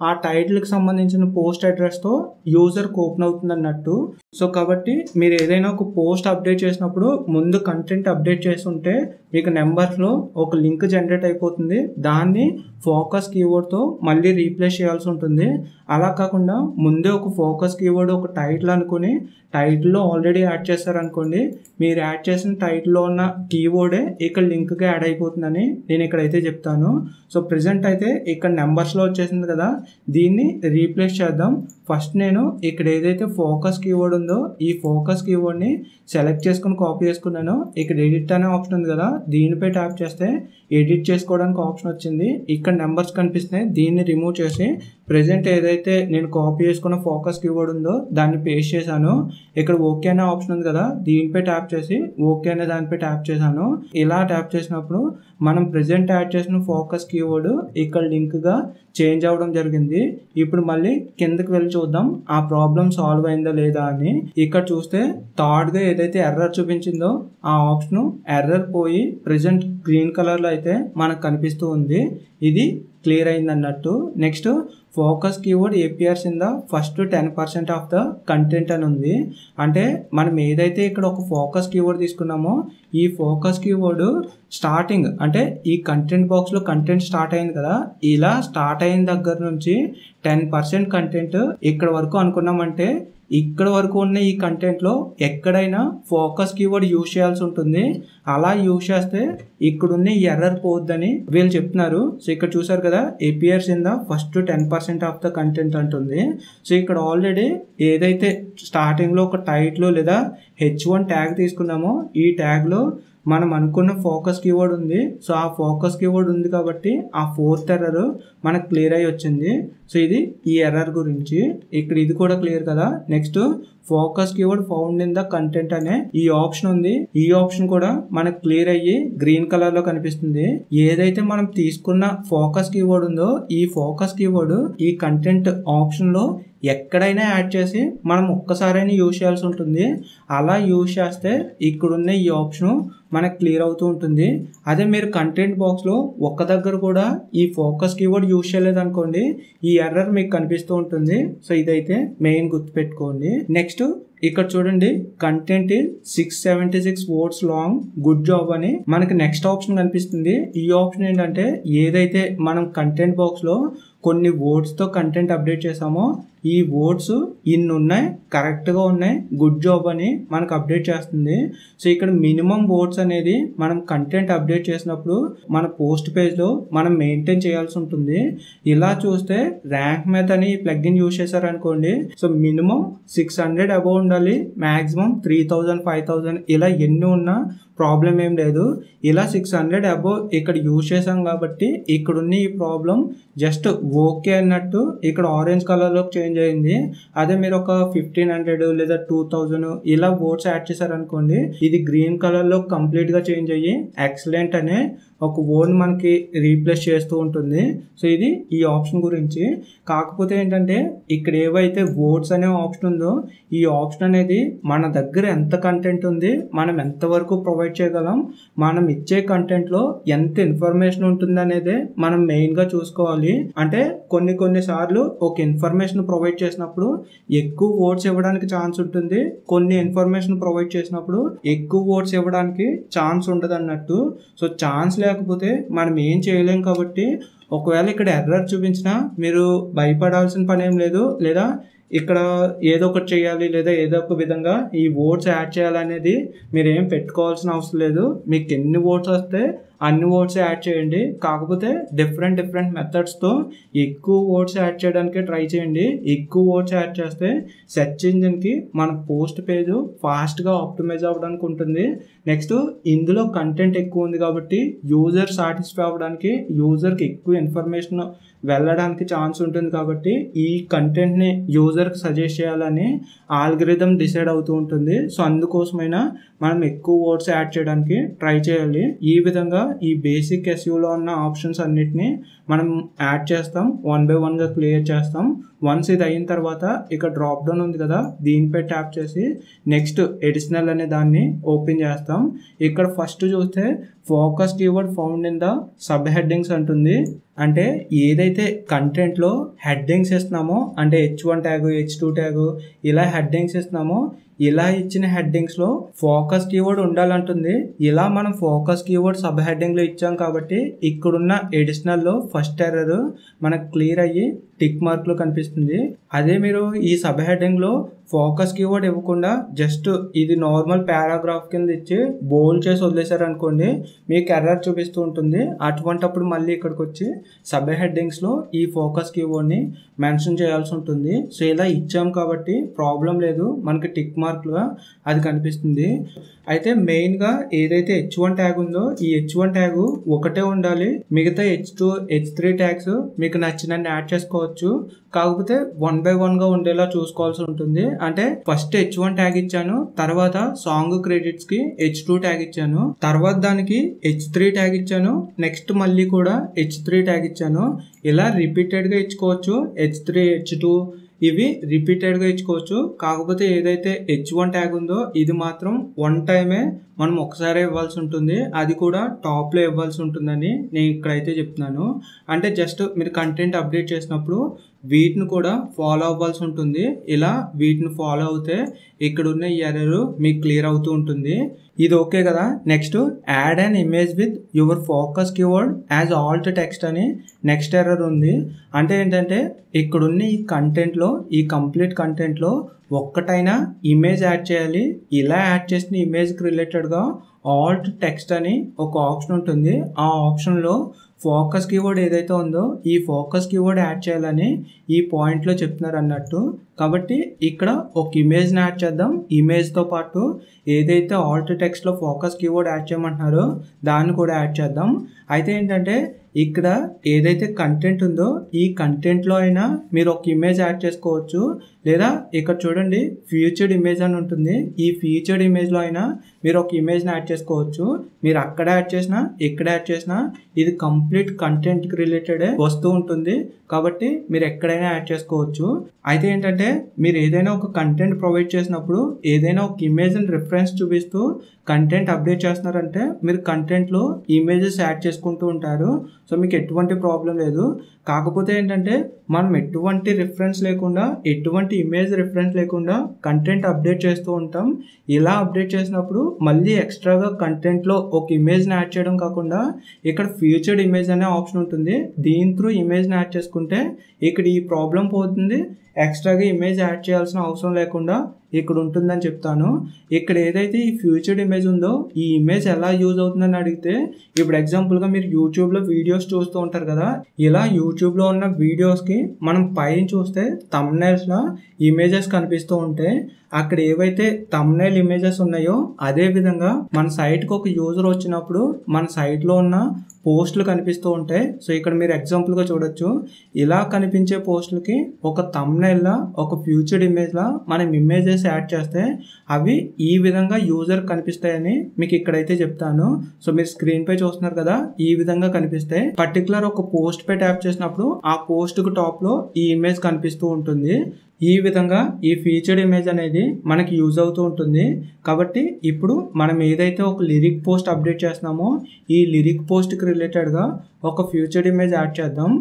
ఆ టైటిల్కి సంబంధించిన పోస్ట్ అడ్రస్తో యూజర్కి ఓపెన్ అవుతుంది అన్నట్టు. సో కాబట్టి మీరు ఏదైనా ఒక పోస్ట్ అప్డేట్ చేసినప్పుడు ముందు కంటెంట్ అప్డేట్ చేస్తుంటే మీకు నెంబర్స్లో ఒక లింక్ జనరేట్ అయిపోతుంది. దాన్ని ఫోకస్ కీవర్డ్తో మళ్ళీ రీప్లేస్ చేయాల్సి ఉంటుంది. అలా కాకుండా ముందే ఒక ఫోకస్ కీవర్డ్ ఒక టైటిల్ అనుకుని టైటిల్లో ఆల్రెడీ యాడ్ చేస్తారనుకోండి, మీరు యాడ్ చేసిన టైటిల్లో ఉన్న కీవర్డే ఇక్కడ లింక్గా యాడ్ అయిపోతుందని నేను ఇక్కడైతే చెప్తాను. సో ప్రెజెంట్ అయితే ఇక్కడ నెంబర్స్లో వచ్చేసింది కదా, దీన్ని రీప్లేస్ చేద్దాం. ఫస్ట్ నేను ఇక్కడ ఏదైతే ఫోకస్ కీవర్డ్ ఉందో ఈ ఫోకస్ కీవర్డ్ని సెలెక్ట్ చేసుకుని కాపీ చేసుకున్నాను. ఇక్కడ ఎడిట్ అనే ఆప్షన్ ఉంది కదా, దీనిపై ట్యాప్ చేస్తే ఎడిట్ చేసుకోవడానికి ఆప్షన్ వచ్చింది. ఇక్కడ నెంబర్స్ కనిపిస్తున్నాయి, దీన్ని రిమూవ్ చేసి ప్రెజెంట్ ఏదైతే నేను కాపీ చేసుకున్న ఫోకస్ కీవర్డ్ ఉందో దాన్ని పేస్ట్ చేశాను. ఇక్కడ ఓకే అనే ఆప్షన్ ఉంది కదా, దీనిపై ట్యాప్ చేసి ఓకే అనే దానిపై ట్యాప్ చేశాను. ఇలా ట్యాప్ చేసినప్పుడు మనం ప్రెజెంట్ యాడ్ చేసిన ఫోకస్ కీవర్డ్ ఇక్కడ లింక్గా చేంజ్ అవ్వడం జరిగింది. ఇప్పుడు మళ్ళీ కిందకి వెళ్ళి చూద్దాం ఆ ప్రాబ్లం సాల్వ్ అయిందా లేదా అని. ఇక్కడ చూస్తే థర్డ్గా ఏదైతే ఎర్రర్ చూపించిందో ఆ ఆప్షన్ ఎర్రర్ పోయి ప్రెజెంట్ గ్రీన్ కలర్లో అయితే మనకు కనిపిస్తూ ఉంది. ఇది క్లియర్ అయింది అన్నట్టు. Next focus keyword appears in the first 10% of the content అని ఉంది. అంటే మనం ఏదైతే ఇక్కడ ఒక ఫోకస్ కీవర్డ్ తీసుకున్నామో ఈ ఫోకస్ కీవర్డ్ స్టార్టింగ్ అంటే ఈ కంటెంట్ బాక్స్లో కంటెంట్ స్టార్ట్ అయింది కదా, ఇలా స్టార్ట్ అయిన దగ్గర నుంచి 10% కంటెంట్ ఇక్కడ వరకు అనుకున్నామంటే ఇక్కడ వరకు ఉన్న ఈ కంటెంట్లో ఎక్కడైనా ఫోకస్ కీవర్డ్ యూజ్ చేయాల్సి ఉంటుంది. అలా యూజ్ చేస్తే ఇక్కడున్న ఈ ఎర్రర్ పోద్దని వీళ్ళు చెప్తున్నారు. సో ఇక్కడ చూసారు కదా, appears in the first 10% of the content అంటుంది. సో ఇక్కడ ఆల్రెడీ ఏదైతే స్టార్టింగ్లో ఒక టైటిల్ లేదా H1 ట్యాగ్ తీసుకున్నామో ఈ ట్యాగ్లో మనం అనుకున్న ఫోకస్ కీవర్డ్ ఉంది. సో ఆ ఫోకస్ కీవర్డ్ ఉంది కాబట్టి ఆ ఫోర్త్ ఎర్రర్ మనకు క్లియర్ అయ్యి వచ్చింది. సో ఇది ఈ ఎర్రర్ గురించి. ఇక్కడ ఇది కూడా క్లియర్ కదా. Next focus keyword found in the content అనే ఈ ఆప్షన్ ఉంది. ఈ ఆప్షన్ కూడా మనకు క్లియర్ అయ్యి గ్రీన్ కలర్ లో కనిపిస్తుంది. ఏదైతే మనం తీసుకున్న ఫోకస్ కీవర్డ్ ఉందో ఈ ఫోకస్ కీవర్డ్ ఈ కంటెంట్ ఆప్షన్ లో ఎక్కడైనా యాడ్ చేసి మనం ఒక్కసారైనా యూజ్ చేయాల్సి ఉంటుంది. అలా యూజ్ చేస్తే ఇక్కడున్న ఈ ఆప్షన్ మనకు క్లియర్ అవుతూ ఉంటుంది. అదే మీరు కంటెంట్ బాక్స్లో ఒక్క దగ్గర కూడా ఈ ఫోకస్ కీవర్డ్ యూజ్ చేయలేదు అనుకోండి, ఈ ఎర్రర్ మీకు కనిపిస్తూ ఉంటుంది. సో ఇదైతే మెయిన్ గుర్తుపెట్టుకోండి. నెక్స్ట్ ఇక్కడ చూడండి content 676 words long, good job అని మనకి నెక్స్ట్ ఆప్షన్ కనిపిస్తుంది. ఈ ఆప్షన్ ఏంటంటే ఏదైతే మనం కంటెంట్ బాక్స్ లో కొన్ని వర్డ్స్ తో కంటెంట్ అప్డేట్ చేసామో ఈ వర్డ్స్ ఇన్ని ఉన్నాయి, కరెక్ట్ గా ఉన్నాయి, గుడ్ జాబ్ అని మనకు అప్డేట్ చేస్తుంది. సో ఇక్కడ మినిమం వర్డ్స్ అనేది మనం కంటెంట్ అప్డేట్ చేసినప్పుడు మన పోస్ట్ పేజ్ లో మనం మెయింటైన్ చేయాల్సి ఉంటుంది. ఇలా చూస్తే ర్యాంక్ మెథడ్ అని ప్లగ్ఇన్ యూజ్ చేశారనుకోండి, సో మినిమం 600 అబౌవ్ ఉండాలి, మాక్సిమం 3000 5000 ఇలా ఎన్ని ఉన్నా ప్రాబ్లం ఏం లేదు. ఇలా 600 అబౌవ్ ఇక్కడ యూజ్ చేసాం కాబట్టి ఇక్కడున్న ఈ ప్రాబ్లం జస్ట్ ఓకే అన్నట్టు ఇక్కడ ఆరెంజ్ కలర్ లోకి చేంజ్ అయింది. అదే మీరు ఒక 1500 లేదా 2000 ఇలా వర్డ్స్ యాడ్ చేశారనుకోండి, ఇది గ్రీన్ కలర్ లో కంప్లీట్ గా చేంజ్ అయ్యి ఎక్సలెంట్ అనే ఒక వర్డ్ మనకి రీప్లేస్ చేస్తూ ఉంటుంది. సో ఇది ఈ ఆప్షన్ గురించి. కాకపోతే ఏంటంటే ఇక్కడ ఏవైతే వర్డ్స్ అనే ఆప్షన్ ఉందో ఈ ఆప్షన్ అనేది మన దగ్గర ఎంత కంటెంట్ ఉంది, మనం ఎంతవరకు ప్రొవైడ్ చేయగలం, మనం ఇచ్చే కంటెంట్ లో ఎంత ఇన్ఫర్మేషన్ ఉంటుంది అనేది మనం మెయిన్ గా చూసుకోవాలి. అంటే కొన్ని సార్లు ఒక ఇన్ఫర్మేషన్ ప్రొవైడ్ చేసినప్పుడు ఎక్కువ వర్డ్స్ ఇవ్వడానికి ఛాన్స్ ఉంటుంది, కొన్ని ఇన్ఫర్మేషన్ ప్రొవైడ్ చేసినప్పుడు ఎక్కువ వర్డ్స్ ఇవ్వడానికి ఛాన్స్ ఉండదు అన్నట్టు. సో ఛాన్స్ లేకపోతే మనం ఏం చేయలేం. కాబట్టి ఒకవేళ ఇక్కడ ఎర్రర్ చూపించినా మీరు భయపడాల్సిన పని ఏం లేదు, లేదా ఇక్కడ ఏదో ఒకటి చేయాలి లేదా ఏదో ఒక విధంగా ఈ వర్డ్స్ యాడ్ చేయాలనేది మీరు ఏం పెట్టుకోవాల్సిన అవసరం లేదు. మీకు ఎన్ని వర్డ్స్ వస్తే అన్ని వర్డ్స్ యాడ్ చేయండి. కాకపోతే డిఫరెంట్ మెథడ్స్తో ఎక్కువ వర్డ్స్ యాడ్ చేయడానికి ట్రై చేయండి. ఎక్కువ వర్డ్స్ యాడ్ చేస్తే సెర్చ్ ఇంజిన్కి మన పోస్ట్ పేజ్ ఫాస్ట్గా ఆప్టిమైజ్ అవ్వడానికి ఉంటుంది. నెక్స్ట్ ఇందులో కంటెంట్ ఎక్కువ ఉంది కాబట్టి యూజర్ సాటిస్ఫై అవ్వడానికి, యూజర్కి ఎక్కువ ఇన్ఫర్మేషన్ వెళ్ళడానికి ఛాన్స్ ఉంటుంది. కాబట్టి ఈ కంటెంట్ని యూజర్కి సజెస్ట్ చేయాలని ఆల్గరిథం డిసైడ్ అవుతూ ఉంటుంది. సో అందుకోసమైనా మనం ఎక్కువ వర్డ్స్ యాడ్ చేయడానికి ట్రై చేయాలి. ఈ విధంగా ఈ బేసిక్ ఎస్యూలో ఉన్న ఆప్షన్స్ అన్నిటిని మనం యాడ్ చేస్తాం, 1 by 1గా క్లియర్ చేస్తాం. వన్స్ ఇది అయిన తర్వాత ఇక్కడ డ్రాప్ డౌన్ ఉంది కదా, దీనిపై ట్యాప్ చేసి నెక్స్ట్ ఎడిషనల్ అనే దాన్ని ఓపెన్ చేస్తాం. ఇక్కడ ఫస్ట్ చూస్తే focus keyword found in the sub headings అంటుంది. అంటే ఏదైతే కంటెంట్లో హెడ్డింగ్స్ ఇస్తున్నామో, అంటే H1 ట్యాగ్, H2 ట్యాగ్ ఇలా హెడ్డింగ్స్ ఇస్తున్నామో, ఇలా ఇచ్చిన హెడ్డింగ్స్లో ఫోకస్ కీవర్డ్ ఉండాలంటుంది. ఇలా మనం ఫోకస్ కీవర్డ్ సబ్ హెడ్డింగ్లో ఇచ్చాం కాబట్టి ఇక్కడున్న ఎడిషనల్లో ఫస్ట్ ఎర్రర్ మనకు క్లియర్ అయ్యి టిక్ మార్క్లో కనిపిస్తుంది. అదే మీరు ఈ సబ్ హెడ్డింగ్లో ఫోకస్ కీవర్డ్ ఇవ్వకుండా జస్ట్ ఇది నార్మల్ పారాగ్రాఫ్ కింద ఇచ్చి బోల్డ్ చేసి వదిలేశారనుకోండి, మీకు ఎర్రర్ చూపిస్తూ ఉంటుంది. అటువంటప్పుడు మళ్ళీ ఇక్కడికి వచ్చి సబ్ హెడ్డింగ్స్లో ఈ ఫోకస్ కీవర్డ్ని మెన్షన్ చేయాల్సి ఉంటుంది. సో ఇలా ఇచ్చాం కాబట్టి ప్రాబ్లం లేదు, మనకి టిక్ మార్క్గా అది కనిపిస్తుంది. అయితే మెయిన్గా ఏదైతే H1 ట్యాగ్ ఉందో ఈ H1 ట్యాగ్ ఒకటే ఉండాలి. మిగతా H2, H3 ట్యాగ్స్ మీకు నచ్చినన్ని యాడ్ చేసుకోవచ్చు. కాకపోతే 1 by 1గా ఉండేలా చూసుకోవాల్సి ఉంటుంది. అంటే ఫస్ట్ H1 ట్యాగ్ ఇచ్చాను, తర్వాత సాంగ్ క్రెడిట్స్ కి H2 ట్యాగ్ ఇచ్చాను, తర్వాత దానికి H3 ట్యాగ్ ఇచ్చాను, నెక్స్ట్ మళ్ళీ కూడా H3 ట్యాగ్ ఇచ్చాను. ఇలా రిపీటెడ్గా ఇచ్చుకోవచ్చు. H3, H2 ఇవి రిపీటెడ్గా ఇచ్చుకోవచ్చు. కాకపోతే ఏదైతే H1 ట్యాగ్ ఉందో ఇది మాత్రం 1 టైమే మనం ఒకసారి ఇవ్వాల్సి ఉంటుంది, అది కూడా టాప్లో ఇవ్వాల్సి ఉంటుందని నేను ఇక్కడైతే చెప్తున్నాను. అంటే జస్ట్ మీరు కంటెంట్ అప్డేట్ చేసినప్పుడు వీటిని కూడా ఫాలో అవ్వాల్సి ఉంటుంది. ఇలా వీటిని ఫాలో అవుతే ఇక్కడున్న ఈ ఎర్రర్ మీకు క్లియర్ అవుతూ ఉంటుంది. ఇది ఓకే కదా. Next add an image with your focus keyword as Alt text అని నెక్స్ట్ ఎర్రర్ ఉంది. అంటే ఏంటంటే ఇక్కడున్న ఈ కంటెంట్లో, ఈ కంప్లీట్ కంటెంట్లో ఒక్కటైనా ఇమేజ్ యాడ్ చేయాలి. ఇలా యాడ్ చేసిన ఇమేజ్కి రిలేటెడ్గా ఆల్ట్ టెక్స్ట్ అని ఒక ఆప్షన్ ఉంటుంది. ఆ ఆప్షన్లో ఫోకస్ కీవర్డ్ ఏదైతే ఉందో ఈ ఫోకస్ కీవర్డ్ యాడ్ చేయాలని ఈ పాయింట్లో చెప్తున్నారు అన్నట్టు. కాబట్టి ఇక్కడ ఒక ఇమేజ్ని యాడ్ చేద్దాం. ఇమేజ్తో పాటు ఏదైతే ఆల్ట్ టెక్స్ట్లో ఫోకస్ కీవర్డ్ యాడ్ చేయమంటున్నారో దాన్ని కూడా యాడ్ చేద్దాం. అయితే ఏంటంటే ఇక్కడ ఏదైతే కంటెంట్ ఉందో ఈ కంటెంట్లో అయినా మీరు ఒక ఇమేజ్ యాడ్ చేసుకోవచ్చు, లేదా ఇక్కడ చూడండి ఫీచర్డ్ ఇమేజ్ అని ఉంటుంది. ఈ ఫీచర్డ్ ఇమేజ్లో అయినా మీరు ఒక ఇమేజ్ని యాడ్ చేసుకోవచ్చు. మీరు అక్కడ యాడ్ చేసినా ఇక్కడ యాడ్ చేసినా ఇది కంప్లీట్ కంటెంట్కి రిలేటెడ్ వస్తూ ఉంటుంది. కాబట్టి మీరు ఎక్కడైనా యాడ్ చేసుకోవచ్చు. అయితే ఏంటంటే మీరు ఏదైనా ఒక కంటెంట్ ప్రొవైడ్ చేసినప్పుడు ఏదైనా ఒక ఇమేజ్ని రిఫరెన్స్ చూపిస్తూ కంటెంట్ అప్డేట్ చేస్తున్నారంటే మీరు కంటెంట్లో ఇమేజెస్ యాడ్ చేసుకుంటూ ఉంటారు. సో మీకు ఎటువంటి ప్రాబ్లం లేదు. కాకపోతే ఏంటంటే మనం ఎటువంటి రిఫరెన్స్ లేకుండా, ఎటువంటి ఇమేజ్ రిఫరెన్స్ లేకుండా కంటెంట్ అప్డేట్ చేస్తూ ఉంటాం. ఇలా అప్డేట్ చేసినప్పుడు మళ్ళీ ఎక్స్ట్రాగా కంటెంట్లో ఒక ఇమేజ్ని యాడ్ చేయడం కాకుండా ఇక్కడ ఫీచర్డ్ ఇమేజ్ అనే ఆప్షన్ ఉంటుంది. దీని త్రూ ఇమేజ్ని యాడ్ చేసుకుంటే ఇక్కడ ఈ ప్రాబ్లం పోతుంది. ఎక్స్ట్రాగా ఇమేజ్ యాడ్ చేయాల్సిన అవసరం లేకుండా ఇక్కడ ఉంటుందని చెప్తాను. ఇక్కడ ఏదైతే ఈ ఫ్యూచర్డ్ ఇమేజ్ ఉందో ఈ ఇమేజ్ ఎలా యూజ్ అవుతుందని అడిగితే, ఇప్పుడు ఎగ్జాంపుల్గా మీరు యూట్యూబ్లో వీడియోస్ చూస్తూ ఉంటారు కదా, ఇలా యూట్యూబ్లో ఉన్న వీడియోస్కి మనం పైన చూస్తే థంబ్నైల్స్లో ఇమేజెస్ కనిపిస్తూ ఉంటే అక్కడ ఏవైతే థంబ్నైల్ ఇమేజెస్ ఉన్నాయో అదే విధంగా మన సైట్కి ఒక యూజర్ వచ్చినప్పుడు మన సైట్లో ఉన్న పోస్టులు కనిపిస్తూ ఉంటాయి. సో ఇక్కడ మీరు ఎగ్జాంపుల్గా చూడొచ్చు, ఇలా కనిపించే పోస్టులకి ఒక థంబ్నైల్లా ఒక ఫ్యూచర్డ్ ఇమేజ్లా మనం ఇమేజెస్ యాడ్ చేస్తే అవి ఈ విధంగా యూజర్ కనిపిస్తాయని మీకు ఇక్కడైతే చెప్తాను. సో మీరు స్క్రీన్ పై చూస్తున్నారు కదా, ఈ విధంగా కనిపిస్తాయి. పర్టికులర్ ఒక పోస్ట్ పై ట్యాప్ చేసినప్పుడు ఆ పోస్ట్కి టాప్లో ఈ ఇమేజ్ కనిపిస్తూ ఉంటుంది. ఈ విధంగా ఈ ఫీచర్డ్ ఇమేజ్ అనేది మనకి యూజ్ అవుతూ ఉంటుంది. కాబట్టి ఇప్పుడు మనం ఏదైతే ఒక లిరిక్ పోస్ట్ అప్డేట్ చేస్తున్నామో ఈ లిరిక్ పోస్ట్కి రిలేటెడ్గా ఒక ఫ్యూచర్డ్ ఇమేజ్ యాడ్ చేద్దాం.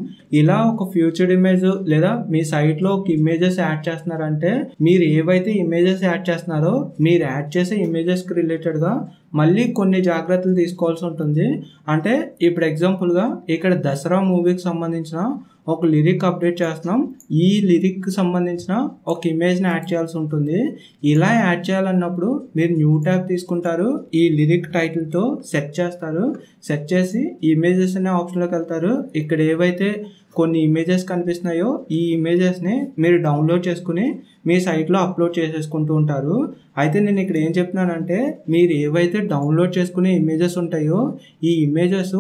ఇలా ఒక ఫ్యూచర్డ్ ఇమేజ్ లేదా మీ సైట్లో ఒక ఇమేజెస్ యాడ్ చేస్తున్నారంటే మీరు ఏవైతే ఇమేజెస్ యాడ్ చేస్తున్నారో మీరు యాడ్ చేసే ఇమేజెస్కి రిలేటెడ్గా మళ్ళీ కొన్ని జాగ్రత్తలు తీసుకోవాల్సి ఉంటుంది. అంటే ఇప్పుడు ఎగ్జాంపుల్గా ఇక్కడ దసరా మూవీకి సంబంధించిన ఒక లిరిక్ అప్డేట్ చేస్తున్నాం. ఈ లిరిక్కి సంబంధించిన ఒక ఇమేజ్ని యాడ్ చేయాల్సి ఉంటుంది. ఇలా యాడ్ చేయాలన్నప్పుడు మీరు న్యూ ట్యాబ్ తీసుకుంటారు, ఈ లిరిక్ టైటిల్తో సెట్ చేస్తారు. సెట్ చేసి ఇమేజెస్ అనే ఆప్షన్లోకి వెళ్తారు. ఇక్కడ ఏవైతే కొన్ని ఇమేజెస్ కనిపిస్తున్నాయో ఈ ఇమేజెస్ని మీరు డౌన్లోడ్ చేసుకుని మీ సైట్లో అప్లోడ్ చేసేసుకుంటూ ఉంటారు. అయితే నేను ఇక్కడ ఏం చెప్తున్నానంటే మీరు ఏవైతే డౌన్లోడ్ చేసుకునే ఇమేజెస్ ఉంటాయో ఈ ఇమేజెస్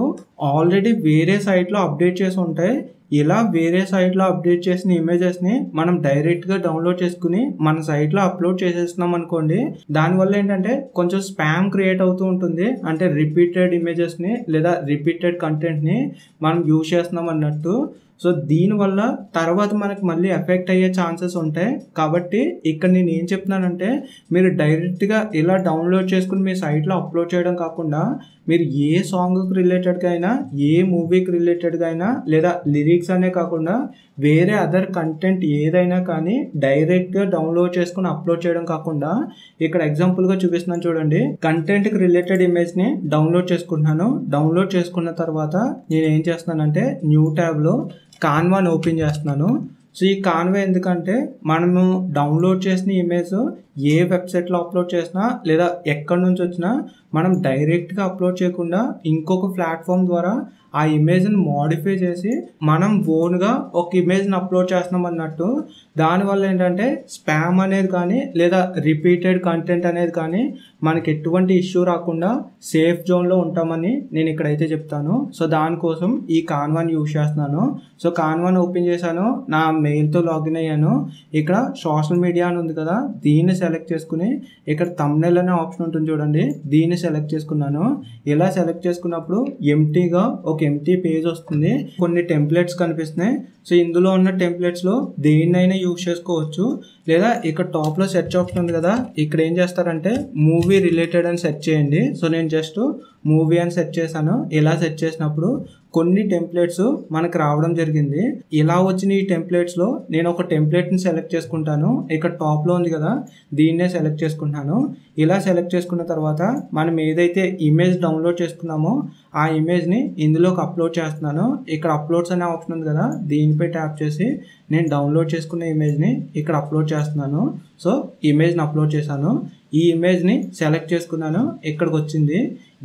ఆల్రెడీ వేరే సైట్లో అప్డేట్ చేసి ఉంటాయి. ఇలా వేరే సైట్లో అప్డేట్ చేసిన ఇమేజెస్ని మనం డైరెక్ట్గా డౌన్లోడ్ చేసుకుని మన సైట్లో అప్లోడ్ చేసేస్తున్నాం అనుకోండి, దానివల్ల ఏంటంటే కొంచెం స్పామ్ క్రియేట్ అవుతూ ఉంటుంది. అంటే రిపీటెడ్ ఇమేజెస్ని లేదా రిపీటెడ్ కంటెంట్ని మనం యూజ్ చేస్తున్నాం అన్నట్టు. సో దీనివల్ల తర్వాత మనకు మళ్ళీ ఎఫెక్ట్ అయ్యే ఛాన్సెస్ ఉంటాయి. కాబట్టి ఇక్కడ నేను ఏం చెప్తున్నానంటే మీరు డైరెక్ట్గా ఇలా డౌన్లోడ్ చేసుకుని మీ సైట్లో అప్లోడ్ చేయడం కాకుండా మీరు ఏ సాంగ్కి రిలేటెడ్గా అయినా, ఏ మూవీకి రిలేటెడ్గా అయినా, లేదా లిరిక్స్ అనే కాకుండా వేరే అదర్ కంటెంట్ ఏదైనా కానీ డైరెక్ట్గా డౌన్లోడ్ చేసుకుని అప్లోడ్ చేయడం కాకుండా ఇక్కడ ఎగ్జాంపుల్గా చూపిస్తున్నాను చూడండి. కంటెంట్కి రిలేటెడ్ ఇమేజ్ని డౌన్లోడ్ చేసుకుంటున్నాను. డౌన్లోడ్ చేసుకున్న తర్వాత నేను ఏం చేస్తున్నానంటే న్యూ ట్యాబ్లో కాన్వాని ఓపెన్ చేస్తున్నాను. సో ఈ కాన్వా ఎందుకంటే మనము డౌన్లోడ్ చేసిన ఇమేజ్ ఏ వెబ్సైట్లో అప్లోడ్ చేసినా లేదా ఎక్కడి నుంచి వచ్చినా మనం డైరెక్ట్గా అప్లోడ్ చేయకుండా ఇంకొక ప్లాట్ఫామ్ ద్వారా ఆ ఇమేజ్ని మోడిఫై చేసి మనం ఓన్గా ఒక ఇమేజ్ని అప్లోడ్ చేస్తున్నాం అన్నట్టు. దానివల్ల ఏంటంటే స్పామ్ అనేది కానీ లేదా రిపీటెడ్ కంటెంట్ అనేది కానీ మనకి ఎటువంటి ఇష్యూ రాకుండా సేఫ్ జోన్లో ఉంటామని నేను ఇక్కడైతే చెప్తాను. సో దానికోసం ఈ కాన్వాని యూజ్ చేస్తున్నాను. సో కాన్వాని ఓపెన్ చేశాను, నా మెయిల్తో లాగిన్ అయ్యాను. ఇక్కడ సోషల్ మీడియా అని ఉంది కదా, దీన్ని సెలెక్ట్ చేసుకుని ఇక్కడ థంబ్నెయిల్ అనే ఆప్షన్ ఉంటుంది చూడండి, దీన్ని సెలెక్ట్ చేసుకున్నాను. ఇలా సెలెక్ట్ చేసుకున్నప్పుడు ఎంటీగా ఒక ఎంటీ పేజ్ వస్తుంది. కొన్ని టెంప్లెట్స్ కనిపిస్తున్నాయి. సో ఇందులో ఉన్న టెంప్లెట్స్లో దేన్నైనా యూజ్ చేసుకోవచ్చు. లేదా ఇక్కడ టాప్లో సెర్చ్ ఆప్షన్ ఉంది కదా, ఇక్కడ ఏం చేస్తారంటే మూవీ రిలేటెడ్ అని సెర్చ్ చేయండి. సో నేను జస్ట్ మూవీ అని సెర్చ్ చేశాను. ఇలా సెర్చ్ చేసినప్పుడు కొన్ని టెంప్లెట్స్ మనకు రావడం జరిగింది. ఇలా వచ్చిన ఈ టెంప్లెట్స్లో నేను ఒక టెంప్లెట్ని సెలెక్ట్ చేసుకుంటాను. ఇక్కడ టాప్లో ఉంది కదా, దీన్నే సెలెక్ట్ చేసుకుంటాను. ఇలా సెలెక్ట్ చేసుకున్న తర్వాత మనం ఏదైతే ఇమేజ్ డౌన్లోడ్ చేసుకున్నామో ఆ ఇమేజ్ని ఇందులోకి అప్లోడ్ చేస్తున్నాను. ఇక్కడ అప్లోడ్స్ అనే ఆప్షన్ ఉంది కదా, దీనిపై ట్యాప్ చేసి నేను డౌన్లోడ్ చేసుకున్న ఇమేజ్ని ఇక్కడ అప్లోడ్ చేస్తున్నాను. సో ఇమేజ్ని అప్లోడ్ చేశాను. ఈ ఇమేజ్ని సెలెక్ట్ చేసుకున్నాను, ఇక్కడికి వచ్చింది.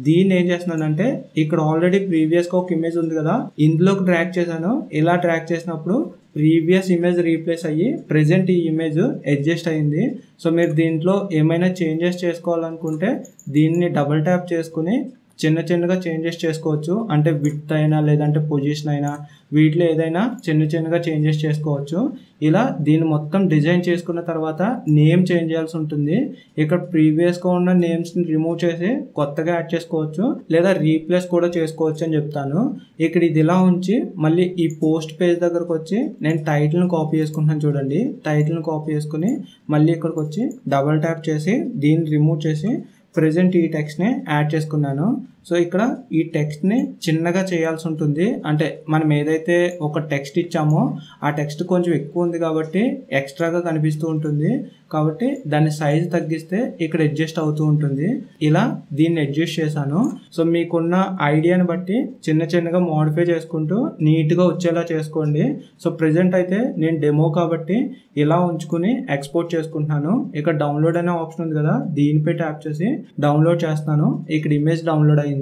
దీన్ని ఏం చేస్తున్నానంటే ఇక్కడ ఆల్రెడీ ప్రీవియస్గా ఒక ఇమేజ్ ఉంది కదా, ఇందులోకి డ్రాగ్ చేశాను. ఇలా డ్రాగ్ చేసినప్పుడు ప్రీవియస్ ఇమేజ్ రీప్లేస్ అయ్యి ప్రెజెంట్ ఈ ఇమేజ్ అడ్జస్ట్ అయింది. సో మీరు దీంట్లో ఏమైనా చేంజెస్ చేసుకోవాలనుకుంటే దీన్ని డబుల్ ట్యాప్ చేసుకుని చిన్న చిన్నగా చేంజెస్ చేసుకోవచ్చు. అంటే విడ్త్ అయినా లేదంటే పొజిషన్ అయినా వీటిలో ఏదైనా చిన్నగా చేంజెస్ చేసుకోవచ్చు. ఇలా దీన్ని మొత్తం డిజైన్ చేసుకున్న తర్వాత నేమ్ చేంజ్ చేయాల్సి ఉంటుంది. ఇక్కడ ప్రీవియస్గా ఉన్న నేమ్స్ని రిమూవ్ చేసి కొత్తగా యాడ్ చేసుకోవచ్చు, లేదా రీప్లేస్ కూడా చేసుకోవచ్చు అని చెప్తాను. ఇక్కడ ఇది ఇలా ఉంచి మళ్ళీ ఈ పోస్ట్ పేజ్ దగ్గరకు వచ్చి నేను టైటిల్ని కాపీ చేసుకుంటున్నాను చూడండి. టైటిల్ని కాపీ చేసుకుని మళ్ళీ ఇక్కడికి వచ్చి డబల్ ట్యాప్ చేసి దీన్ని రిమూవ్ చేసి ప్రెజెంట్ ఈ టెక్స్ట్ని యాడ్ చేసుకున్నాను. సో ఇక్కడ ఈ టెక్స్ట్ని చిన్నగా చేయాల్సి ఉంటుంది. అంటే మనం ఏదైతే ఒక టెక్స్ట్ ఇచ్చామో ఆ టెక్స్ట్ కొంచెం ఎక్కువ ఉంది కాబట్టి ఎక్స్ట్రాగా కనిపిస్తూ ఉంటుంది. కాబట్టి దాని సైజ్ తగ్గిస్తే ఇక్కడ అడ్జస్ట్ అవుతూ ఉంటుంది. ఇలా దీన్ని అడ్జస్ట్ చేశాను. సో మీకున్న ఐడియాని బట్టి చిన్న చిన్నగా మోడిఫై చేసుకుంటూ నీట్గా వచ్చేలా చేసుకోండి. సో ప్రెజెంట్ అయితే నేను డెమో కాబట్టి ఇలా ఉంచుకుని ఎక్స్పోర్ట్ చేసుకుంటున్నాను. ఇక్కడ డౌన్లోడ్ అనే ఆప్షన్ ఉంది కదా, దీనిపై ట్యాప్ చేసి డౌన్లోడ్ చేస్తున్నాను. ఇక్కడ ఇమేజ్ డౌన్లోడ్ అయింది.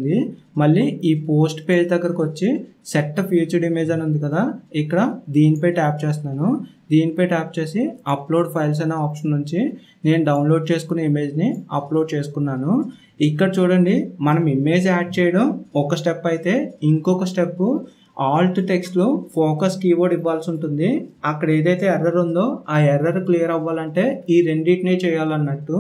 మళ్ళీ ఈ పోస్ట్ పేజ్ దగ్గరకు వచ్చి సెట్ ఫ్యూచర్డ్ ఇమేజ్ అని ఉంది కదా, ఇక్కడ దీనిపై ట్యాప్ చేస్తున్నాను. దీనిపై ట్యాప్ చేసి అప్లోడ్ ఫైల్స్ అనే ఆప్షన్ నుంచి నేను డౌన్లోడ్ చేసుకునే ఇమేజ్ని అప్లోడ్ చేసుకున్నాను. ఇక్కడ చూడండి, మనం ఇమేజ్ యాడ్ చేయడం ఒక స్టెప్ అయితే ఇంకొక స్టెప్ ఆల్ట్ టెక్స్ట్లో ఫోకస్ కీవర్డ్ ఇవ్వాల్సి ఉంటుంది. అక్కడ ఏదైతే ఎర్రర్ ఉందో ఆ ఎర్రర్ క్లియర్ అవ్వాలంటే ఈ రెండింటినీ చేయాలన్నట్టు.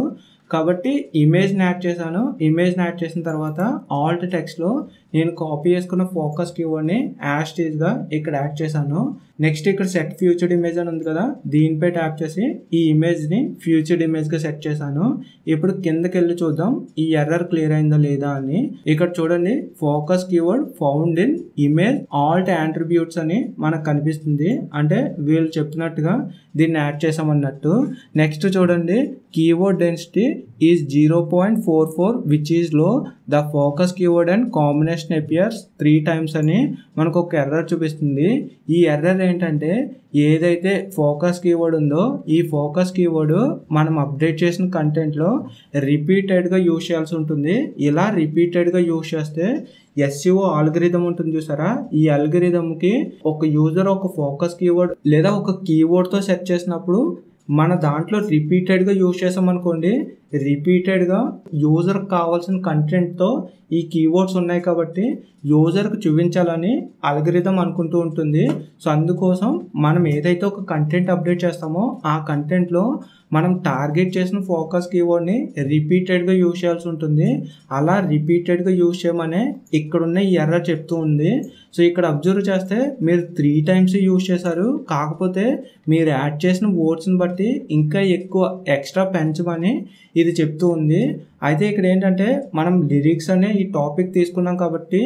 కాబట్టి ఇమేజ్ని యాడ్ చేశాను. ఇమేజ్ని యాడ్ చేసిన తర్వాత ఆల్ట్ టెక్స్ట్లో నేను కాపీ చేసుకున్న ఫోకస్ కీవర్డ్ని యాజ్ టీజ్గా ఇక్కడ యాడ్ చేశాను. నెక్స్ట్ ఇక్కడ సెట్ ఫ్యూచర్డ్ ఇమేజ్ అని ఉంది కదా, దీనిపై ట్యాప్ చేసి ఈ ఇమేజ్ని ఫ్యూచర్డ్ ఇమేజ్గా సెట్ చేశాను. ఇప్పుడు కిందకి వెళ్ళి చూద్దాం ఈ ఎర్రర్ క్లియర్ అయిందా లేదా అని. ఇక్కడ చూడండి, focus keyword found in image Alt attributes అని మనకు కనిపిస్తుంది. అంటే వీళ్ళు చెప్పినట్టుగా దీన్ని యాడ్ చేసామన్నట్టు. నెక్స్ట్ చూడండి, keyword density is 0.44 which is low. The focus keyword and combination appears 3 times అని మనకు ఒక ఎర్రర్ చూపిస్తుంది. ఈ ఎర్రర్ ఏంటంటే ఏదైతే ఫోకస్ కీవర్డ్ ఉందో ఈ ఫోకస్ కీవర్డ్ మనం అప్డేట్ చేసిన కంటెంట్లో రిపీటెడ్గా యూజ్ చేయాల్సి ఉంటుంది. ఇలా రిపీటెడ్గా యూజ్ చేస్తే SEO ఆల్గరిథం ఉంటుంది చూసారా, ఈ ఆల్గరిథంకి ఒక యూజర్ ఒక ఫోకస్ కీవర్డ్ లేదా ఒక కీవర్డ్తో సెర్చ్ చేసినప్పుడు మన దాంట్లో రిపీటెడ్గా యూజ్ చేసామనుకోండి, రిపీటెడ్గా యూజర్కి కావాల్సిన కంటెంట్తో ఈ కీవర్డ్స్ ఉన్నాయి కాబట్టి యూజర్కి చూపించాలని అల్గరిథం అనుకుంటూ ఉంటుంది. సో అందుకోసం మనం ఏదైతే ఒక కంటెంట్ అప్డేట్ చేస్తామో ఆ కంటెంట్లో మనం టార్గెట్ చేసిన ఫోకస్ కీవర్డ్ని రిపీటెడ్గా యూజ్ చేయాల్సి ఉంటుంది. అలా రిపీటెడ్గా యూజ్ చేయమనే ఇక్కడున్న ఈ ఎర్రర్ చెప్తూ ఉంది. సో ఇక్కడ అబ్జర్వ్ చేస్తే మీరు 3 times యూజ్ చేశారు, కాకపోతే మీరు యాడ్ చేసిన వర్డ్స్ని బట్టి ఇంకా ఎక్కువ ఎక్స్ట్రా పెంచమని ఇది చెప్తూ ఉంది. అయితే ఇక్కడ ఏంటంటే మనం లిరిక్స్ అనే ఈ టాపిక్ తీసుకున్నాం కాబట్టి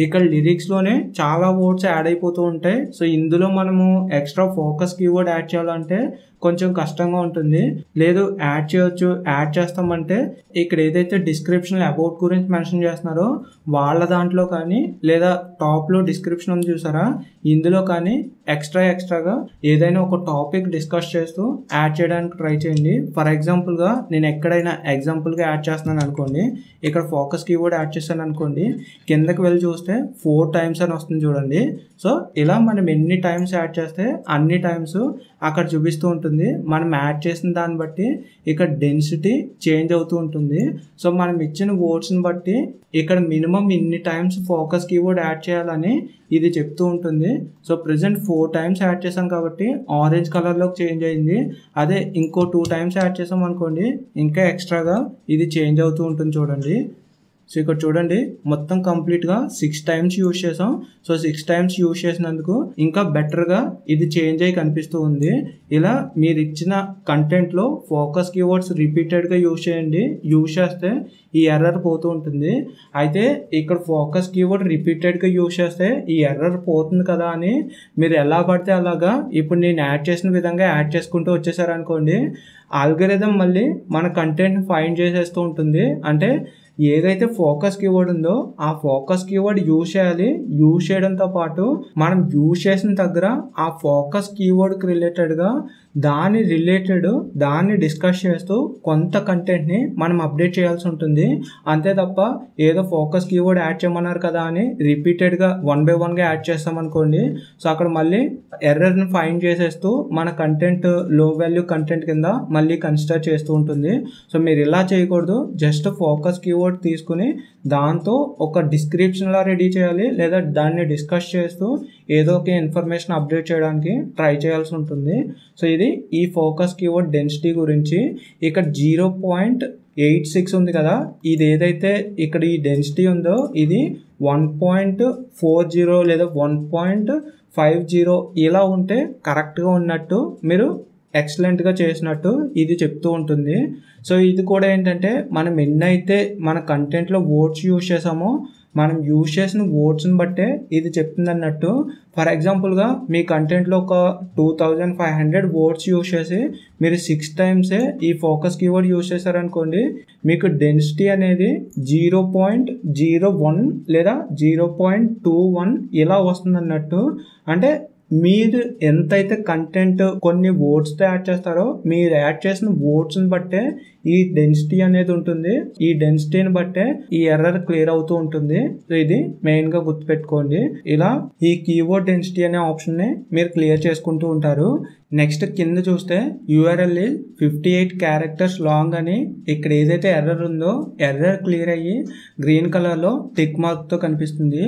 ఇక్కడ లిరిక్స్లోనే చాలా వర్డ్స్ యాడ్ అయిపోతూ ఉంటాయి. సో ఇందులో మనము ఎక్స్ట్రా ఫోకస్ కీవర్డ్ యాడ్ చేయాలంటే కొంచెం కష్టంగా ఉంటుంది. లేదు యాడ్ చేయొచ్చు, యాడ్ చేస్తామంటే ఇక్కడ ఏదైతే డిస్క్రిప్షన్ అబౌట్ గురించి మెన్షన్ చేస్తున్నారో వాళ్ళ దాంట్లో కానీ లేదా టాప్లో డిస్క్రిప్షన్ ఉంది చూసారా, ఇందులో కానీ ఎక్స్ట్రాగా ఏదైనా ఒక టాపిక్ డిస్కస్ చేస్తూ యాడ్ చేయడానికి ట్రై చేయండి. ఫర్ ఎగ్జాంపుల్గా నేను ఎక్కడైనా ఎగ్జాంపుల్గా యాడ్ చేస్తున్నాను అనుకోండి, ఇక్కడ ఫోకస్ కీవర్డ్ యాడ్ చేస్తాను అనుకోండి, కిందకి వెళ్ళి చూస్తే 4 times అని వస్తుంది చూడండి. సో ఇలా మనం ఎన్ని టైమ్స్ యాడ్ చేస్తే అన్ని టైమ్స్ అక్కడ చూపిస్తూ ఉంటుంది. మనం యాడ్ చేసిన దాన్ని బట్టి ఇక్కడ డెన్సిటీ చేంజ్ అవుతూ ఉంటుంది. సో మనం ఇచ్చిన వర్డ్స్ని బట్టి ఇక్కడ మినిమం ఇన్ని టైమ్స్ ఫోకస్ కీవర్డ్ యాడ్ చేయాలని ఇది చెప్తూ ఉంటుంది. సో ప్రెజెంట్ 4 times యాడ్ చేసాం కాబట్టి ఆరెంజ్ కలర్లోకి చేంజ్ అయింది. అదే ఇంకో 2 times యాడ్ చేసాం అనుకోండి, ఇంకా ఎక్స్ట్రాగా ఇది చేంజ్ అవుతూ ఉంటుంది చూడండి. సో ఇక్కడ చూడండి, మొత్తం కంప్లీట్గా 6 times యూజ్ చేసాం. సో 6 times యూజ్ చేసినందుకు ఇంకా బెటర్గా ఇది చేంజ్ అయ్యి కనిపిస్తూ ఉంది. ఇలా మీరు ఇచ్చిన కంటెంట్లో ఫోకస్ కీవర్డ్స్ రిపీటెడ్గా యూజ్ చేయండి. యూజ్ చేస్తే ఈ ఎర్రర్ పోతూ ఉంటుంది. అయితే ఇక్కడ ఫోకస్ కీవర్డ్ రిపీటెడ్గా యూజ్ చేస్తే ఈ ఎర్రర్ పోతుంది కదా అని మీరు ఎలా పడితే అలాగా ఇప్పుడు నేను యాడ్ చేసిన విధంగా యాడ్ చేసుకుంటూ వచ్చేసారనుకోండి, ఆల్గరిథం మళ్ళీ మన కంటెంట్ ఫైండ్ చేసేస్తూ ఉంటుంది. అంటే ఏదైతే ఫోకస్ కీవర్డ్ ఉందో ఆ ఫోకస్ కీవర్డ్ యూజ్ చేయాలి. యూజ్ చేయడంతో పాటు మనం యూజ్ చేసిన దగ్గర ఆ ఫోకస్ కీవర్డ్కి రిలేటెడ్గా దాన్ని డిస్కస్ చేస్తూ కొంత కంటెంట్ని మనం అప్డేట్ చేయాల్సి ఉంటుంది. అంతే తప్ప ఏదో ఫోకస్ కీవర్డ్ యాడ్ చేయమన్నారు కదా అని రిపీటెడ్గా 1 by 1గా యాడ్ చేస్తామనుకోండి, సో అక్కడ మళ్ళీ ఎర్రర్ని ఫైండ్ చేసేస్తూ మన కంటెంట్ లో వాల్యూ కంటెంట్ కింద మళ్ళీ కన్సిడర్ చేస్తూ ఉంటుంది. సో మీరు ఇలా చేయకూడదు. జస్ట్ ఫోకస్ కీవర్డ్ తీసుకుని దాంతో ఒక డిస్క్రిప్షన్లా రెడీ చేయాలి, లేదా దాన్ని డిస్కస్ చేస్తూ ఏదో ఒక ఇన్ఫర్మేషన్ అప్డేట్ చేయడానికి ట్రై చేయాల్సి ఉంటుంది. సో ఇది ఈ ఫోకస్ కీవర్డ్ డెన్సిటీ గురించి. ఇక్కడ 0.86 ఉంది కదా, ఇది ఏదైతే ఇక్కడ ఈ డెన్సిటీ ఉందో ఇది 1.40 లేదా 1.50 ఇలా ఉంటే కరెక్ట్గా ఉన్నట్టు మీరు ఎక్సలెంట్గా చేసినట్టు ఇది చెప్తూ ఉంటుంది. సో ఇది కూడా ఏంటంటే మనం ఎన్నైతే మన కంటెంట్లో వర్డ్స్ యూజ్ చేసామో మనం యూజ్ చేసిన వర్డ్స్ని బట్టే ఇది చెప్తుంది అన్నట్టు. ఫర్ ఎగ్జాంపుల్గా మీ కంటెంట్లో ఒక 2500 వర్డ్స్ యూజ్ చేసి మీరు 6 టైమ్సే ఈ ఫోకస్ కీవర్డ్ యూజ్ చేశారనుకోండి, మీకు డెన్సిటీ అనేది 0.01 లేదా 0.21 ఇలా వస్తుంది అన్నట్టు. అంటే మీరు ఎంతైతే కంటెంట్ కొన్ని వర్డ్స్తో యాడ్ చేస్తారో మీరు యాడ్ చేసిన వర్డ్స్ని బట్టే ఈ డెన్సిటీ అనేది ఉంటుంది. ఈ డెన్సిటీని బట్టే ఈ ఎర్రర్ క్లియర్ అవుతూ ఉంటుంది. సో ఇది మెయిన్గా గుర్తుపెట్టుకోండి. ఇలా ఈ కీవర్డ్ డెన్సిటీ అనే ఆప్షన్ని మీరు క్లియర్ చేసుకుంటూ ఉంటారు. నెక్స్ట్ కింద చూస్తే URL 58 క్యారెక్టర్స్ లాంగ్ అని ఇక్కడ ఏదైతే ఎర్రర్ ఉందో ఎర్రర్ క్లియర్ అయ్యి గ్రీన్ కలర్లో టిక్ మార్క్తో కనిపిస్తుంది.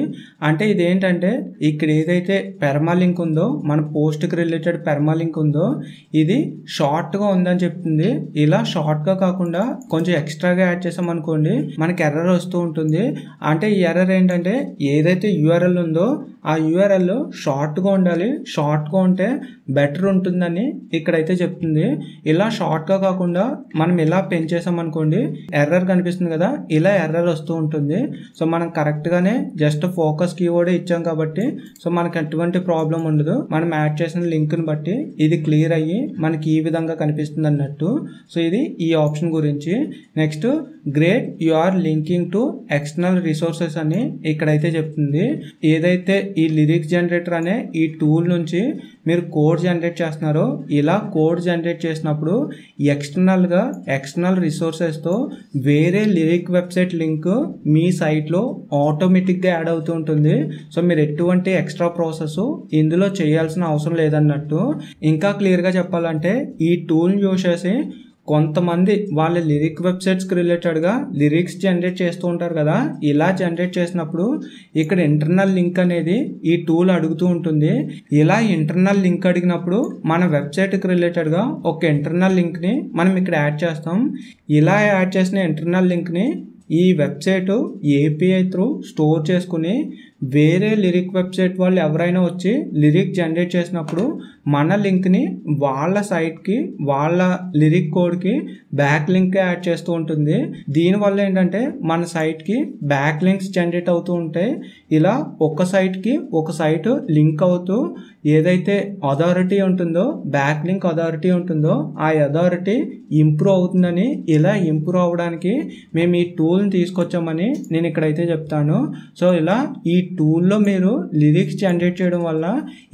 అంటే ఇదేంటంటే ఇక్కడ ఏదైతే పెర్మాలింక్ ఉందో మన పోస్ట్కి రిలేటెడ్ పెర్మాలింక్ ఉందో ఇది షార్ట్గా ఉందని చెప్తుంది. ఇలా షార్ట్గా కాకుండా కొంచెం ఎక్స్ట్రాగా యాడ్ చేసాం అనుకోండి మనకి ఎర్రర్ వస్తూ ఉంటుంది. అంటే ఈ ఎర్రర్ ఏంటంటే ఏదైతే URL ఉందో ఆ URL షార్ట్గా ఉండాలి, షార్ట్గా ఉంటే బెటర్ ఉంటుందని ఇక్కడైతే చెప్తుంది. ఇలా షార్ట్గా కాకుండా మనం ఇలా పెంచేసాం అనుకోండి ఎర్రర్ కనిపిస్తుంది కదా, ఇలా ఎర్రర్ వస్తూ ఉంటుంది. సో మనం కరెక్ట్గానే జస్ట్ ఫోకస్ కీవర్డ్ ఇచ్చాం కాబట్టి సో మనకి ఎటువంటి ప్రాబ్లం ఉండదు. మనం యాడ్ చేసిన లింక్ని బట్టి ఇది క్లియర్ అయ్యి మనకి ఈ విధంగా కనిపిస్తుంది అన్నట్టు. సో ఇది ఈ ఆప్షన్ గురించి. Next great you are linking to external resources అని ఇక్కడైతే చెప్తుంది. ఏదైతే ఈ లిరిక్స్ జనరేటర్ అనే ఈ టూల్ నుంచి మీరు కోడ్ జనరేట్ చేస్తున్నారో ఇలా కోడ్ జనరేట్ చేసినప్పుడు ఎక్స్టర్నల్ రిసోర్సెస్తో వేరే లిరిక్ వెబ్సైట్ లింక్ మీ సైట్లో ఆటోమేటిక్గా యాడ్ అవుతూ ఉంటుంది. సో మీరు ఎటువంటి ఎక్స్ట్రా ప్రాసెస్ ఇందులో చేయాల్సిన అవసరం లేదన్నట్టు. ఇంకా క్లియర్గా చెప్పాలంటే ఈ టూల్ని యూజ్ చేసి కొంతమంది వాళ్ళ లిరిక్ వెబ్సైట్స్కి రిలేటెడ్గా లిరిక్స్ జనరేట్ చేస్తూ ఉంటారు కదా, ఇలా జనరేట్ చేసినప్పుడు ఇక్కడ ఇంటర్నల్ లింక్ అనేది ఈ టూల్ అడుగుతూ ఉంటుంది. ఇలా ఇంటర్నల్ లింక్ అడిగినప్పుడు మన వెబ్సైట్కి రిలేటెడ్గా ఒక ఇంటర్నల్ లింక్ని మనం ఇక్కడ యాడ్ చేస్తాం. ఇలా యాడ్ చేసిన ఇంటర్నల్ లింక్ని ఈ వెబ్సైట్ API త్రూ స్టోర్ చేసుకుని వేరే లిరిక్ వెబ్సైట్ వాళ్ళు ఎవరైనా వచ్చి లిరిక్ జనరేట్ చేసినప్పుడు మన లింక్ని వాళ్ళ సైట్కి వాళ్ళ లిరిక్ కోడ్కి బ్యాక్ లింక్ యాడ్ చేస్తూ ఉంటుంది. దీనివల్ల ఏంటంటే మన సైట్కి బ్యాక్ లింక్స్ జనరేట్ అవుతూ ఉంటాయి. ఇలా ఒక సైట్కి ఒక సైట్ లింక్ అవుతూ ఏదైతే అథారిటీ ఉంటుందో బ్యాక్ లింక్ అథారిటీ ఉంటుందో ఆ అథారిటీ ఇంప్రూవ్ అవుతుందని, ఇలా ఇంప్రూవ్ అవ్వడానికి మేము ఈ టూల్ని తీసుకొచ్చామని నేను ఇక్కడైతే చెప్తాను. సో ఇలా ఈ టూల్లో మీరు లిరిక్స్ జనరేట్ చేయడం వల్ల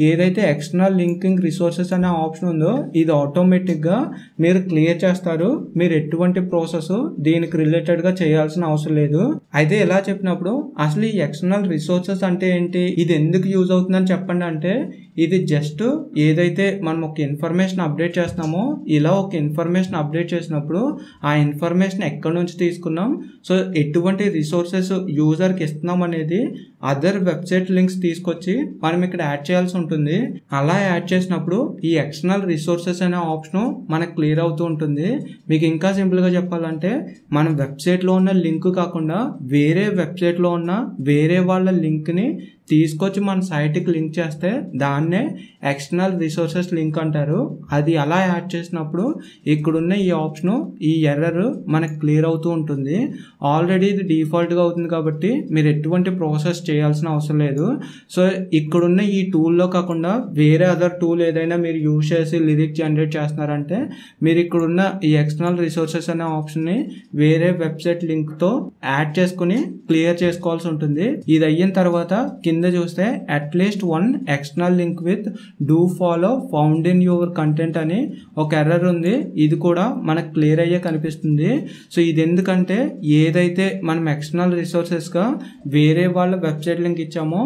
ఏదైతే ఎక్స్టర్నల్ లింకింగ్ రిసోర్సెస్ అనే ఆప్షన్ ఉందో ఇది ఆటోమేటిక్గా మీరు క్లియర్ చేస్తారు. మీరు ఎటువంటి ప్రాసెస్ దీనికి రిలేటెడ్గా చేయాల్సిన అవసరం లేదు. అయితే ఇలా చెప్పినప్పుడు అసలు ఈ ఎక్స్టర్నల్ రిసోర్సెస్ అంటే ఏంటి, ఇది ఎందుకు యూజ్ అవుతుందని చెప్పండి అంటే ఇది జస్ట్ ఏదైతే మనం ఒక ఇన్ఫర్మేషన్ అప్డేట్ చేస్తున్నామో ఇలా ఒక ఇన్ఫర్మేషన్ అప్డేట్ చేసినప్పుడు ఆ ఇన్ఫర్మేషన్ ఎక్కడి నుంచి తీసుకున్నాం, సో ఎటువంటి రిసోర్సెస్ యూజర్కి ఇస్తున్నాం అనేది అదర్ వెబ్సైట్ లింక్స్ తీసుకొచ్చి మనం ఇక్కడ యాడ్ చేయాల్సి ఉంటుంది. అలా యాడ్ చేసినప్పుడు ఈ ఎక్స్టర్నల్ రిసోర్సెస్ అనే ఆప్షన్ మనకు క్లియర్ అవుతూ ఉంటుంది. మీకు ఇంకా సింపుల్గా చెప్పాలంటే మన వెబ్సైట్లో ఉన్న లింక్ కాకుండా వేరే వెబ్సైట్లో ఉన్న వేరే వాళ్ళ లింక్ని తీసుకొచ్చి మన సైట్కి లింక్ చేస్తే దాన్నే ఎక్స్టర్నల్ రిసోర్సెస్ లింక్ అంటారు. అది అలా యాడ్ చేసినప్పుడు ఇక్కడున్న ఈ ఆప్షను ఈ ఎర్రర్ మనకు క్లియర్ అవుతూ ఉంటుంది. ఆల్రెడీ ఇది డిఫాల్ట్గా అవుతుంది కాబట్టి మీరు ఎటువంటి ప్రాసెస్ చేయాల్సిన అవసరం లేదు. సో ఇక్కడున్న ఈ టూల్లో కాకుండా వేరే అదర్ టూల్ ఏదైనా మీరు యూజ్ చేసి లిరిక్ జనరేట్ చేస్తున్నారంటే మీరు ఇక్కడున్న ఈ ఎక్స్టర్నల్ రిసోర్సెస్ అనే ఆప్షన్ని వేరే వెబ్సైట్ లింక్తో యాడ్ చేసుకుని క్లియర్ చేసుకోవాల్సి ఉంటుంది. ఇది అయిన తర్వాత కింద చూస్తే at least one external link with do follow found in your content అని ఒక ఎర్రర్ ఉంది. ఇది కూడా మనకు క్లియర్ అయ్యే కనిపిస్తుంది. సో ఇది ఎందుకంటే ఏదైతే మనం ఎక్స్టర్నల్ రిసోర్సెస్గా వేరే వాళ్ళ వెబ్సైట్ లింక్ ఇచ్చామో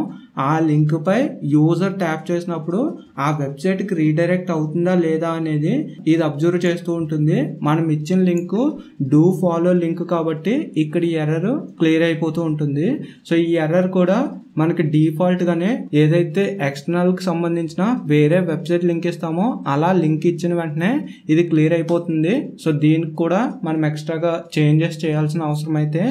ఆ లింక్ పై యూజర్ ట్యాప్ చేసినప్పుడు ఆ వెబ్సైట్కి రీడైరెక్ట్ అవుతుందా లేదా అనేది ఇది అబ్జర్వ్ చేస్తూ ఉంటుంది. మనం ఇచ్చిన లింక్ డూ ఫాలో లింక్ కాబట్టి ఇక్కడ ఈ ఎర్రర్ క్లియర్ అయిపోతూ ఉంటుంది. సో ఈ ఎర్రర్ కూడా మనకి డిఫాల్ట్గానే ఏదైతే ఎక్స్టర్నల్కి సంబంధించిన వేరే వెబ్సైట్ లింక్ ఇస్తామో అలా లింక్ ఇచ్చిన వెంటనే ఇది క్లియర్ అయిపోతుంది. సో దీనికి కూడా మనం ఎక్స్ట్రాగా చేంజెస్ చేయాల్సిన అవసరం అయితే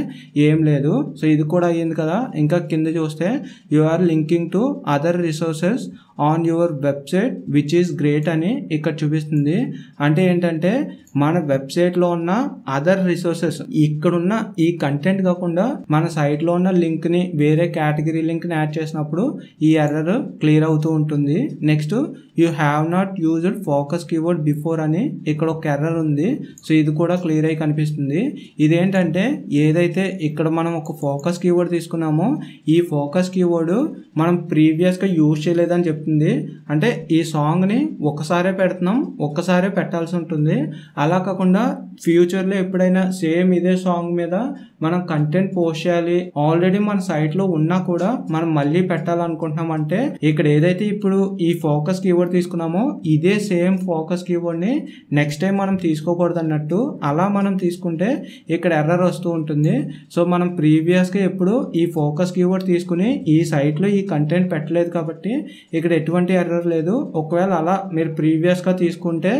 ఏం లేదు. సో ఇది కూడా అయ్యింది కదా. ఇంకా కింద చూస్తే you are linking to other resources on your website which is great అని ఇక్కడ చూపిస్తుంది. అంటే ఏంటంటే మన వెబ్సైట్లో ఉన్న అదర్ రిసోర్సెస్ ఇక్కడున్న ఈ కంటెంట్ కాకుండా మన సైట్లో ఉన్న లింక్ని వేరే కేటగిరీ లింక్ని యాడ్ చేసినప్పుడు ఈ ఎర్రర్ క్లియర్ అవుతూ ఉంటుంది. Next you have not used focus keyword before అని ఇక్కడ ఒక ఎర్రర్ ఉంది. సో ఇది కూడా క్లియర్ అయి కనిపిస్తుంది. ఇదేంటంటే ఏదైతే ఇక్కడ మనం ఒక ఫోకస్ కీవర్డ్ తీసుకున్నామో ఈ ఫోకస్ కీవర్డ్ మనం ప్రీవియస్గా యూజ్ చేయలేదని చెప్తుంది. అంటే ఈ సాంగ్ని ఒక్కసారే పెడుతున్నాం, ఒక్కసారే పెట్టాల్సి ఉంటుంది. అలా కాకుండా ఫ్యూచర్లో ఎప్పుడైనా సేమ్ ఇదే సాంగ్ మీద మనం కంటెంట్ పోస్ట్ చేయాలి, ఆల్రెడీ మన సైట్లో ఉన్నా కూడా మనం మళ్ళీ పెట్టాలనుకుంటున్నామంటే ఇక్కడ ఏదైతే ఇప్పుడు ఈ ఫోకస్ కీవర్డ్ తీసుకున్నామో ఇదే సేమ్ ఫోకస్ కీవర్డ్ని నెక్స్ట్ టైం మనం తీసుకోకూడదు అన్నట్టు. అలా మనం తీసుకుంటే ఇక్కడ ఎర్రర్ వస్తూ ఉంటుంది. సో మనం ప్రీవియస్గా ఎప్పుడు ఈ ఫోకస్ కీవర్డ్ తీసుకుని ఈ సైట్లో ఈ కంటెంట్ పెట్టలేదు కాబట్టి ఇక్కడ ఎటువంటి ఎర్రర్ లేదు. ఒకవేళ అలా మీరు ప్రీవియస్గా తీసుకుంటే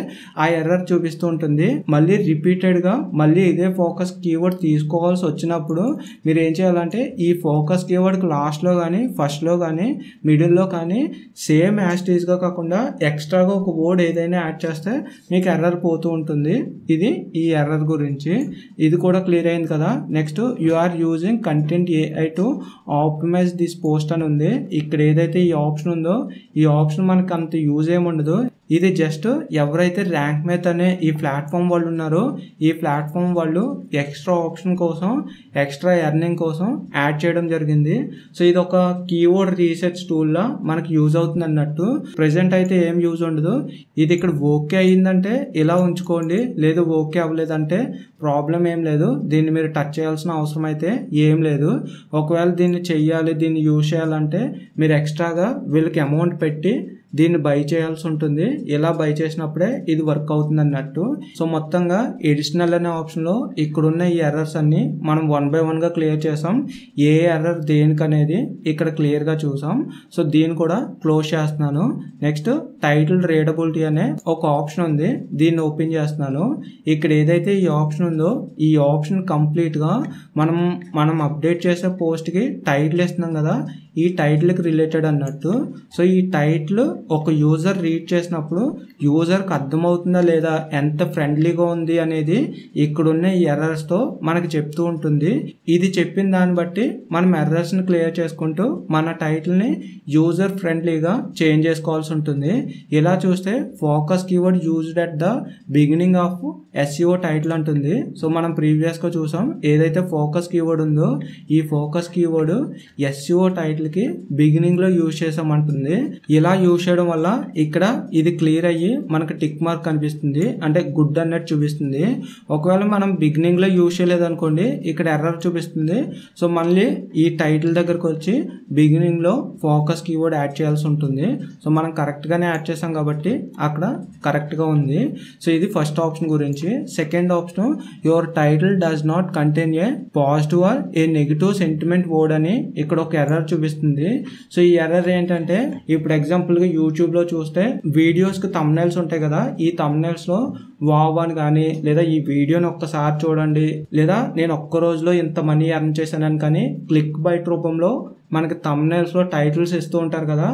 ఆ ఎర్రర్ చూపిస్తూ ఉంటుంది. మళ్ళీ రిపీటెడ్గా మళ్ళీ ఇదే ఫోకస్ కీవర్డ్ తీసుకోవాల్సి వచ్చినప్పుడు మీరు ఏం చేయాలంటే ఈ ఫోకస్ కీవర్డ్కి లాస్ట్లో కానీ ఫస్ట్లో కానీ మిడిల్లో కానీ సేమ్ యాస్టీస్గా కాకుండా ఎక్స్ట్రాగా ఒక వర్డ్ ఏదైనా యాడ్ చేస్తే మీకు ఎర్రర్ పోతూ ఉంటుంది. ఇది ఈ ఎర్రర్ గురించి. ఇది కూడా క్లియర్ అయింది కదా. Next you are using content AI to optimize this post అని ఉంది. ఇక్కడ ఏదైతే ఈ ఆప్షన్ ఉందో ఈ ఆప్షన్ మనకు అంత యూజ్ ఏమి ఉండదు. ఇది జస్ట్ ఎవరైతే ర్యాంక్ మేత్ అనే ఈ ప్లాట్ఫామ్ వాళ్ళు ఉన్నారో ఈ ప్లాట్ఫామ్ వాళ్ళు ఎక్స్ట్రా ఆప్షన్ కోసం ఎక్స్ట్రా ఎర్నింగ్ కోసం యాడ్ చేయడం జరిగింది. సో ఇది ఒక కీవర్డ్ రీసెర్చ్ టూల్లా మనకి యూజ్ అవుతుంది అన్నట్టు. ప్రెసెంట్ అయితే ఏం యూజ్ ఉండదు. ఇది ఇక్కడ ఓకే అయ్యిందంటే ఇలా ఉంచుకోండి, లేదు ఓకే అవ్వలేదంటే ప్రాబ్లం ఏం లేదు. దీన్ని మీరు టచ్ చేయాల్సిన అవసరం అయితే ఏం లేదు. ఒకవేళ దీన్ని చెయ్యాలి, దీన్ని యూజ్ చేయాలంటే మీరు ఎక్స్ట్రాగా వీళ్ళకి అమౌంట్ పెట్టి దీన్ని బై చేయాల్సి ఉంటుంది. ఇలా బై చేసినప్పుడే ఇది వర్క్ అవుతుంది అన్నట్టు. సో మొత్తంగా ఎడిషనల్ అనే ఆప్షన్లో ఇక్కడున్న ఈ ఎర్రర్స్ అన్ని మనం 1 by 1గా క్లియర్ చేసాం. ఏ ఎర్రర్ దేనికి అనేది ఇక్కడ క్లియర్గా చూసాం. సో దీన్ని కూడా క్లోజ్ చేస్తున్నాను. నెక్స్ట్ టైటిల్ రీడబిలిటీ అనే ఒక ఆప్షన్ ఉంది, దీన్ని ఓపెన్ చేస్తున్నాను. ఇక్కడ ఏదైతే ఈ ఆప్షన్ ఉందో ఈ ఆప్షన్ కంప్లీట్గా మనం అప్డేట్ చేసే పోస్ట్కి టైటిల్ ఇస్తున్నాం కదా, ఈ టైటిల్కి రిలేటెడ్ అన్నట్టు. సో ఈ టైటిల్ ఒక యూజర్ రీడ్ చేసినప్పుడు యూజర్కి అర్థమవుతుందా లేదా, ఎంత ఫ్రెండ్లీగా ఉంది అనేది ఇక్కడున్న ఈ ఎర్రర్స్తో మనకి చెప్తూ ఉంటుంది. ఇది చెప్పిన దాన్ని బట్టి మనం ఎర్రర్స్ని క్లియర్ చేసుకుంటూ మన టైటిల్ని యూజర్ ఫ్రెండ్లీగా చేంజ్ చేసుకోవాల్సి ఉంటుంది. ఇలా చూస్తే focus keyword used at the beginning of SEO title అంటుంది. సో మనం ప్రీవియస్గా చూసాం ఏదైతే ఫోకస్ కీవర్డ్ ఉందో ఈ ఫోకస్ కీవర్డ్ SEO టైటిల్కి బిగినింగ్లో యూజ్ చేసామంటుంది. ఇలా యూజ్ చేయడం వల్ల ఇక్కడ ఇది క్లియర్ అయ్యి మనకు టిక్ మార్క్ కనిపిస్తుంది, అంటే గుడ్ అన్నట్టు చూపిస్తుంది. ఒకవేళ మనం బిగినింగ్లో యూజ్ చేయలేదు అనుకోండి ఇక్కడ ఎర్రర్ చూపిస్తుంది. సో మళ్ళీ ఈ టైటిల్ దగ్గరకు వచ్చి బిగినింగ్లో ఫోకస్ కీవర్డ్ యాడ్ చేయాల్సి ఉంటుంది. సో మనం కరెక్ట్గానే యాడ్ చేసాం కాబట్టి అక్కడ కరెక్ట్గా ఉంది. సో ఇది ఫస్ట్ ఆప్షన్ గురించి. Second option your title does not contain A positive or A negative sentiment word అని ఇక్కడ ఒక ఎర్రర్ చూపిస్తుంది. సో ఈ ఎర్రర్ ఏంటంటే ఇప్పుడు ఎగ్జాంపుల్గా యూట్యూబ్లో చూస్తే వీడియోస్కి థంబ్నెయిల్స్ ఉంటాయి కదా, ఈ థంబ్నెయిల్స్లో వావ్ అని కానీ లేదా ఈ వీడియోని ఒక్కసారి చూడండి లేదా నేను ఒక్క రోజులో ఇంత మనీ ఎర్న్ చేశానని కానీ క్లిక్ బైట్ రూపంలో మనకి థంబ్నెయిల్స్లో టైటిల్స్ ఇస్తూ ఉంటారు కదా,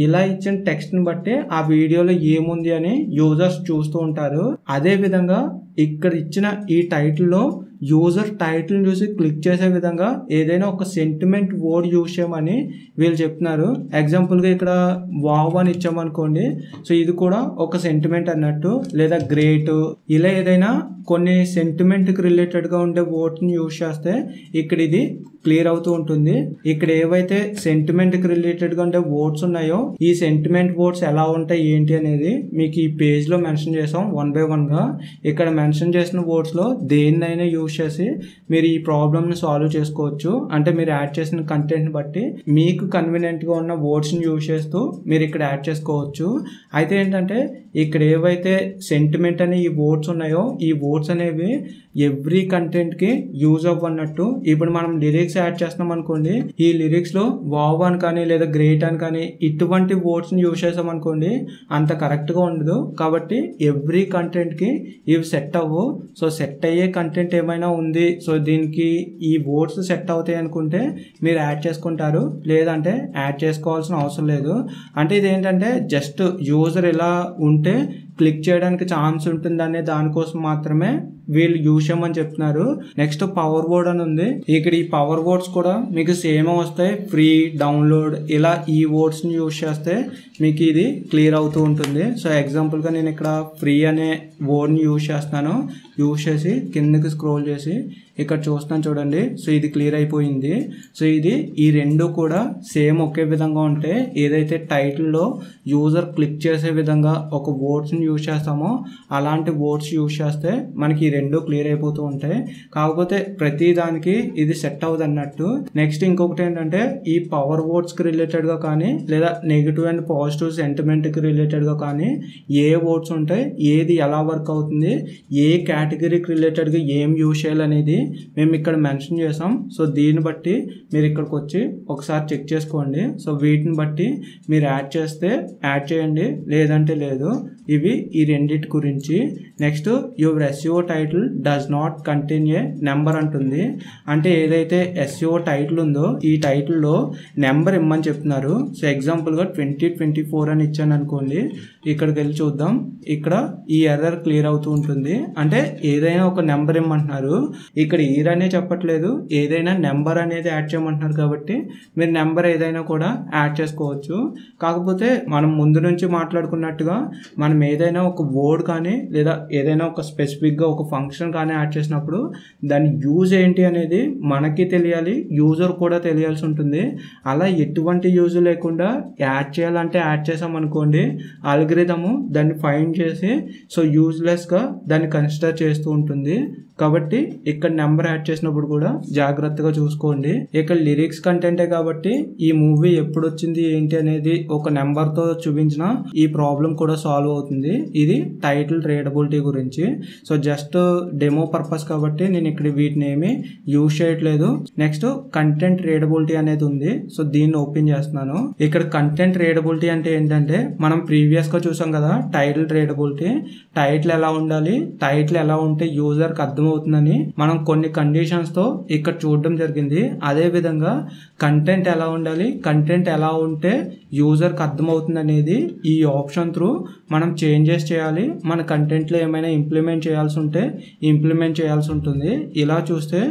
ఇలా ఇచ్చిన టెక్స్ట్ని బట్టి ఆ వీడియోలో ఏముంది అని యూజర్స్ చూస్తూ ఉంటారు. అదే విధంగా ఇక్కడ ఇచ్చిన ఈ టైటిల్లో యూజర్ టైటిల్ చూసి క్లిక్ చేసే విధంగా ఏదైనా ఒక సెంటిమెంట్ వర్డ్ యూజ్ చేయమని వీళ్ళు చెప్తున్నారు. ఎగ్జాంపుల్గా ఇక్కడ వావ్ అని ఇచ్చామనుకోండి, సో ఇది కూడా ఒక సెంటిమెంట్ అన్నట్టు, లేదా గ్రేట్, ఇలా ఏదైనా కొన్ని సెంటిమెంట్కి రిలేటెడ్గా ఉండే వర్డ్ని యూజ్ చేస్తే ఇక్కడ ఇది క్లియర్ అవుతూ ఉంటుంది. ఇక్కడ ఏవైతే సెంటిమెంట్కి రిలేటెడ్గా ఉండే వర్డ్స్ ఉన్నాయో ఈ సెంటిమెంట్ వర్డ్స్ ఎలా ఉంటాయి ఏంటి అనేది మీకు ఈ పేజ్లో మెన్షన్ చేసాం 1 by 1గా. ఇక్కడ మెన్షన్ చేసిన వర్డ్స్లో దేన్నైనా యూజ్ చేసి మీరు ఈ ప్రాబ్లమ్ని సాల్వ్ చేసుకోవచ్చు. అంటే మీరు యాడ్ చేసిన కంటెంట్ని బట్టి మీకు కన్వీనియంట్గా ఉన్న వర్డ్స్ని యూజ్ చేస్తూ మీరు ఇక్కడ యాడ్ చేసుకోవచ్చు. అయితే ఏంటంటే ఇక్కడ ఏవైతే సెంటిమెంట్ అనే ఈ వర్డ్స్ ఉన్నాయో ఈ వర్డ్స్ అనేవి ఎవ్రీ కంటెంట్కి యూజ్ అవ్వన్నట్టు. ఇప్పుడు మనం లిరిక్స్ యాడ్ చేస్తున్నాం అనుకోండి, ఈ లిరిక్స్లో వావ్ అని కానీ లేదా గ్రేట్ అని కానీ ఇటువంటి వర్డ్స్ని యూజ్ చేసాం అనుకోండి అంత కరెక్ట్గా ఉండదు. కాబట్టి ఎవ్రీ కంటెంట్కి ఇవి సెట్ అవ్వు. సో సెట్ అయ్యే కంటెంట్ ఏమైనా ఏమైనా ఉంది, సో దీనికి ఈ వర్డ్స్ సెట్ అవుతాయి అనుకుంటే మీరు యాడ్ చేసుకుంటారు, లేదంటే యాడ్ చేసుకోవాల్సిన అవసరం లేదు. అంటే ఇదేంటంటే జస్ట్ యూజర్ ఇలా ఉంటే క్లిక్ చేయడానికి ఛాన్స్ ఉంటుందనే దానికోసం మాత్రమే వీళ్ళు యూజ్ చేయమని చెప్తున్నారు. నెక్స్ట్ పవర్ వర్డ్ అని ఉంది. ఇక్కడ ఈ పవర్ వర్డ్స్ కూడా మీకు సేమ్ వస్తాయి, ఫ్రీ, డౌన్లోడ్, ఇలా ఈ వర్డ్స్ ని యూజ్ చేస్తే మీకు ఇది క్లియర్ అవుతూ ఉంటుంది. సో ఎగ్జాంపుల్ గా నేను ఇక్కడ ఫ్రీ అనే వర్డ్ ని యూజ్ చేస్తాను. యూజ్ చేసి కిందకి స్క్రోల్ చేసి ఇక్కడ చూస్తున్నాను చూడండి. సో ఇది క్లియర్ అయిపోయింది. సో ఇది ఈ రెండు కూడా సేమ్ ఒకే విధంగా ఉంటే, ఏదైతే టైటిల్లో యూజర్ క్లిక్ చేసే విధంగా ఒక వర్డ్స్ని యూజ్ చేస్తామో అలాంటి వర్డ్స్ యూజ్ చేస్తే మనకి ఈ రెండు క్లియర్ అయిపోతూ ఉంటాయి. కాకపోతే ప్రతి దానికి ఇది సెట్ అవ్వదు అన్నట్టు. నెక్స్ట్ ఇంకొకటి ఏంటంటే ఈ పవర్ వర్డ్స్కి రిలేటెడ్గా కానీ లేదా నెగిటివ్ అండ్ పాజిటివ్ సెంటిమెంట్కి రిలేటెడ్గా కానీ ఏ వర్డ్స్ ఉంటాయి, ఏది ఎలా వర్క్ అవుతుంది, ఏ కేటగిరీకి రిలేటెడ్గా ఏం యూజ్ చేయాలనేది మేము ఇక్కడ మెన్షన్ చేసాం. సో దీన్ని బట్టి మీరు ఇక్కడికి వచ్చి ఒకసారి చెక్ చేసుకోండి. సో వీటిని బట్టి మీరు యాడ్ చేస్తే యాడ్ చేయండి, లేదంటే లేదు. ఇవి ఈ రెండింటి గురించి. Next your SEO title does not contain A number అంటుంది. అంటే ఏదైతే SEO టైటిల్ ఉందో ఈ టైటిల్లో నెంబర్ ఇమ్మని చెప్తున్నారు. సో ఎగ్జాంపుల్గా 2024 అని ఇచ్చాను అనుకోండి. ఇక్కడికి వెళ్ళి చూద్దాం. ఇక్కడ ఈ ఎర్రర్ క్లియర్ అవుతూ ఉంటుంది. అంటే ఏదైనా ఒక నెంబర్ ఇమ్మంటున్నారు. ఇక్కడ ఇయర్ అనే చెప్పట్లేదు, ఏదైనా నెంబర్ అనేది యాడ్ చేయమంటున్నారు. కాబట్టి మీరు నెంబర్ ఏదైనా కూడా యాడ్ చేసుకోవచ్చు. కాకపోతే మనం ముందు నుంచి మాట్లాడుకున్నట్టుగా మనం ఏదైనా ఒక వర్డ్ కానీ లేదా ఏదైనా ఒక స్పెసిఫిక్గా ఒక ఫంక్షన్ కానీ యాడ్ చేసినప్పుడు దాని యూజ్ ఏంటి అనేది మనకి తెలియాలి, యూజర్ కూడా తెలియాల్సి ఉంటుంది. అలా ఎటువంటి యూజ్ లేకుండా యాడ్ చేయాలంటే యాడ్ చేసామనుకోండి, ఆల్గరిథము దాన్ని ఫైండ్ చేసి సో యూజ్లెస్గా దాన్ని కన్సిడర్ చేస్తూ ఉంటుంది. కాబట్టి ఇక్కడ నెంబర్ యాడ్ చేసినప్పుడు కూడా జాగ్రత్తగా చూసుకోండి. ఇక్కడ లిరిక్స్ కంటెంటే కాబట్టి ఈ మూవీ ఎప్పుడు వచ్చింది ఏంటి అనేది ఒక నెంబర్తో చూపించిన ఈ ప్రాబ్లం కూడా సాల్వ్ అవుతుంది. ఇది టైటిల్ రీడబిలిటీ గురించి. సో జస్ట్ డెమో పర్పస్ కాబట్టి నేను ఇక్కడ వీటిని ఏమి యూజ్ చేయట్లేదు. నెక్స్ట్ కంటెంట్ రీడబిలిటీ అనేది ఉంది. సో దీన్ని ఓపెన్ చేస్తున్నాను. ఇక్కడ కంటెంట్ రీడబిలిటీ అంటే ఏంటంటే మనం ప్రీవియస్ గా చూసాం కదా టైటిల్ రీడబిలిటీ. టైటిల్ ఎలా ఉండాలి, టైటిల్ ఎలా ఉంటే యూజర్కి అర్థమవుతుందని మనం కొన్ని కండిషన్స్ తో ఇక్కడ చూడడం జరిగింది. అదే విధంగా కంటెంట్ ఎలా ఉండాలి, కంటెంట్ ఎలా ఉంటే యూజర్కి అర్థమవుతుంది అనేది ఈ ఆప్షన్ త్రూ మనం చేంజెస్ చేయాలి. మన కంటెంట్లో ఏమైనా ఇంప్లిమెంట్ చేయాల్సి ఉంటే ఇంప్లిమెంట్ చేయాల్సి ఉంటుంది. ఇలా చూస్తే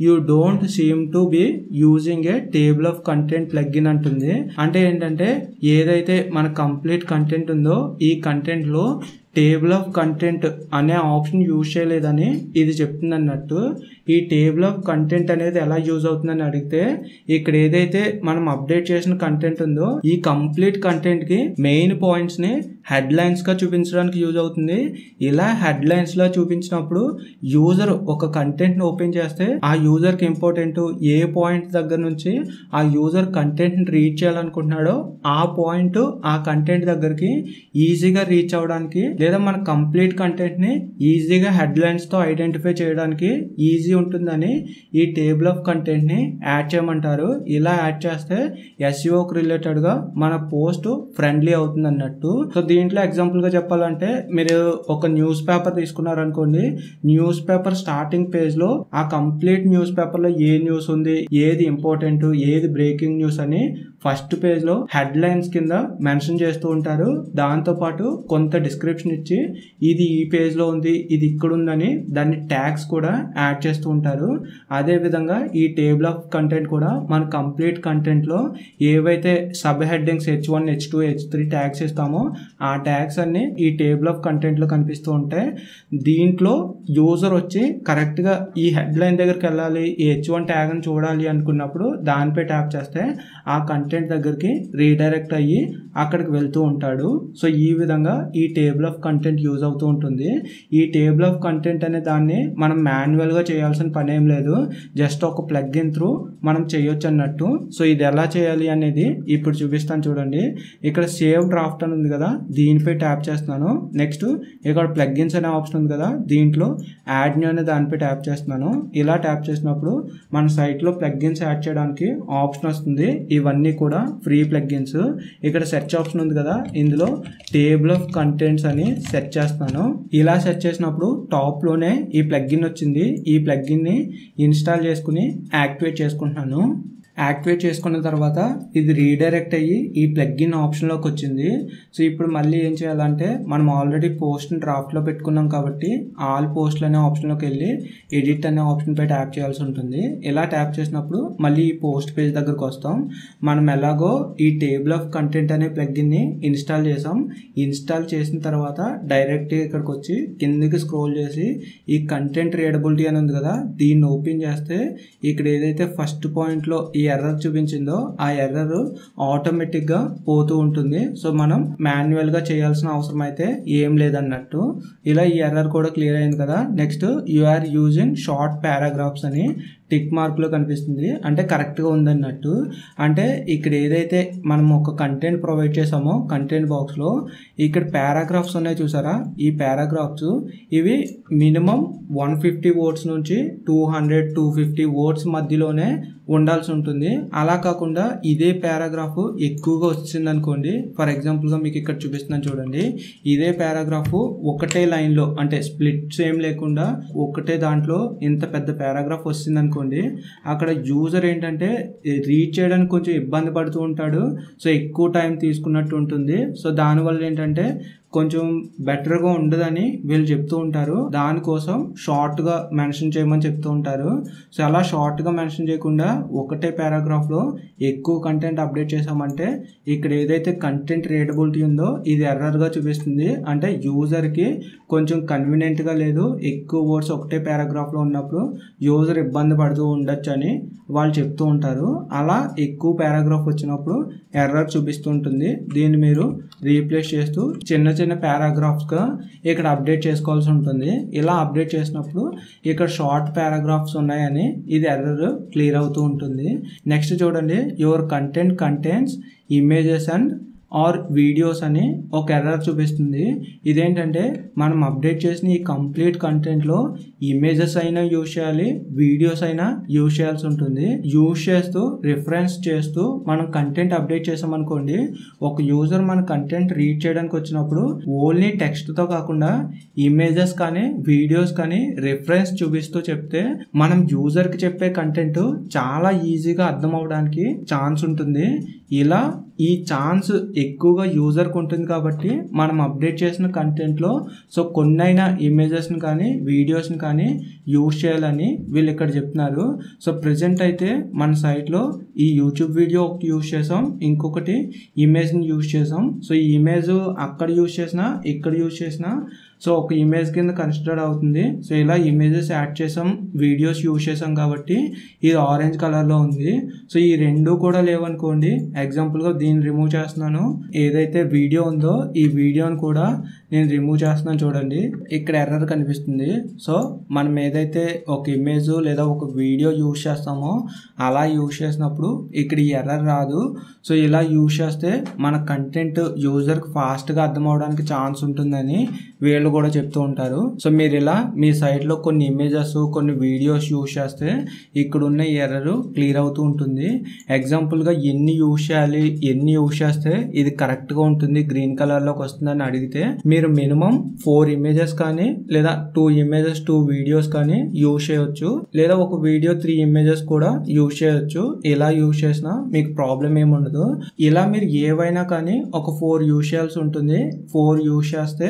you don't seem to be using a table of content plugin అంటుంది. అంటే ఏంటంటే ఏదైతే మన కంప్లీట్ కంటెంట్ ఉందో ఈ కంటెంట్ లో టేబుల్ ఆఫ్ కంటెంట్ అనే ఆప్షన్ యూజ్ చేయలేదని ఇది చెప్తుంది అన్నట్టు. ఈ టేబుల్ ఆఫ్ కంటెంట్ అనేది ఎలా యూజ్ అవుతుందని అడిగితే ఇక్కడ ఏదైతే మనం అప్డేట్ చేసిన కంటెంట్ ఉందో ఈ కంప్లీట్ కంటెంట్ కి మెయిన్ పాయింట్స్ ని హెడ్ లైన్స్ గా చూపించడానికి యూజ్ అవుతుంది. ఇలా హెడ్ లైన్స్ లా చూపించినప్పుడు యూజర్ ఒక కంటెంట్ ని ఓపెన్ చేస్తే ఆ యూజర్ కి ఇంపార్టెంట్ ఏ పాయింట్ దగ్గర నుంచి ఆ యూజర్ కంటెంట్ ని రీచ్ చేయాలనుకుంటున్నాడో ఆ పాయింట్ ఆ కంటెంట్ దగ్గరికి ఈజీగా రీచ్ అవడానికి లేదా మన కంప్లీట్ కంటెంట్ ని ఈజీగా హెడ్ లైన్స్ తో ఐడెంటిఫై చేయడానికి ఈజీ ఉంటుందని ఈ టేబుల్ ఆఫ్ కంటెంట్ ని యాడ్ చేయమంటారు. ఇలా యాడ్ చేస్తే SEOకి రిలేటెడ్ గా మన పోస్ట్ ఫ్రెండ్లీ అవుతుంది అన్నట్టు. సో దీంట్లో ఎగ్జాంపుల్ గా చెప్పాలంటే మీరు ఒక న్యూస్ పేపర్ తీసుకున్నారనుకోండి. న్యూస్ పేపర్ స్టార్టింగ్ పేజ్ లో ఆ కంప్లీట్ న్యూస్ పేపర్ లో ఏ న్యూస్ ఉంది, ఏది ఇంపార్టెంట్, ఏది బ్రేకింగ్ న్యూస్ అని ఫస్ట్ పేజ్ లో హెడ్ లైన్స్ కింద మెన్షన్ చేస్తూ ఉంటారు. దాంతో పాటు కొంత డిస్క్రిప్షన్ ఇచ్చి ఇది ఈ పేజ్ లో ఉంది, ఇది ఇక్కడ ఉందని దాన్ని ట్యాగ్స్ కూడా యాడ్ చేస్తూ ఉంటారు. అదే విధంగా ఈ టేబుల్ ఆఫ్ కంటెంట్ కూడా మన కంప్లీట్ కంటెంట్ లో ఏవైతే sub headings H1, H2, H3 tags ఇస్తామో ఆ ట్యాగ్స్ అన్ని ఈ టేబుల్ ఆఫ్ కంటెంట్ లో కనిపిస్తూ ఉంటాయి. దీంట్లో యూజర్ వచ్చి కరెక్ట్ గా ఈ హెడ్ లైన్ దగ్గరికి వెళ్ళాలి, ఈ H1 ట్యాగ్ ని చూడాలి అనుకున్నప్పుడు దానిపై ట్యాప్ చేస్తే ఆ కంటెంట్ దగ్గరికి రీడైరెక్ట్ అయ్యి అక్కడికి వెళ్తూ ఉంటాడు. సో ఈ విధంగా ఈ టేబుల్ ఆఫ్ కంటెంట్ యూజ్ అవుతూ ఉంటుంది. ఈ టేబుల్ ఆఫ్ కంటెంట్ అనే దాన్ని మనం మాన్యువల్ గా చేయాల్సిన పని ఏం లేదు, జస్ట్ ఒక ప్లగ్ఇన్ త్రూ మనం చేయొచ్చు అన్నట్టు. సో ఇది ఎలా చేయాలి అనేది ఇప్పుడు చూపిస్తాను చూడండి. ఇక్కడ సేవ్ డ్రాఫ్ట్ అని ఉంది కదా, దీనిపై ట్యాప్ చేస్తున్నాను. నెక్స్ట్ ఇక్కడ ప్లగ్ఇన్స్ అనే ఆప్షన్ ఉంది కదా, దీంట్లో యాడ్ న్యూ అనే దానిపై ట్యాప్ చేస్తున్నాను. ఇలా ట్యాప్ చేసినప్పుడు మన సైట్ లో ప్లగ్ఇన్స్ యాడ్ చేయడానికి ఆప్షన్ వస్తుంది. ఇవన్నీ కూడా ఫ్రీ ప్లగ్గిన్స్. ఇక్కడ సెర్చ్ ఆప్షన్ ఉంది కదా, ఇందులో టేబుల్ ఆఫ్ కంటెంట్స్ అని సెర్చ్ చేస్తాను. ఇలా సెర్చ్ చేసినప్పుడు టాప్లోనే ఈ ప్లగ్గిన్ వచ్చింది. ఈ ప్లగ్గిన్ని ఇన్స్టాల్ చేసుకుని యాక్టివేట్ చేసుకుంటున్నాను. యాక్టివేట్ చేసుకున్న తర్వాత ఇది రీడైరెక్ట్ అయ్యి ఈ ప్లగ్ఇన్ ఆప్షన్లోకి వచ్చింది. సో ఇప్పుడు మళ్ళీ ఏం చేయాలంటే, మనం ఆల్రెడీ పోస్ట్ని డ్రాఫ్ట్లో పెట్టుకున్నాం కాబట్టి ఆల్ పోస్ట్లు అనే ఆప్షన్లోకి వెళ్ళి ఎడిట్ అనే ఆప్షన్పై ట్యాప్ చేయాల్సి ఉంటుంది. ఇలా ట్యాప్ చేసినప్పుడు మళ్ళీ ఈ పోస్ట్ పేజ్ దగ్గరకు వస్తాం. మనం ఎలాగో ఈ టేబుల్ ఆఫ్ కంటెంట్ అనే ప్లగ్ఇన్ని ఇన్స్టాల్ చేసాం. ఇన్స్టాల్ చేసిన తర్వాత డైరెక్ట్గా ఇక్కడికి వచ్చి కిందకి స్క్రోల్ చేసి ఈ కంటెంట్ రీడబిలిటీ అని ఉంది కదా, దీన్ని ఓపెన్ చేస్తే ఇక్కడ ఏదైతే ఫస్ట్ పాయింట్లో ఈ ఎర్రర్ చూపించిందో ఆ ఎర్రర్ ఆటోమేటిక్గా పోతూ ఉంటుంది. సో మనం మాన్యువల్గా చేయాల్సిన అవసరం అయితే ఏం లేదన్నట్టు. ఇలా ఈ ఎర్రర్ కూడా క్లియర్ అయింది కదా. Next you are using short paragraphs అని టిక్ మార్క్లో కనిపిస్తుంది, అంటే కరెక్ట్గా ఉందన్నట్టు. అంటే ఇక్కడ ఏదైతే మనం ఒక కంటెంట్ ప్రొవైడ్ చేసామో కంటెంట్ బాక్స్లో ఇక్కడ పారాగ్రాఫ్స్ ఉన్నాయి చూసారా, ఈ పారాగ్రాఫ్స్ ఇవి మినిమం 150 వర్డ్స్ నుంచి 200-250 వర్డ్స్ మధ్యలోనే ఉండాల్సి ఉంటుంది. అలా కాకుండా ఇదే పారాగ్రాఫ్ ఎక్కువగా వచ్చింది అనుకోండి, ఫర్ ఎగ్జాంపుల్గా మీకు ఇక్కడ చూపిస్తున్నాను చూడండి, ఇదే పారాగ్రాఫ్ ఒకటే లైన్లో అంటే స్ప్లిట్స్ ఏం లేకుండా ఒకటే దాంట్లో ఇంత పెద్ద పారాగ్రాఫ్ వచ్చింది అనుకోండి, అక్కడ యూజర్ ఏంటంటే రీడ్ చేయడానికి కొంచెం ఇబ్బంది పడుతూ ఉంటాడు. సో ఎక్కువ టైం తీసుకున్నట్టు ఉంటుంది. సో దానివల్ల ఏంటంటే కొంచెం బెటర్గా ఉండదని వీళ్ళు చెప్తూ ఉంటారు. దానికోసం షార్ట్గా మెన్షన్ చేయమని చెప్తూ ఉంటారు. సో అలా షార్ట్గా మెన్షన్ చేయకుండా ఒకటే పారాగ్రాఫ్లో ఎక్కువ కంటెంట్ అప్డేట్ చేసామంటే ఇక్కడ ఏదైతే కంటెంట్ రీడబిలిటీ ఉందో ఇది ఎర్రర్గా చూపిస్తుంది. అంటే యూజర్కి కొంచెం కన్వీనియంట్గా లేదు, ఎక్కువ వర్డ్స్ ఒకటే పారాగ్రాఫ్లో ఉన్నప్పుడు యూజర్ ఇబ్బంది పడుతూ ఉండొచ్చు అని వాళ్ళు చెప్తూ ఉంటారు. అలా ఎక్కువ పారాగ్రాఫ్ వచ్చినప్పుడు ఎర్రర్ చూపిస్తూ ఉంటుంది. దీన్ని మీరు రీప్లేస్ చేస్తూ చిన్న చిన్న పారాగ్రాఫ్స్గా ఇక్కడ అప్డేట్ చేసుకోవాల్సి ఉంటుంది. ఇలా అప్డేట్ చేసినప్పుడు ఇక్కడ షార్ట్ పారాగ్రాఫ్స్ ఉన్నాయని ఇది ఎర్రర్ క్లియర్ అవుతూ ఉంటుంది. నెక్స్ట్ చూడండి, your content contents images and or videos అని ఒక ఎర్రర్ చూపిస్తుంది. ఇదేంటంటే మనం అప్డేట్ చేసిన ఈ కంప్లీట్ కంటెంట్లో ఇమేజెస్ అయినా యూజ్ చేయాలి, వీడియోస్ అయినా యూజ్ చేయాల్సి ఉంటుంది. యూజ్ చేస్తూ రిఫరెన్స్ చేస్తూ మనం కంటెంట్ అప్డేట్ చేసామనుకోండి, ఒక యూజర్ మన కంటెంట్ రీడ్ చేయడానికి వచ్చినప్పుడు ఓన్లీ టెక్స్ట్తో కాకుండా ఇమేజెస్ కానీ వీడియోస్ కానీ రిఫరెన్స్ చూపిస్తూ చెప్తే మనం యూజర్కి చెప్పే కంటెంట్ చాలా ఈజీగా అర్థం అవడానికి ఛాన్స్ ఉంటుంది. ఇలా ఈ ఛాన్స్ ఎక్కువగా యూజర్కి ఉంటుంది కాబట్టి మనం అప్డేట్ చేసిన కంటెంట్లో సో కొన్నైనా ఇమేజెస్ని కానీ వీడియోస్ని కానీ యూజ్ చేయాలని వీళ్ళు ఇక్కడ చెప్తున్నారు. సో ప్రజెంట్ అయితే మన సైట్లో ఈ యూట్యూబ్ వీడియో ఒకటి యూజ్ చేసాం, ఇంకొకటి ఇమేజ్ని యూజ్ చేసాం. సో ఈ ఇమేజ్ అక్కడ యూజ్ చేసినా ఇక్కడ యూజ్ చేసినా సో ఒక ఇమేజ్ కింద కన్సిడర్ అవుతుంది. సో ఇలా ఇమేజెస్ యాడ్ చేసాం, వీడియోస్ యూజ్ చేసాం కాబట్టి ఇది ఆరెంజ్ కలర్లో ఉంది. సో ఈ రెండు కూడా లేవనుకోండి, ఎగ్జాంపుల్గా దీన్ని రిమూవ్ చేస్తున్నాను, ఏదైతే వీడియో ఉందో ఈ వీడియోని కూడా నేను రిమూవ్ చేస్తున్నాను చూడండి, ఇక్కడ ఎర్రర్ కనిపిస్తుంది. సో మనం ఏదైతే ఒక ఇమేజ్ లేదా ఒక వీడియో యూజ్ చేస్తామో అలా యూజ్ చేసినప్పుడు ఇక్కడ ఈ ఎర్రర్ రాదు. సో ఇలా యూజ్ చేస్తే మన కంటెంట్ యూజర్కి ఫాస్ట్గా అర్థం అవడానికి ఛాన్స్ ఉంటుందని వీళ్ళు కూడా చెప్తూ ఉంటారు. సో మీరు ఇలా మీ సైట్లో కొన్ని ఇమేజెస్ కొన్ని వీడియోస్ యూజ్ చేస్తే ఇక్కడ ఉన్న ఎర్రర్ క్లియర్ అవుతూ ఉంటుంది. ఎగ్జాంపుల్గా ఎన్ని యూజ్ చేయాలి, ఎన్ని యూజ్ చేస్తే ఇది కరెక్ట్గా ఉంటుంది గ్రీన్ కలర్లోకి వస్తుందని అడిగితే మీరు మినిమం 4 ఇమేజెస్ కానీ లేదా 2 ఇమేజెస్ 2 వీడియోస్ కానీ యూజ్ చేయొచ్చు, లేదా ఒక వీడియో 3 ఇమేజెస్ కూడా యూజ్ చేయొచ్చు. ఇలా యూజ్ చేసినా మీకు ప్రాబ్లం ఏమి ఉండదు. ఇలా మీరు ఏవైనా కానీ ఒక 4 యూజ్ చేయాల్సి ఉంటుంది. 4 యూజ్ చేస్తే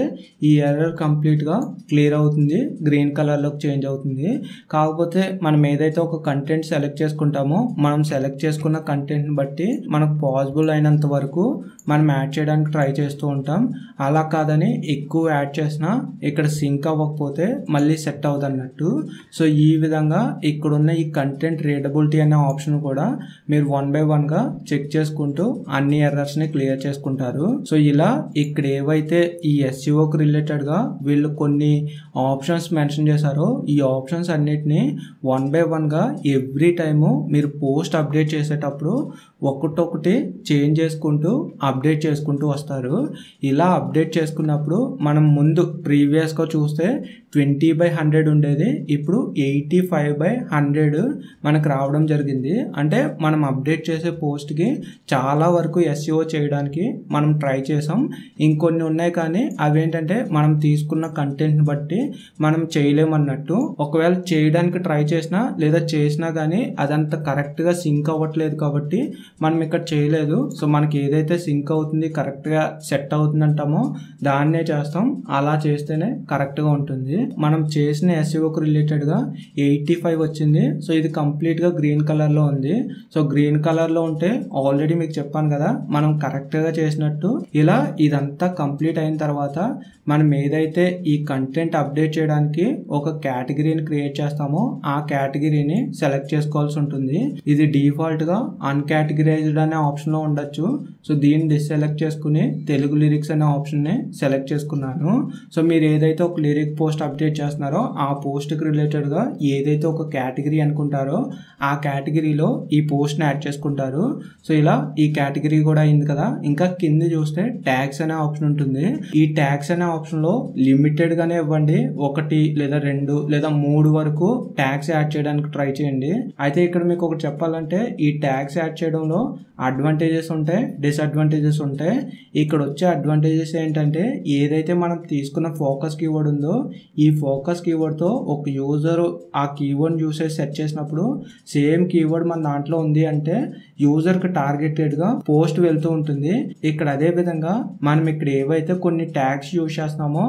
ఈ ఎర్రర్ కంప్లీట్గా క్లియర్ అవుతుంది, గ్రీన్ కలర్లోకి చేంజ్ అవుతుంది. కాకపోతే మనం ఏదైతే ఒక కంటెంట్ సెలెక్ట్ చేసుకుంటామో మనం సెలెక్ట్ చేసుకున్న కంటెంట్ని బట్టి మనకు పాసిబుల్ అయినంత వరకు మనం యాడ్ చేయడానికి ట్రై చేస్తూ ఉంటాం. అలా కాదని ఎక్కువ యాడ్ చేసినా ఇక్కడ సింక్ అవ్వకపోతే మళ్ళీ సెట్ అవుతుంది అన్నట్టు. సో ఈ విధంగా ఇక్కడున్న ఈ కంటెంట్ రీడబిలిటీ అనే ఆప్షన్ కూడా మీరు 1 by 1గా చెక్ చేసుకుంటూ అన్ని ఎర్రర్స్ని క్లియర్ చేసుకుంటారు. సో ఇలా ఇక్కడ ఏవైతే ఈ SEOకి రిలేటెడ్గా వీళ్ళు కొన్ని ఆప్షన్స్ మెన్షన్ చేశారో ఈ ఆప్షన్స్ అన్నిటినీ 1 by 1గా ఎవ్రీ టైము మీరు పోస్ట్ అప్డేట్ చేసేటప్పుడు ఒక్కొక్కటి చేంజ్ చేసుకుంటూ అప్డేట్ చేసుకుంటూ వస్తారు. ఇలా అప్డేట్ చేసుకున్నప్పుడు మనం ముందు ప్రీవియస్గా చూస్తే 20/100 ఉండేది, ఇప్పుడు 85/100 మనకు రావడం జరిగింది. అంటే మనం అప్డేట్ చేసే పోస్ట్కి చాలా వరకు SEO చేయడానికి మనం ట్రై చేసాం. ఇంకొన్ని ఉన్నాయి కానీ అవేంటంటే మనం తీసుకున్న కంటెంట్ని బట్టి మనం చేయలేమన్నట్టు. ఒకవేళ చేయడానికి ట్రై చేసినా లేదా చేసినా కానీ అదంత కరెక్ట్గా సింక్ అవ్వట్లేదు కాబట్టి మనం ఇక్కడ చేయలేదు. సో మనకి ఏదైతే సింక్ అవుతుంది, కరెక్ట్గా సెట్ అవుతుంది అంటామో దాన్నే చేస్తాం. అలా చేస్తేనే కరెక్ట్గా ఉంటుంది. మనం చేసిన SEOకి రిలేటెడ్గా 85 వచ్చింది. సో ఇది కంప్లీట్గా గ్రీన్ కలర్లో ఉంది. సో గ్రీన్ కలర్లో ఉంటే ఆల్రెడీ మీకు చెప్పాను కదా మనం కరెక్ట్గా చేసినట్టు. ఇలా ఇదంతా కంప్లీట్ అయిన తర్వాత మనం ఏదైతే ఈ కంటెంట్ అప్డేట్ చేయడానికి ఒక కేటగిరీని క్రియేట్ చేస్తామో ఆ కేటగిరీని సెలెక్ట్ చేసుకోవాల్సి ఉంటుంది. ఇది డిఫాల్ట్గా అన్కేటగిరైజ్డ్ అనే ఆప్షన్లో ఉండొచ్చు. సో దీన్ని డిసెలెక్ట్ చేసుకుని తెలుగు లిరిక్స్ అనే ఆప్షన్ని సెలెక్ట్ చేసుకున్నాను. సో మీరు ఏదైతే ఒక లిరిక్ పోస్ట్ అప్డేట్ చేస్తున్నారో ఆ పోస్ట్కి రిలేటెడ్గా ఏదైతే ఒక కేటగిరీ అనుకుంటారో ఆ కేటగిరీలో ఈ పోస్ట్ని యాడ్ చేసుకుంటారు. సో ఇలా ఈ కేటగిరీ కూడా అయింది కదా. ఇంకా కింద చూస్తే ట్యాగ్స్ అనే ఆప్షన్ ఉంటుంది. ఈ ట్యాగ్స్ అనే ఆప్షన్లో లిమిటెడ్గానే ఇవ్వండి, 1 లేదా 2 లేదా 3 వరకు ట్యాగ్స్ యాడ్ చేయడానికి ట్రై చేయండి. అయితే ఇక్కడ మీకు ఒకటి చెప్పాలంటే ఈ ట్యాగ్స్ యాడ్ చేయడంలో అడ్వాంటేజెస్ ఉంటాయి, డిసడ్వాంటేజెస్ ఉంటాయి. ఇక్కడ వచ్చే అడ్వాంటేజెస్ ఏంటంటే ఏదైతే మనం తీసుకున్న ఫోకస్ కీవర్డ్ ఉందో ఈ ఫోకస్ కీవర్డ్తో ఒక యూజర్ ఆ కీవర్డ్ యూసేజ్ సెట్ చేసినప్పుడు సేమ్ కీవర్డ్ మన దాంట్లో ఉంది అంటే యూజర్కి టార్గెటెడ్గా పోస్ట్ వెళ్తూ ఉంటుంది. ఇక్కడ అదే విధంగా మనం ఇక్కడ ఏవైతే కొన్ని ట్యాగ్స్ యూజ్ చేస్తున్నామో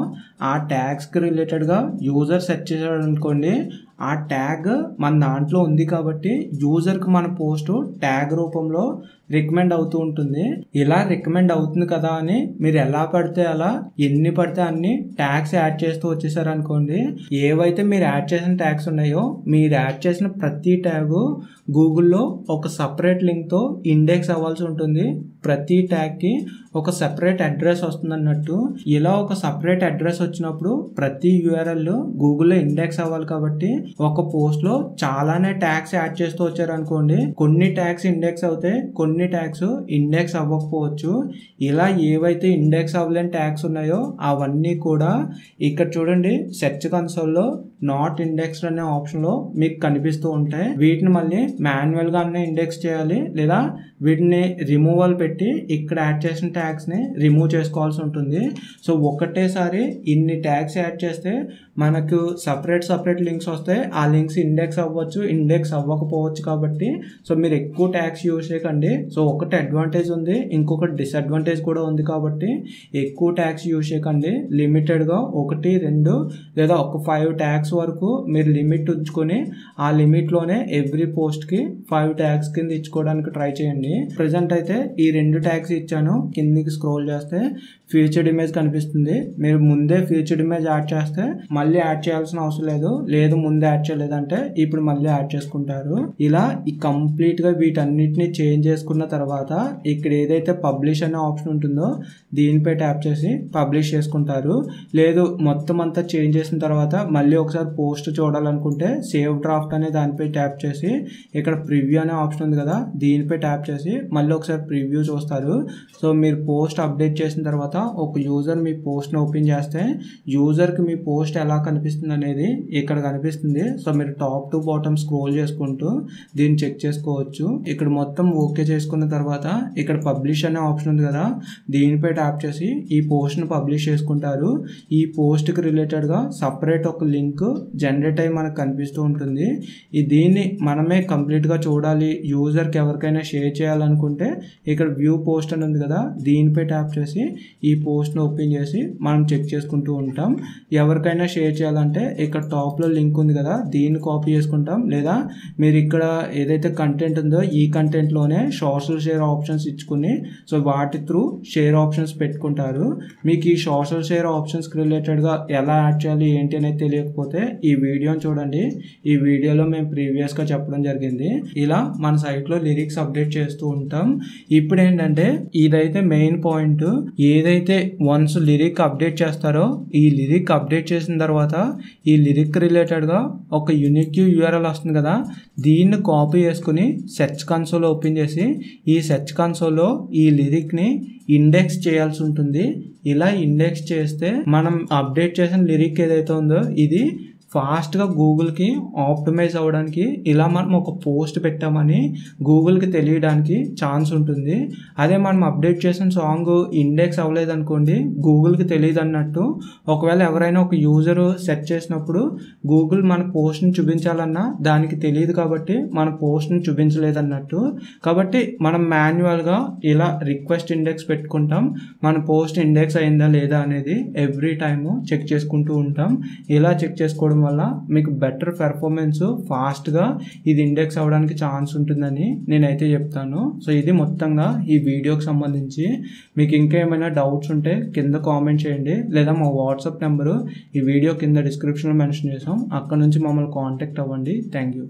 ఆ ట్యాగ్స్కి రిలేటెడ్గా యూజర్ సెర్చ్ చేశాడు అనుకోండి, ఆ ట్యాగ్ మన దాంట్లో ఉంది కాబట్టి యూజర్కి మన పోస్ట్ ట్యాగ్ రూపంలో రికమెండ్ అవుతూ ఉంటుంది. ఇలా రికమెండ్ అవుతుంది కదా అని మీరు ఎలా పడితే అలా ఎన్ని పడితే అన్ని ట్యాగ్స్ యాడ్ చేస్తూ వచ్చేసారు అనుకోండి, ఏవైతే మీరు యాడ్ చేసిన ట్యాగ్స్ ఉన్నాయో మీరు యాడ్ చేసిన ప్రతి ట్యాగ్ గూగుల్లో ఒక సపరేట్ లింక్తో ఇండెక్స్ అవ్వాల్సి ఉంటుంది. ప్రతి ట్యాగ్కి ఒక సపరేట్ అడ్రస్ వస్తుంది అన్నట్టు. ఇలా ఒక సపరేట్ అడ్రస్ వచ్చినప్పుడు ప్రతి URL గూగుల్లో ఇండెక్స్ అవ్వాలి కాబట్టి ఒక పోస్ట్లో చాలానే ట్యాగ్స్ యాడ్ చేస్తూ వచ్చారు అనుకోండి, కొన్ని ట్యాగ్స్ ఇండెక్స్ అవుతాయి, కొన్ని ట్యాగ్స్ ఇండెక్స్ అవ్వకపోవచ్చు. ఇలా ఏవైతే ఇండెక్స్ అవ్వలేని ట్యాగ్స్ ఉన్నాయో అవన్నీ కూడా ఇక్కడ చూడండి సెర్చ్ కన్సోల్లో నాట్ ఇండెక్స్డ్ అనే ఆప్షన్లో మీకు కనిపిస్తూ ఉంటాయి. వీటిని మళ్ళీ మాన్యువల్గా అన్నీ ఇండెక్స్ చేయాలి లేదా వీటిని రిమూవల్ పెట్టి ఇక్కడ యాడ్ చేసిన ట్యాగ్స్ని రిమూవ్ చేసుకోవాల్సి ఉంటుంది. సో ఒకటేసారి ఇన్ని ట్యాగ్స్ యాడ్ చేస్తే మనకు సపరేట్ లింక్స్ వస్తాయి. ఆ లింక్స్ ఇండెక్స్ అవ్వచ్చు, ఇండెక్స్ అవ్వకపోవచ్చు. కాబట్టి సో మీరు ఎక్కువ ట్యాగ్స్ యూజ్ చేయకండి. సో ఒకటి అడ్వాంటేజ్ ఉంది, ఇంకొకటి డిసడ్వాంటేజ్ కూడా ఉంది కాబట్టి ఎక్కువ ట్యాగ్స్ యూజ్ చేయకండి. లిమిటెడ్గా 1, 2 లేదా ఒక 5 ట్యాగ్స్ వరకు మీరు లిమిట్ ఉంచుకొని ఆ లిమిట్లోనే ఎవ్రీ పోస్ట్కి 5 ట్యాగ్స్ కింద ఇచ్చుకోవడానికి ట్రై చేయండి. ప్రజెంట్ అయితే ఈ 2 ట్యాగ్స్ ఇచ్చాను. కిందికి స్క్రోల్ చేస్తే ఫీచర్డ్ ఇమేజ్ కనిపిస్తుంది. మీరు ముందే ఫీచర్డ్ ఇమేజ్ యాడ్ చేస్తే మళ్ళీ యాడ్ చేయాల్సిన అవసరం లేదు ముందే యాడ్ చేయలేదంటే ఇప్పుడు మళ్ళీ యాడ్ చేసుకుంటారు. ఇలా ఈ కంప్లీట్గా వీటన్నిటిని చేంజ్ చేసుకున్న తర్వాత ఇక్కడ ఏదైతే పబ్లిష్ అనే ఆప్షన్ ఉంటుందో దీనిపై ట్యాప్ చేసి పబ్లిష్ చేసుకుంటారు. లేదు మొత్తం అంతా చేంజ్ చేసిన తర్వాత మళ్ళీ ఒకసారి పోస్ట్ చూడాలనుకుంటే సేవ్ డ్రాఫ్ట్ అనే దానిపై ట్యాప్ చేసి ఇక్కడ ప్రివ్యూ అనే ఆప్షన్ ఉంది కదా దీనిపై ట్యాప్ చేసి మళ్ళీ ఒకసారి ప్రివ్యూ చూస్తారు. సో మీరు పోస్ట్ అప్డేట్ చేసిన తర్వాత ఒక యూజర్ మీ పోస్ట్ని ఓపెన్ చేస్తే యూజర్కి మీ పోస్ట్ ఎలా కనిపిస్తుంది అనేది ఇక్కడ కనిపిస్తుంది. సో మీరు టాప్ టు బాటమ్ స్క్రోల్ చేసుకుంటూ దీన్ని చెక్ చేసుకోవచ్చు. ఇక్కడ మొత్తం ఓకే చేసుకున్న తర్వాత ఇక్కడ పబ్లిష్ అనే ఆప్షన్ ఉంది కదా దీనిపై ట్యాప్ చేసి ఈ పోస్ట్ని పబ్లిష్ చేసుకుంటారు. ఈ పోస్ట్కి రిలేటెడ్గా సపరేట్ ఒక లింక్ జనరేట్ అయ్యి మనకు కనిపిస్తూ ఉంటుంది. దీన్ని మనమే కంప్లీట్గా చూడాలి, యూజర్కి ఎవరికైనా షేర్ చేయాలనుకుంటే ఇక్కడ వ్యూ పోస్ట్ అని ఉంది కదా దీనిపై ట్యాప్ చేసి ఈ పోస్ట్ని ఓపెన్ చేసి మనం చెక్ చేసుకుంటూ ఉంటాం. ఎవరికైనా షేర్ చేయాలంటే ఇక్కడ టాప్లో లింక్ ఉంది కదా దీన్ని కాపీ చేసుకుంటాం. లేదా మీరు ఇక్కడ ఏదైతే కంటెంట్ ఉందో ఈ కంటెంట్లోనే సోషల్ షేర్ ఆప్షన్స్ ఇచ్చుకుని సో వాటి త్రూ షేర్ ఆప్షన్స్ పెట్టుకుంటారు. మీకు ఈ సోషల్ షేర్ ఆప్షన్స్కి రిలేటెడ్గా ఎలా యాడ్ చేయాలి ఏంటి అనేది తెలియకపోతే ఈ వీడియోని చూడండి. ఈ వీడియోలో మేము ప్రీవియస్గా చెప్పడం జరిగింది. ఇలా మన సైట్లో లిరిక్స్ అప్డేట్ చేస్తూ ఉంటాం. ఇప్పుడు ఏంటంటే ఇదైతే మెయిన్ పాయింట్. ఏదైతే వన్స్ లిరిక్ అప్డేట్ చేస్తారో ఈ లిరిక్ అప్డేట్ చేసిన తర్వాత తర్వాత ఈ లిరిక్ రిలేటెడ్గా ఒక యూనిక్ యూఆర్ఎల్ వస్తుంది కదా, దీన్ని కాపీ చేసుకుని సెర్చ్ కన్సోల్ ఓపెన్ చేసి ఈ సెర్చ్ కన్సోల్లో ఈ లిరిక్ని ఇండెక్స్ చేయాల్సి ఉంటుంది. ఇలా ఇండెక్స్ చేస్తే మనం అప్డేట్ చేసిన లిరిక్ ఏదైతే ఉందో ఇది ఫాస్ట్గా గూగుల్కి ఆప్టిమైజ్ అవ్వడానికి, ఇలా మనం ఒక పోస్ట్ పెట్టామని గూగుల్కి తెలియడానికి ఛాన్స్ ఉంటుంది. అదే మనం అప్డేట్ చేసిన సాంగ్ ఇండెక్స్ అవ్వలేదు అనుకోండి, గూగుల్కి తెలియదు అన్నట్టు. ఒకవేళ ఎవరైనా ఒక యూజర్ సెర్చ్ చేసినప్పుడు గూగుల్ మన పోస్ట్ని చూపించాలన్నా దానికి తెలియదు కాబట్టి మన పోస్ట్ని చూపించలేదు అన్నట్టు. కాబట్టి మనం మాన్యువల్గా ఇలా రిక్వెస్ట్ ఇండెక్స్ పెట్టుకుంటాం. మన పోస్ట్ ఇండెక్స్ అయిందా లేదా అనేది ఎవ్రీ టైము చెక్ చేసుకుంటూ ఉంటాం. ఇలా చెక్ చేసుకోవడం వల్ల మీకు బెటర్ పెర్ఫార్మెన్స్, ఫాస్ట్గా ఇది ఇండెక్స్ అవ్వడానికి ఛాన్స్ ఉంటుందని నేనైతే చెప్తాను. సో ఇది మొత్తంగా ఈ వీడియోకి సంబంధించి. మీకు ఇంకా ఏమైనా డౌట్స్ ఉంటే కింద కామెంట్ చేయండి, లేదా మా వాట్సాప్ నెంబరు ఈ వీడియో కింద డిస్క్రిప్షన్లో మెన్షన్ చేసాం, అక్కడ నుంచి మమ్మల్ని కాంటాక్ట్ అవ్వండి. Thank you.